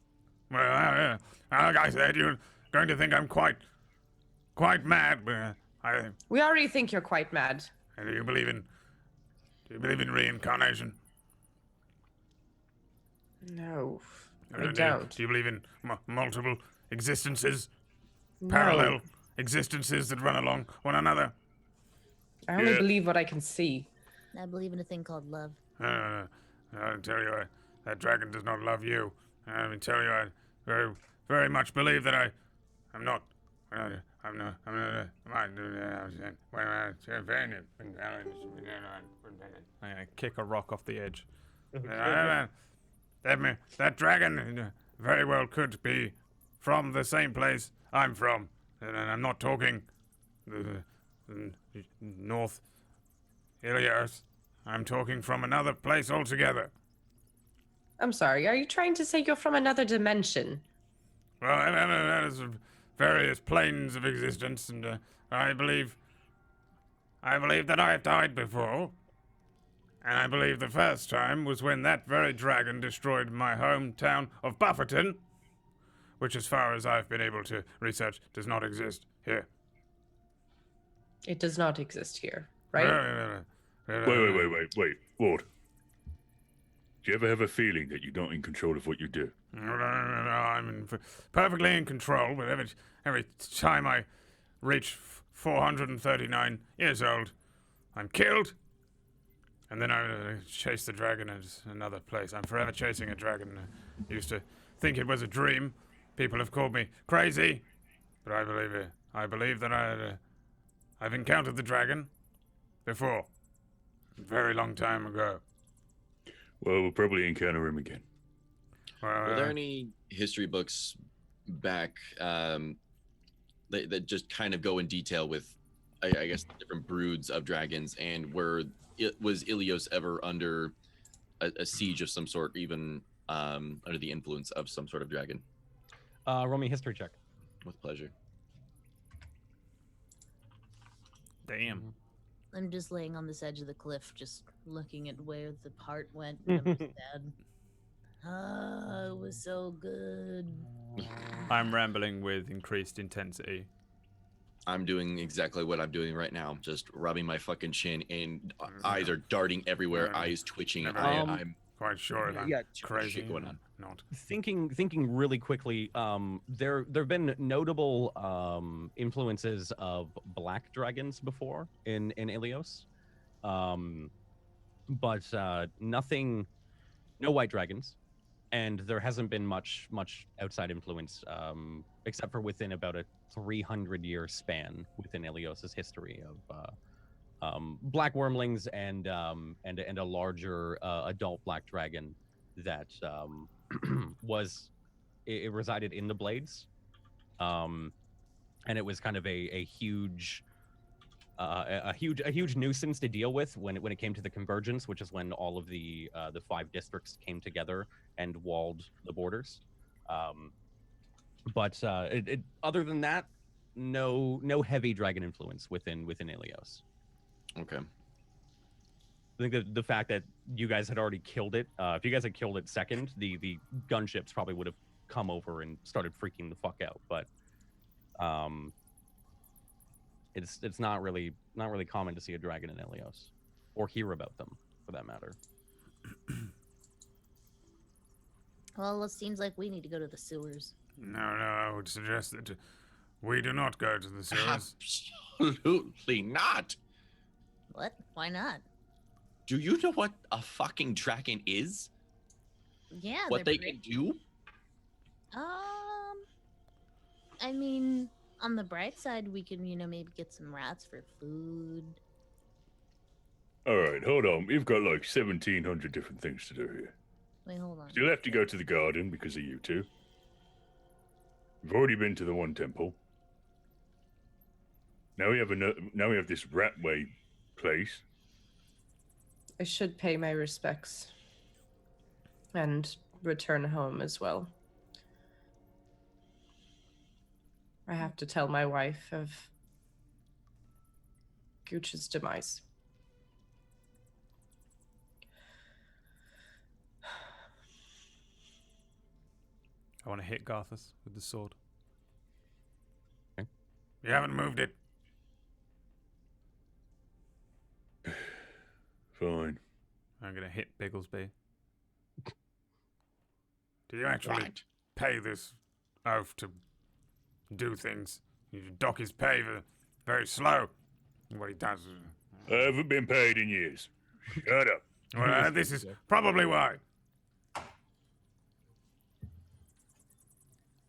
Well, like I said, you're going to think I'm quite mad, but We already think you're quite mad. do you believe in reincarnation? No, I Do don't. you believe in multiple existences? No. Parallel existences that run along one another? I only believe what I can see. I believe in a thing called love. I'll tell you, that dragon does not love you. I can tell you, I very, very much believe that I'm not. I'm gonna kick a rock off the edge. That dragon very well could be from the same place I'm from, and I'm not talking North Ilios. I'm talking from another place altogether. I'm sorry, are you trying to say you're from another dimension? Well, that is various planes of existence, and I believe that I have died before. And I believe the first time was when that very dragon destroyed my hometown of Bufferton, which, as far as I've been able to research, does not exist here. It does not exist here, right? Wait, Ward. Do you ever have a feeling that you're not in control of what you do? No, I'm perfectly in control, but every time I reach 439 years old, I'm killed. And then I chase the dragon at another place. I'm forever chasing a dragon. I used to think it was a dream. People have called me crazy, but I believe it. I believe that I've encountered the dragon before, a very long time ago. Well, we'll probably encounter him again. Are there any history books back that just kind of go in detail with, I guess, different broods of dragons, and was Ilios ever under a siege of some sort, even under the influence of some sort of dragon? Roll me a history check. With pleasure. Damn. I'm just laying on this edge of the cliff, just looking at where the part went. And I'm just sad. Ah, it was so good. I'm rambling with increased intensity. I'm doing exactly what I'm doing right now, just rubbing my fucking chin, and eyes are darting everywhere, eyes twitching. I'm quite sure that crazy shit going on. Not Thinking really quickly, there have been notable influences of black dragons before in Ilios, but nothing, no white dragons, and there hasn't been much outside influence, except for within about a 300-year span within Ilios's history of black wormlings and a larger adult black dragon that it resided in the Blades, and it was kind of a huge nuisance to deal with when it came to the convergence, which is when all of the 5 districts came together and walled the borders. But other than that, no heavy dragon influence within Ilios. Okay. I think that the fact that you guys had already killed it, if you guys had killed it second, the gunships probably would have come over and started freaking the fuck out. But it's not really common to see a dragon in Ilios, or hear about them, for that matter. Well, it seems like we need to go to the sewers. No, I would suggest that we do not go to the sewers. Absolutely not. What? Why not? Do you know what a fucking dragon is? Yeah. What they can do? I mean, on the bright side, we can, maybe get some rats for food. All right, hold on. We've got like 1,700 different things to do here. Wait, hold on. Still have to go to the garden because of you two. We've already been to the one temple. Now we have this rat way Please. I should pay my respects and return home as well. I have to tell my wife of Gooch's demise. I want to hit Garthus with the sword. You haven't moved it. Fine. I'm gonna hit Bigglesby. Do you actually pay this oaf to do things? You dock his pay for very slow. What he does. I haven't been paid in years. Shut up. Well, this is probably why.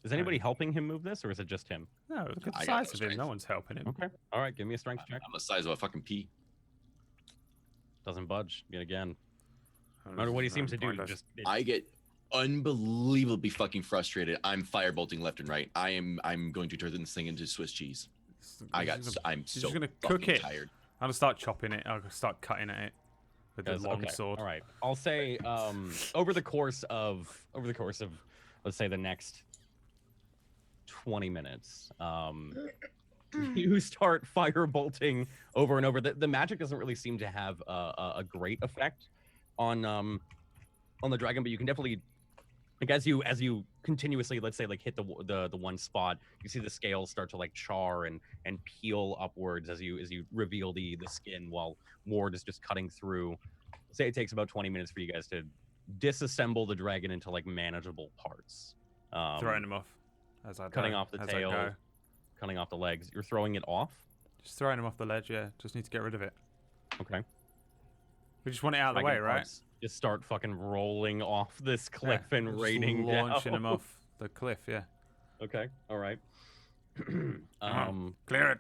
Is anybody helping him move this, or is it just him? No, look at the I got size no of him. No strength. one's helping him. Okay. All right. Give me a strength check. I'm the size of a fucking pea. Doesn't budge yet again. No matter what he seems to do, just I get unbelievably fucking frustrated. I'm firebolting left and right. I'm going to turn this thing into Swiss cheese. I'm She's so just gonna fucking cook it. tired. I'm gonna start chopping it. I'm gonna start cutting at it with the long okay. sword. All right. I'll say over the course of let's say the next 20 minutes, you start firebolting over and over. The magic doesn't really seem to have a great effect on the dragon, but you can definitely, like, as you continuously, let's say, like, hit the one spot, you see the scales start to like char and peel upwards as you reveal the skin, while Ward is just cutting through. Say it takes about 20 minutes for you guys to disassemble the dragon into like manageable parts. Throwing him off as I cutting go, off the as I tail, go. cutting off the legs. You're throwing it off. Just throwing him off the ledge. Yeah, just need to get rid of it. Okay. We just want it out of the way, Dragon right? parts just start fucking rolling off this cliff Yeah, and we're just raining launching down. him off the cliff. Yeah. Okay. All right. Clear it.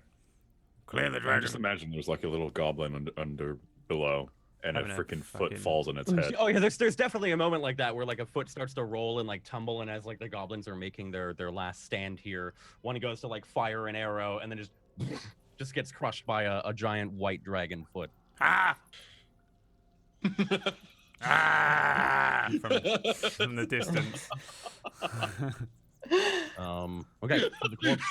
Clear the I dragon. just imagine there's like a little goblin under below, and a Having a freaking fucking- foot falls on its head. Oh yeah, there's definitely a moment like that where like a foot starts to roll and like tumble, and as like the goblins are making their last stand here, one goes to like fire an arrow and then just gets crushed by a giant white dragon foot. Ah! Ah! From the distance. Okay. So the corpse,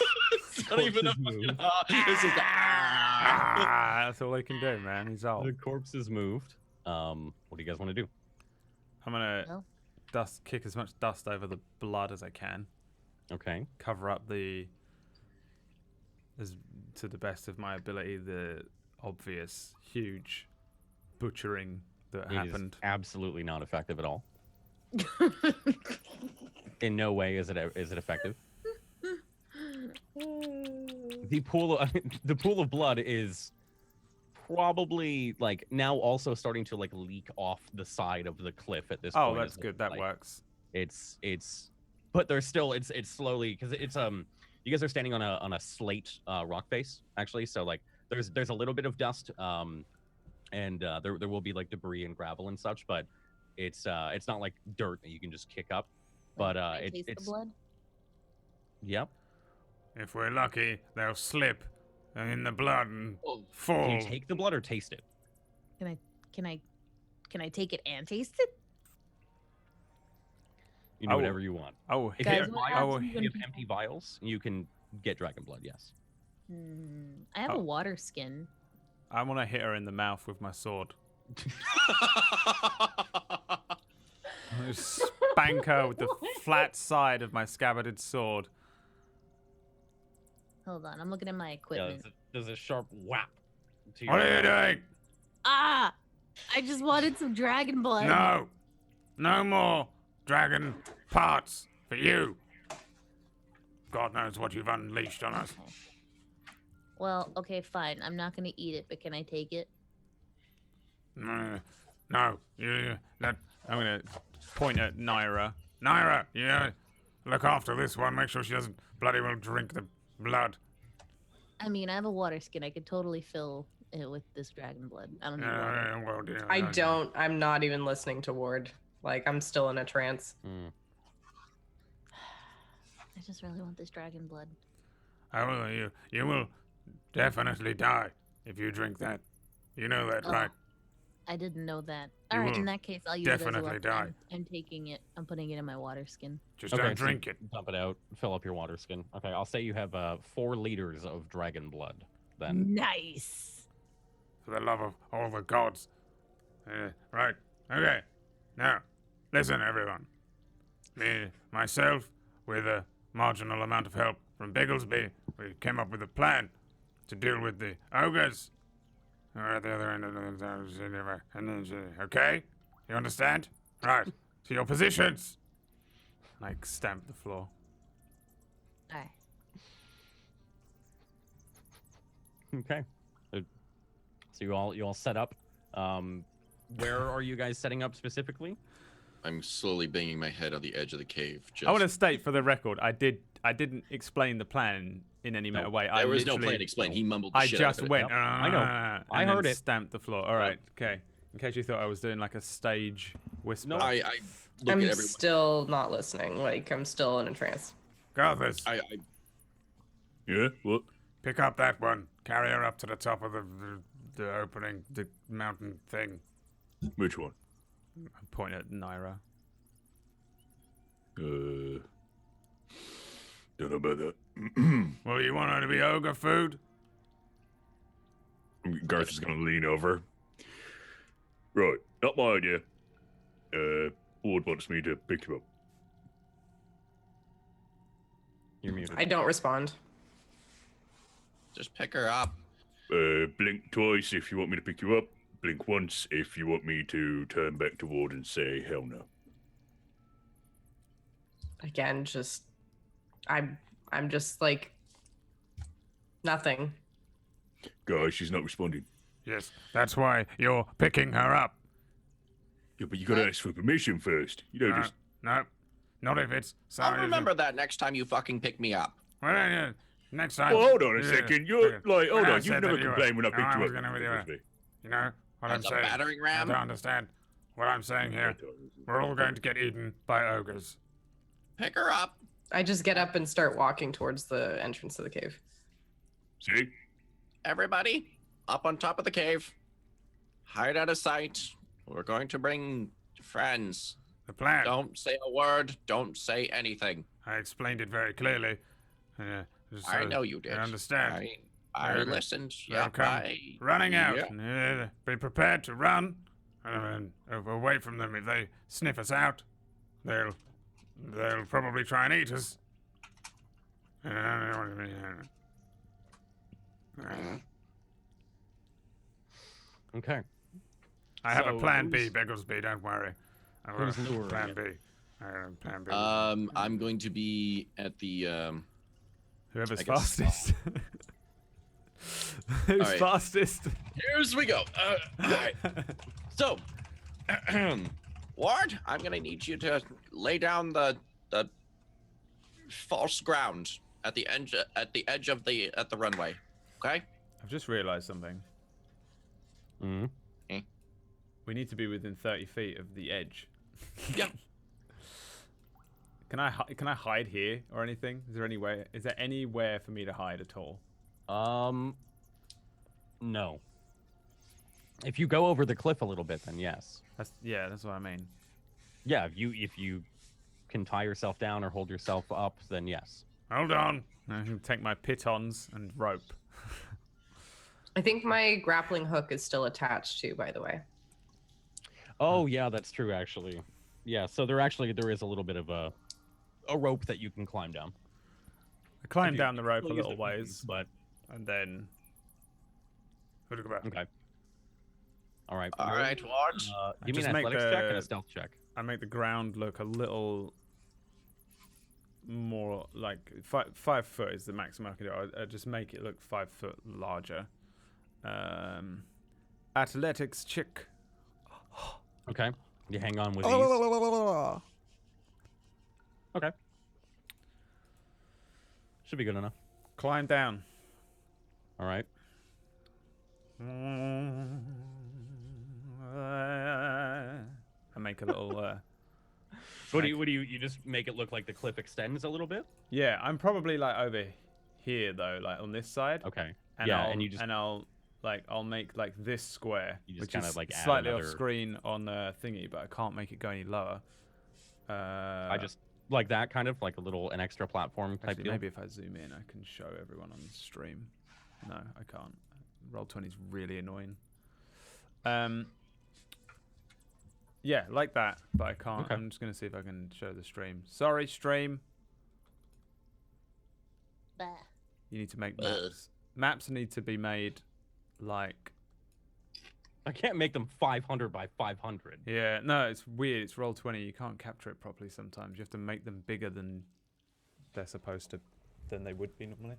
It's not even a corpse is fucking moved. It's just Ah, that's all they can do, man. He's The old. corpse is moved. What do you guys want to do? I'm gonna Well. kick as much dust over the blood as I can. Okay. Cover up as to the best of my ability, the obvious huge butchering that It is happened. absolutely not effective at all. In no way is it effective. The pool of blood is probably like now also starting to like leak off the side of the cliff at this Oh, point. that's as good. well. That Like, works. It's but there's still it's slowly, because it's you guys are standing on a slate rock face actually, so like there's a little bit of dust and there will be like debris and gravel and such, but it's not like dirt that you can just kick up. But Can I taste it's the blood. Yep. If we're lucky, they'll slip in the blood and fall. Can you take the blood or taste it? Can I take it and taste it? You do I will- whatever you want. I will If hit. you have what I will vials, if you hit. have empty vials, you can get dragon blood. Yes. I have Oh. a water skin. I want to hit her in the mouth with my sword. I just spank her with the flat side of my scabbarded sword. Hold on, I'm looking at my Yeah, equipment. there's a sharp whap. To What are you doing? Ah! I just wanted some dragon blood. No. No more dragon parts for you. God knows what you've unleashed on us. Okay. Well, okay, fine. I'm not gonna eat it, but can I take it? No. I'm I'm gonna point at Naira. Naira, you look after this one. Make sure she doesn't bloody well drink the blood. I mean, I have a water skin. I could totally fill it with this dragon blood. I don't need water. Well, dear, I don't. I'm not even listening to Ward. Like, I'm still in a trance. I just really want this dragon blood. You will definitely die if you drink that. You know that, Oh, right? I didn't know that. You All right, will in that case, I'll use it as a definitely weapon. die. I'm taking it. I'm putting it in my water skin. Just Okay, don't so drink it. Dump it out. Fill up your water skin. Okay, I'll say you have 4 liters of dragon blood. Then. Nice. For the love of all the gods. Right. Okay. Now, listen, everyone. Myself, with a marginal amount of help from Bigglesby, we came up with a plan to deal with the ogres. At the other end of the... Okay? You understand? Right. To your positions. Like, stamp the floor. All right. Okay. So you all set up. Where are you guys setting up specifically? I'm slowly banging my head on the edge of the cave. Just... I want to state for the record, I didn't explain the plan in any No, way. there was no plan explained. He mumbled the I shit out just of it. went. Yep, I know. I and heard then it. Stamped the floor. All right. Okay. In case you thought I was doing like a stage whisper. No. I look I'm at everyone. still not listening. Like, I'm still in a trance. Garthus, Yeah. What? pick up that one. Carry her up to the top of the opening, the mountain thing. Which one? Point at Naira. Don't know about that. Well, you want her to be ogre food? Garth is gonna lean over. Right, not my idea. Ward wants me to pick you up. You're muted. I don't respond. Just pick her up. Blink twice if you want me to pick you up. Blink once if you want me to turn back to Ward and say hell no. Again, just I'm just like nothing. Guys, she's not responding. Yes, that's why you're picking her up. Yeah, but you gotta ask for permission first. You don't just... No, not if it's... I'll remember that next time you fucking pick me up. Well, next time... Well, hold on a second. You're like, hold I on. said You've never that you were- complained when I no, picked I you was up. gonna with you. Bigglesby. You know what I'm As a saying? battering I ram? don't understand what I'm saying here. We're all going to get eaten by ogres. Pick her up. I just get up and start walking towards the entrance to the cave. See? Everybody, up on top of the cave. Hide out of sight. We're going to bring friends. The plan. Don't say a word. Don't say anything. I explained it very clearly. I know you did. I understand. I They'll- listened. they'll Yeah, come running out. Yeah. Be prepared to run away from them. If they sniff us out, they'll probably try and eat us. Okay. I have a So plan B, who's- Bigglesby. Don't worry. I will Who's have luring plan it? B. I have a plan B. I'm going to be at the Whoever's I guess- fastest. Who's Alright. fastest? Here's we go. All right. So, Ward, I'm gonna need you to lay down the false ground at the edge of the runway. Okay. I've just realised something. Mm-hmm. We need to be within 30 feet of the edge. Yeah. Can I hide here or anything? Is there anywhere for me to hide at all? No. If you go over the cliff a little bit, then yes. That's what I mean. Yeah, if you can tie yourself down or hold yourself up, then yes. Hold on. I can take my pitons and rope. I think my grappling hook is still attached too, by the way. Oh yeah, that's true actually. Yeah, so there is a little bit of a rope that you can climb down. I climb you- down the rope a We'll use little the- ways, but and then okay. All right. All right, Ward. Give me just an make athletics check and the- a stealth check. I make the ground look a little more like 5 foot is the maximum I can do. I just make it look 5 foot larger. Athletics check. Okay. You hang on with these. Okay. Should be good enough. Climb down. All right. I make a little. What do you just make it look like the cliff extends a little bit? Yeah, I'm probably like over here though, like on this side. Okay. And yeah, I'll, and you just and I'll like I'll make like this square, You just which kinda, is like, add slightly off another- screen on the thingy, but I can't make it go any lower. I just like that kind of like an extra platform type actually, deal. maybe if I zoom in, I can show everyone on the stream. No, I can't. Roll20 is really annoying. Yeah, like that, but I can't. Okay. I'm just gonna see if I can show the stream. Sorry, stream. You need to make maps. Maps need to be made like. I can't make them 500 by 500. Yeah, no, it's weird. It's Roll20. You can't capture it properly sometimes. You have to make them bigger than they're supposed to, than they would be normally.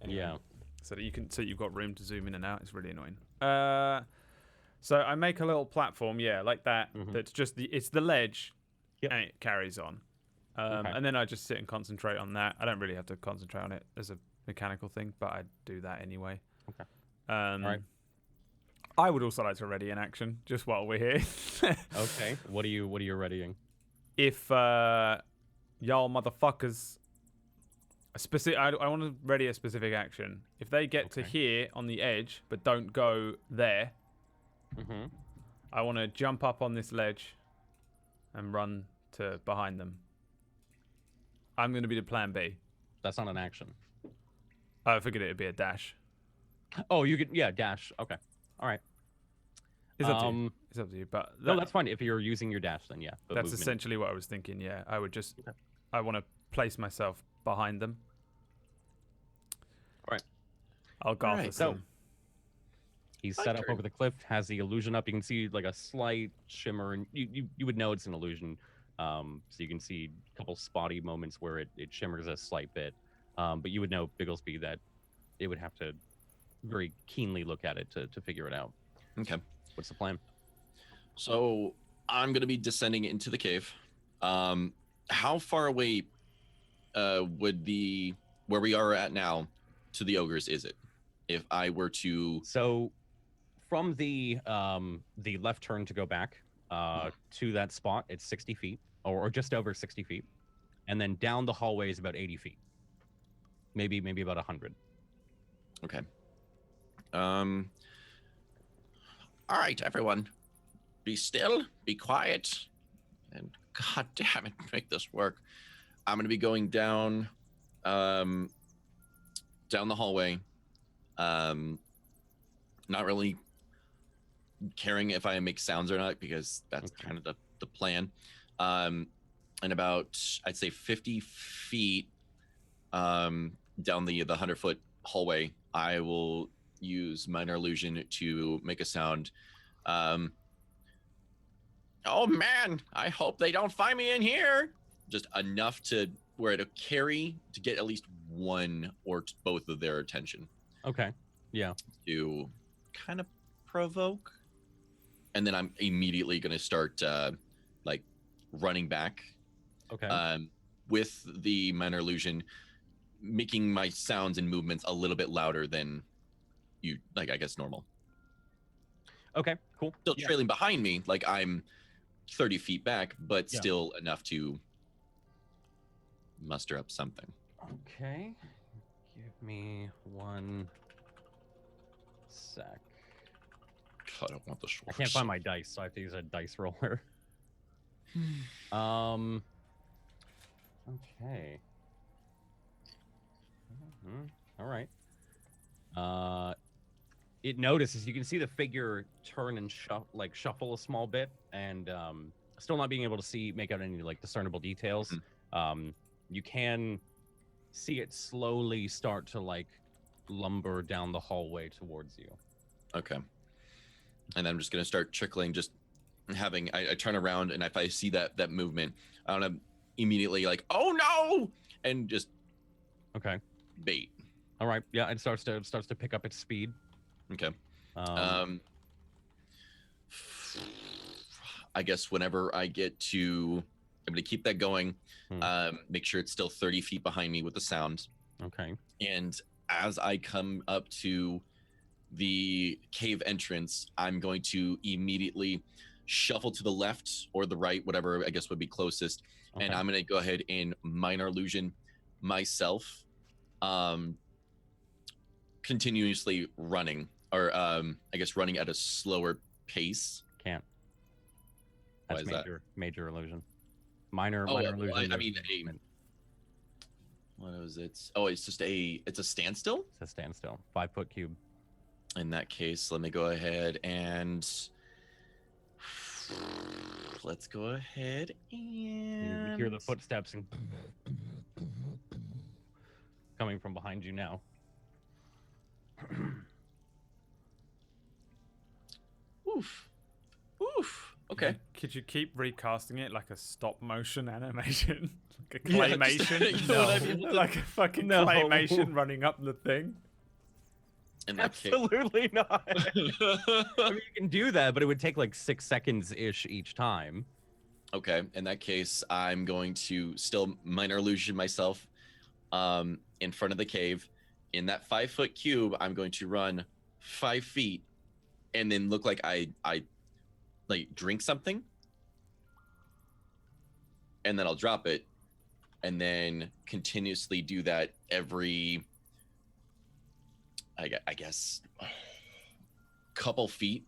Anyway, Yeah. So that you've got room to zoom in and out. It's really annoying. So I make a little platform, yeah, like that. That's just it's the ledge, and it carries on. And then I just sit and concentrate on that. I don't really have to concentrate on it as a mechanical thing, but I do that anyway. Okay. All right. I would also like to ready an action just while we're here. Okay. What are you readying? If y'all motherfuckers I want to ready a specific action. If they get to here on the edge but don't go there, I want to jump up on this ledge and run to behind them. I'm going to be the plan B. That's not an action. I figured it'd be a dash. Oh, you could, yeah, dash. Okay. All right. It's up to you. It's up to you. But no, that's fine. If you're using your dash, then yeah. but that's movement- essentially what I was thinking. Yeah, I would just, I want to place myself behind them. All right. I'll go for some. He's set up over the cliff, has the illusion up. You can see like a slight shimmer, and you would know it's an illusion. So you can see a couple spotty moments where it shimmers a slight bit. But you would know, Bigglesby, that it would have to very keenly look at it to figure it out. Okay. What's the plan? So I'm going to be descending into the cave. How far away would where we are at now to the ogres is it? If I were to... So from the left turn to go back to that spot, it's 60 feet or just over 60 feet. And then down the hallway is about 80 feet. Maybe about 100. Okay. All right, everyone. Be still, be quiet, and god damn it, make this work. I'm going to be going down down the hallway. Not really caring if I make sounds or not, because that's kind of the plan. And about, I'd say 50 feet down the 100-foot hallway, I will use minor illusion to make a sound. Oh man, I hope they don't find me in here. Just enough to where it'll carry to get at least one or both of their attention. Okay. Yeah. To kind of provoke. And then I'm immediately going to start like running back. Okay. With the minor illusion, making my sounds and movements a little bit louder than you, like, I guess normal. Okay, cool. Still trailing behind me, like I'm 30 feet back, but still enough to muster up something. Okay. Give me 1 sec. God, I don't want the I can't find my dice, so I have to use a dice roller. Okay. All right. It notices, you can see the figure turn and shuffle a small bit, and still not being able to make out any like discernible details. You can see it slowly start to like lumber down the hallway towards you. Okay. And I'm just gonna start trickling, just having I turn around, and if I see that movement, I want to immediately like, oh no, and just bait. All right. Yeah, it starts to pick up its speed. Okay. I guess whenever I get to, I'm gonna keep that going. Make sure it's still 30 feet behind me with the sound. Okay. And as I come up to the cave entrance, I'm going to immediately shuffle to the left or the right, whatever I guess would be closest. Okay. And I'm going to go ahead and minor illusion myself, continuously running or I guess running at a slower pace. Can't. Why That's is that? major illusion. Minor Oh, illusion. I mean, what was it? Oh, it's a standstill? It's a standstill. 5-foot cube. In that case, let me go ahead and let's go ahead and You hear the footsteps and coming from behind you now. Oof. Okay. Could you keep recasting it like a stop motion animation? Like a Yeah, claymation? just- you know what I mean? Like a fucking claymation running up the thing? In that case. Absolutely not. I mean, you can do that, but it would take like 6 seconds-ish each time. Okay, in that case, I'm going to still minor illusion myself in front of the cave. In that 5-foot cube, I'm going to run 5 feet and then look like I like drink something. And then I'll drop it and then continuously do that every, I guess, couple feet,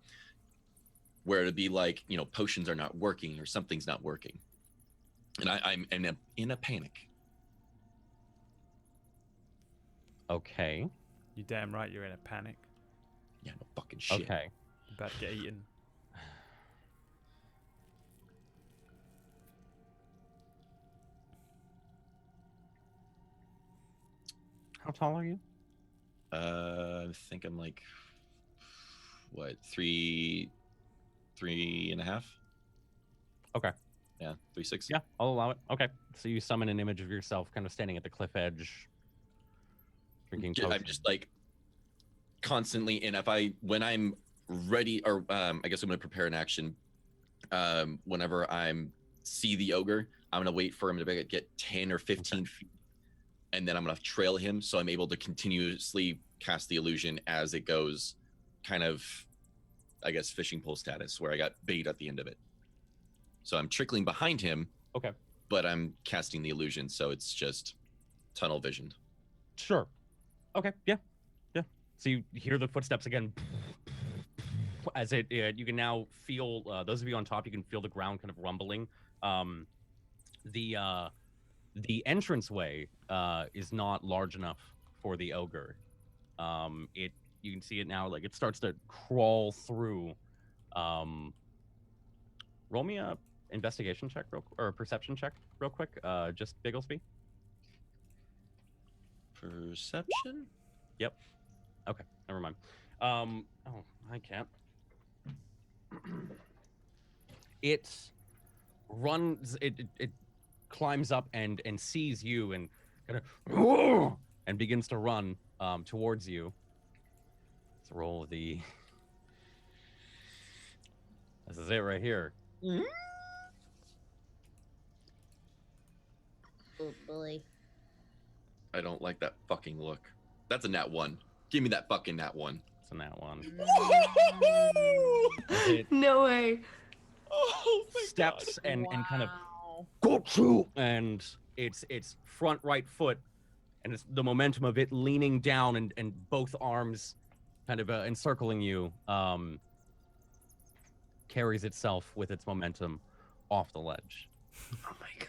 where it'd be like, you know, potions are not working or something's not working. And I'm in a panic. Okay. You damn right you're in a panic. Yeah, no fucking shit. Okay. You're about to get eaten. How tall are you? I think I'm like, what, 3.5? Okay. Yeah, 3.6. Yeah, I'll allow it. Okay. So you summon an image of yourself kind of standing at the cliff edge, drinking I'm potion. just like constantly, and when I'm ready, or I guess I'm gonna prepare an action. Whenever I'm see the ogre, I'm gonna wait for him to get 10 or 15 feet, and then I'm gonna trail him so I'm able to continuously cast the illusion as it goes, kind of, I guess, fishing pole status, where I got bait at the end of it. So I'm trickling behind him. Okay. But I'm casting the illusion, so it's just tunnel visioned. Sure. Okay. Yeah. Yeah. So you hear the footsteps again. As you can now feel, those of you on top, you can feel the ground kind of rumbling. The entranceway is not large enough for the ogre. You can see it now, like it starts to crawl through. Roll me a investigation check or perception check real quick. Just Bigglesby. Perception? Yep. Okay, never mind. Oh, I can't. It runs. It climbs up and sees you and kind of and begins to run towards you. Let's roll the. This is it right here. Oh boy. I don't like that fucking look. That's a nat 1. Give me that fucking nat 1. It's a nat 1. No way. Oh my Steps and kind of Wow. go through, and its front right foot, and it's the momentum of it leaning down and both arms kind of encircling you, carries itself with its momentum off the ledge. Oh my god.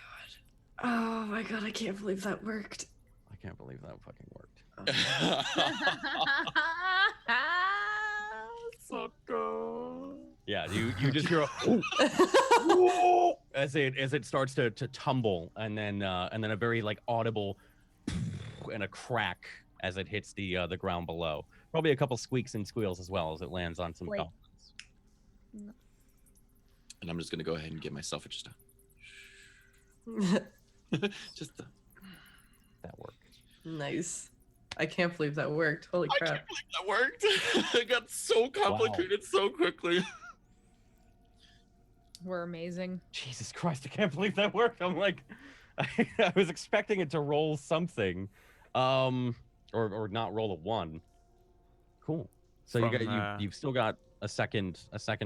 Oh my god, I can't believe that worked. I can't believe that fucking worked. Yeah, you just hear a as it starts to tumble, and then a very like audible and a crack as it hits the ground below. Probably a couple squeaks and squeals as well as it lands on some Wait. goblins. And I'm just gonna go ahead and give myself just That worked. Nice. I can't believe that worked. Holy I crap. can't believe that worked. It got so complicated so quickly. We're amazing. Jesus Christ, I can't believe that worked. I'm like, I was expecting it to roll something, or not roll a 1. Cool. So you've still got a second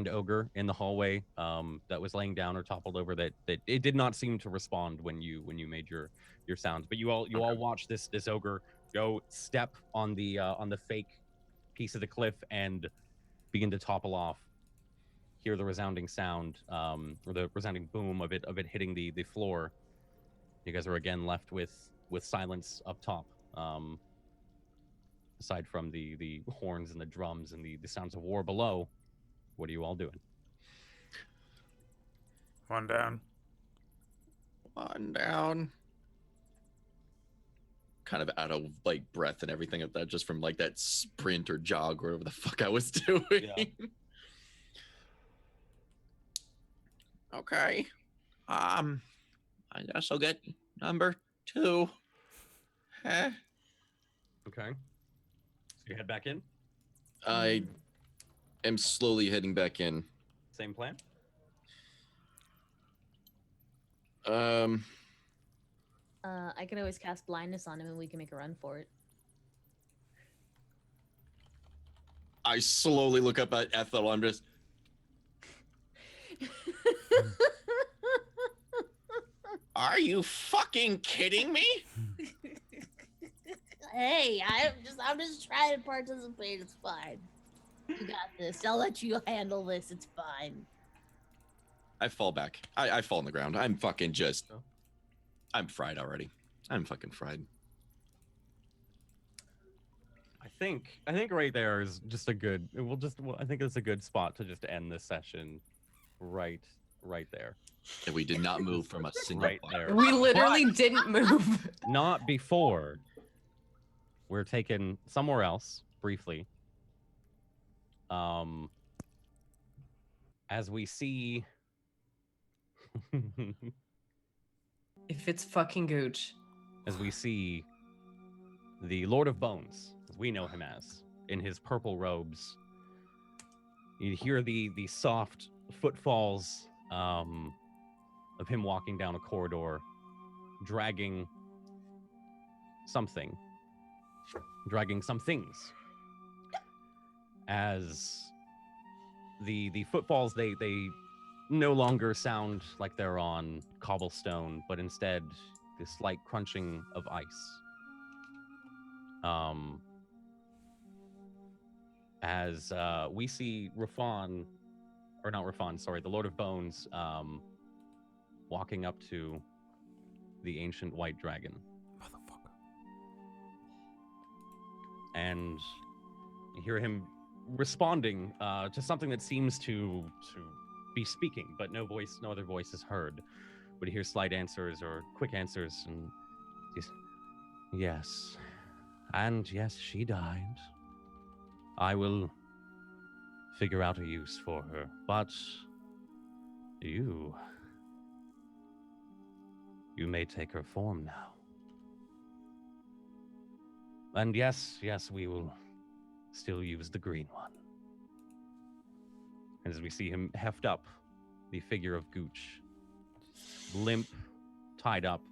ogre in the hallway that was laying down or toppled over that it did not seem to respond when you made your sounds. But you all watch this ogre go step on the fake piece of the cliff and begin to topple off. Hear the resounding sound, or the resounding boom of it hitting the floor. You guys are again left with silence up top. Aside from the horns and the drums and the sounds of war below, what are you all doing? One down. One down. Kind of out of like breath and everything of that, just from like that sprint or jog or whatever the fuck I was doing. Yeah. Okay. I guess I'll get number 2. Eh. Okay. So you head back in? I am slowly heading back in. Same plan? I could always cast blindness on him and we can make a run for it. I slowly look up at Ethel. I'm just. Are you fucking kidding me? Hey, I'm just trying to participate. It's fine. You got this. I'll let you handle this. It's fine. I fall back. I fall on the ground. I'm fucking just. I'm fried already. I'm fucking fried. I think right there is just a good. I think it's a good spot to just end this session, right there. And we did not move from a single Right block. there. We literally didn't move. Not before. We're taken somewhere else briefly. As we see. If it's fucking Gooch. As we see the Lord of Bones, as we know him as, in his purple robes. You hear the soft footfalls of him walking down a corridor, dragging some things. As the footfalls, they no longer sound like they're on cobblestone, but instead this slight crunching of ice. As we see the Lord of Bones, walking up to the ancient white dragon. Motherfucker. And you hear him responding to something that seems to be speaking, but no other voice is heard. But you hear slight answers or quick answers, and he's, yes, and yes, she died. I will figure out a use for her, but you may take her form now. And yes, we will still use the green one. And as we see him heft up the figure of Gooch, limp, tied up,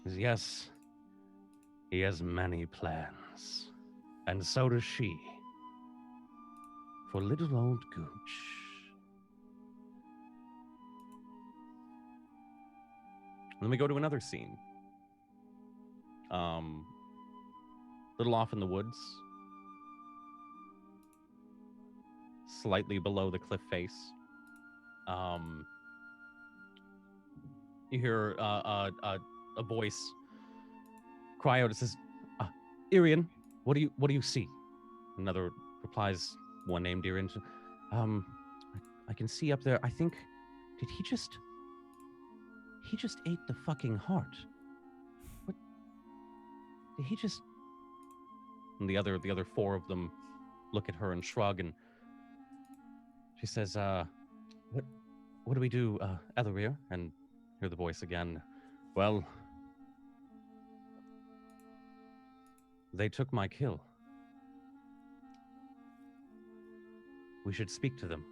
yes, he has many plans, and so does she, for little old Gooch. Then we go to another scene. Little off in the woods, slightly below the cliff face. You hear a voice cry out. It says, "Irian, what do you see?" Another replies, one named Irian. I can see up there. I think, did he just ate the fucking heart? What? Did he just? And the other 4 of them look at her and shrug, and she says, what do we do, Etherir? And hear the voice again. Well, they took my kill. We should speak to them.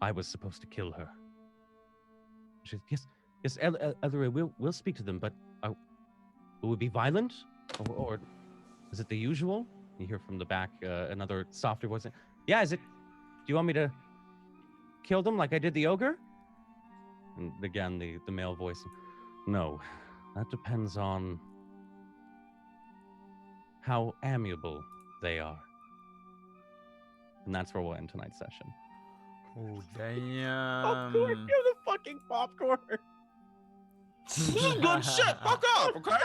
I was supposed to kill her. She said, yes, Etherir, we'll speak to them, but will it be violent? Or is it the usual? You hear from the back another softer voice. Yeah, is it? Do you want me to kill them like I did the ogre? And again, the male voice. No, that depends on how amiable they are. And that's where we'll end tonight's session. Oh, Popcorn, damn. you're the fucking popcorn. This is good shit. Fuck off, okay?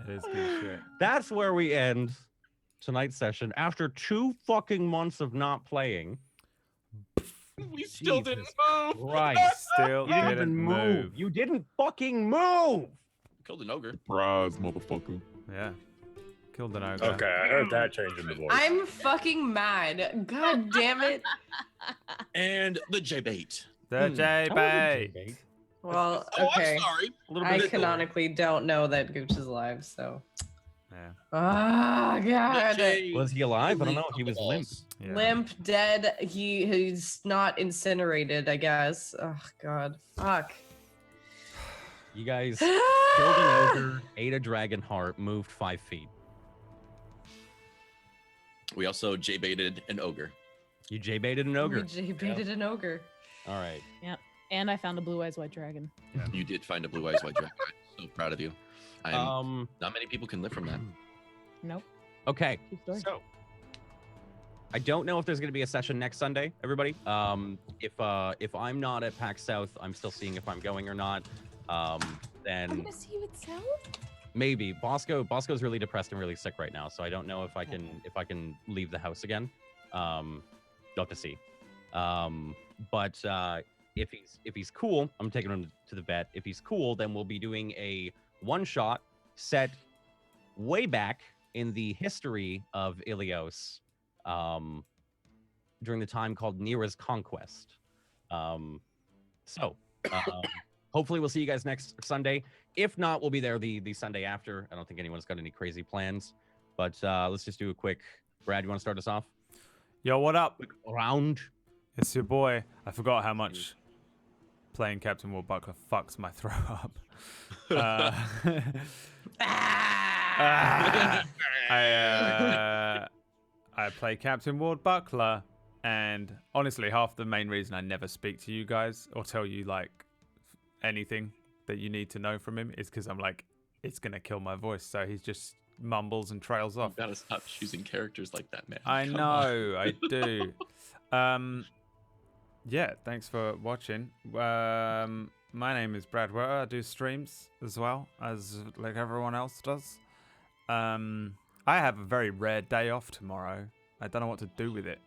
It is good shit. That's where we end tonight's session after 2 fucking months of not playing. We still didn't move. Right. Still You didn't didn't even move. You didn't fucking move. Killed an ogre. Surprise, motherfucker. Yeah. Killed an ogre. Okay, I heard that change in the voice. I'm fucking mad. God damn it. And the J-bait. The J-bait. Well, Oh, okay. I'm sorry. A little I bit. canonically don't know that Gooch is alive, so. Yeah. Ah, God. Was he alive? I don't know. He was limp. Yeah. Limp, dead. He's not incinerated, I guess. Oh, God. Fuck. You guys killed an ogre, ate a dragon heart, moved 5 feet. We also J-baited an ogre. You J-baited an ogre. We J-baited an ogre. All right. And I found a blue eyes white dragon. You did find a blue eyes white dragon. I'm so proud of you. Not many people can live from that. Nope. Okay. True story. So I don't know if there's going to be a session next Sunday, everybody. If I'm not at PAX South, I'm still seeing if I'm going or not. I'm Then gonna see you at South. maybe Bosco's really depressed and really sick right now, so I don't know if I can leave the house again. You'll have to see. But if he's cool, I'm taking him to the vet. If he's cool, then we'll be doing a one-shot set way back in the history of Ilios, during the time called Nera's Conquest. Hopefully we'll see you guys next Sunday. If not, we'll be there the Sunday after. I don't think anyone's got any crazy plans, but let's just do a quick. Brad, you want to start us off? Yo, what up? Quick round. It's your boy. I forgot how much playing Captain Ward Buckler fucks my throw up. I play Captain Ward Buckler, and honestly, half the main reason I never speak to you guys or tell you like anything that you need to know from him is because I'm like, it's gonna kill my voice. So he just mumbles and trails off. You gotta stop choosing characters like that, man. I Come know, I do. Yeah, thanks for watching. My name is Brad Werter. I do streams as well as like everyone else does. I have a very rare day off tomorrow. I don't know what to do with it,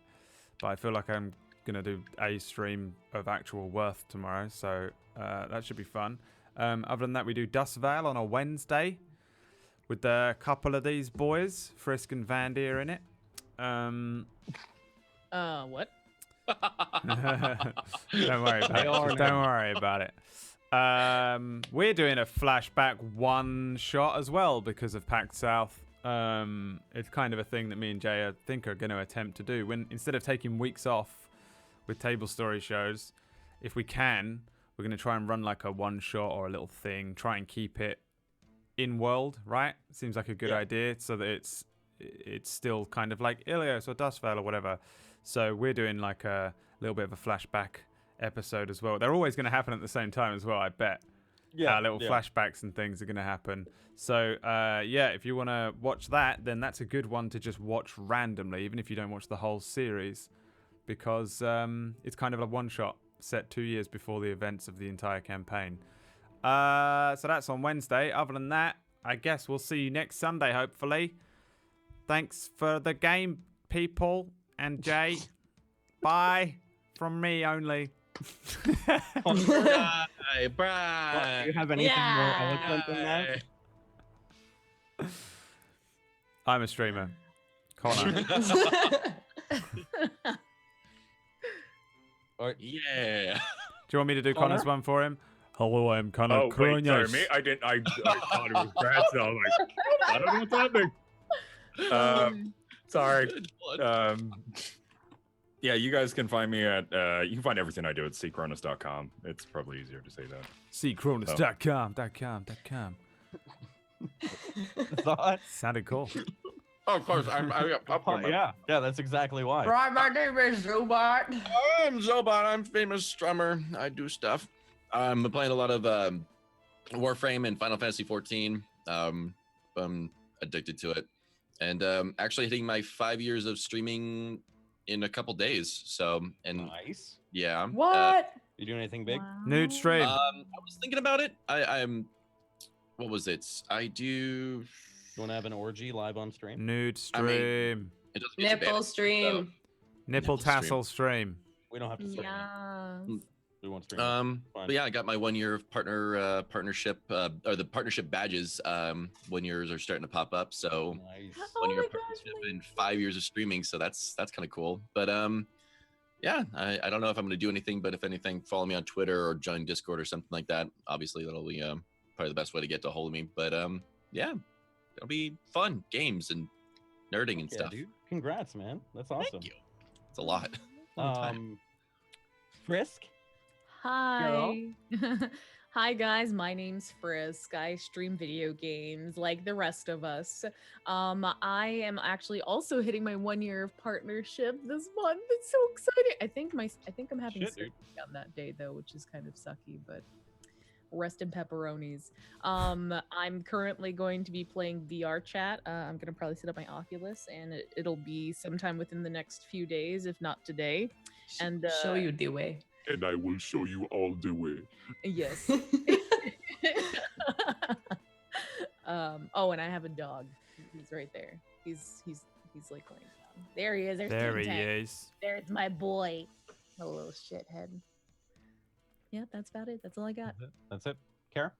but I feel like I'm gonna do a stream of actual worth tomorrow, so that should be fun. Other than that, we do Dustvale on a Wednesday with a couple of these boys, Frisk and Vandir in it. What? Don't worry about it. Don't worry about it. We're doing a flashback one shot as well because of PAX South. It's kind of a thing that me and Jay I think are going to attempt to do. When instead of taking weeks off with TableStory shows, if we can, we're going to try and run like a one shot or a little thing. Try and keep it in world, right? Seems like a good idea, so that it's still kind of like Ilios or Dustvale or whatever. So we're doing like a little bit of a flashback episode as well. They're always going to happen at the same time as well, I bet. Little flashbacks and things are going to happen. So if you want to watch that, then that's a good one to just watch randomly, even if you don't watch the whole series, because it's kind of a one shot set 2 years before the events of the entire campaign. So that's on Wednesday. Other than that, I guess we'll see you next Sunday, hopefully. Thanks for the game, people. And Jay, bye from me only. Bye. Do you have anything more eloquent than that? I'm a streamer. Connor. Yeah. Do you want me to do Connor's one for him? Hello, I'm Connor. Oh, wait, sorry, me? I didn't. I thought it was Brad, so I was like, I don't know what's happening. Sorry. Yeah, you guys can find me at, you can find everything I do at ccronus.com. It's probably easier to say that. ccronus.com. Sounded cool. Oh, of course. Yeah, that's exactly why. Right, my name is Zobot. I'm Zobot. I'm famous strummer. I do stuff. I'm playing a lot of Warframe and Final Fantasy 14. I'm addicted to it. and actually hitting my 5 years of streaming in a couple days. So, and Nice. yeah. What? You doing anything big? Nude stream. I was thinking about it. I'm. What was it? I do. You want to have an orgy live on stream? Nude I mean, stream. It doesn't get you Nipple banned, stream. Nipple nipple stream. tassel stream. We don't have to stream. Yeah. We won't stream. But yeah, I got my 1 year of partnership or the partnership badges. 1 years are starting to pop up. So Nice. 1 year my partnership gosh, and 5 years of streaming. So that's kind of cool. But yeah, I don't know if I'm going to do anything, but if anything, follow me on Twitter or join Discord or something like that. Obviously, that'll be probably the best way to get to hold of me. But yeah, it'll be fun games and nerding and Yeah, stuff. dude. Congrats, man. That's awesome. Thank you. It's a lot. Long time. Frisk. Hi. Hi guys, my name's Frisk. I stream video games like the rest of us. I am actually also hitting my 1 year of partnership this month. It's so exciting. I think I'm having Shit, surgery dude. on that day though, which is kind of sucky, but rest in pepperonis. I'm currently going to be playing VR chat. I'm gonna probably set up my Oculus and it'll be sometime within the next few days, if not today. And Show you the way. And I will show you all the way. Yes. Oh, and I have a dog. He's right there. He's like laying down. There he is. There he is. There's my boy. A little shithead. Yeah, that's about it. That's all I got. That's it. Kara?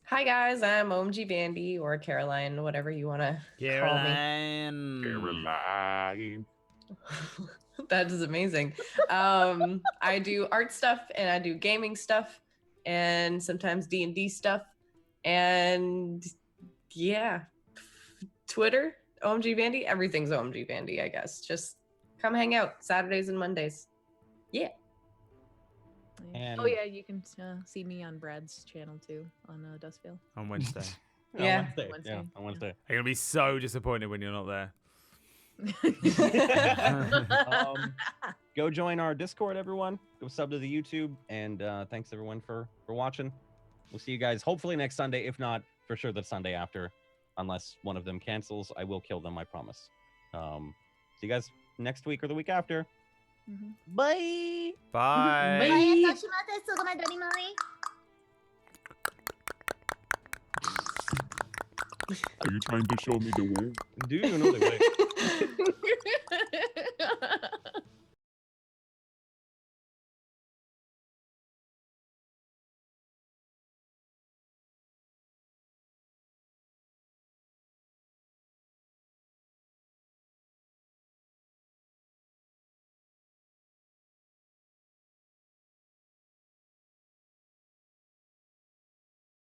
Hi guys, I'm OMG Bandy or Caroline, whatever you want to call me. Caroline. That is amazing. I do art stuff and I do gaming stuff and sometimes D&D stuff. And yeah, Twitter, OMG Bandy, everything's OMG Bandy, I guess. Just come hang out Saturdays and Mondays. Yeah. And Oh yeah, you can see me on Brad's channel too on Dustvale. On Wednesday. Yeah. On Wednesday. Wednesday. Yeah, on Wednesday. I'm going to be so disappointed when you're not there. Go join our Discord, everyone. Go sub to the YouTube, and thanks everyone for watching. We'll see you guys hopefully next Sunday. If not, for sure the Sunday after, unless one of them cancels. I will kill them, I promise. See you guys next week or the week after. Bye. Bye. Are you trying to show me the way? Do you know the way?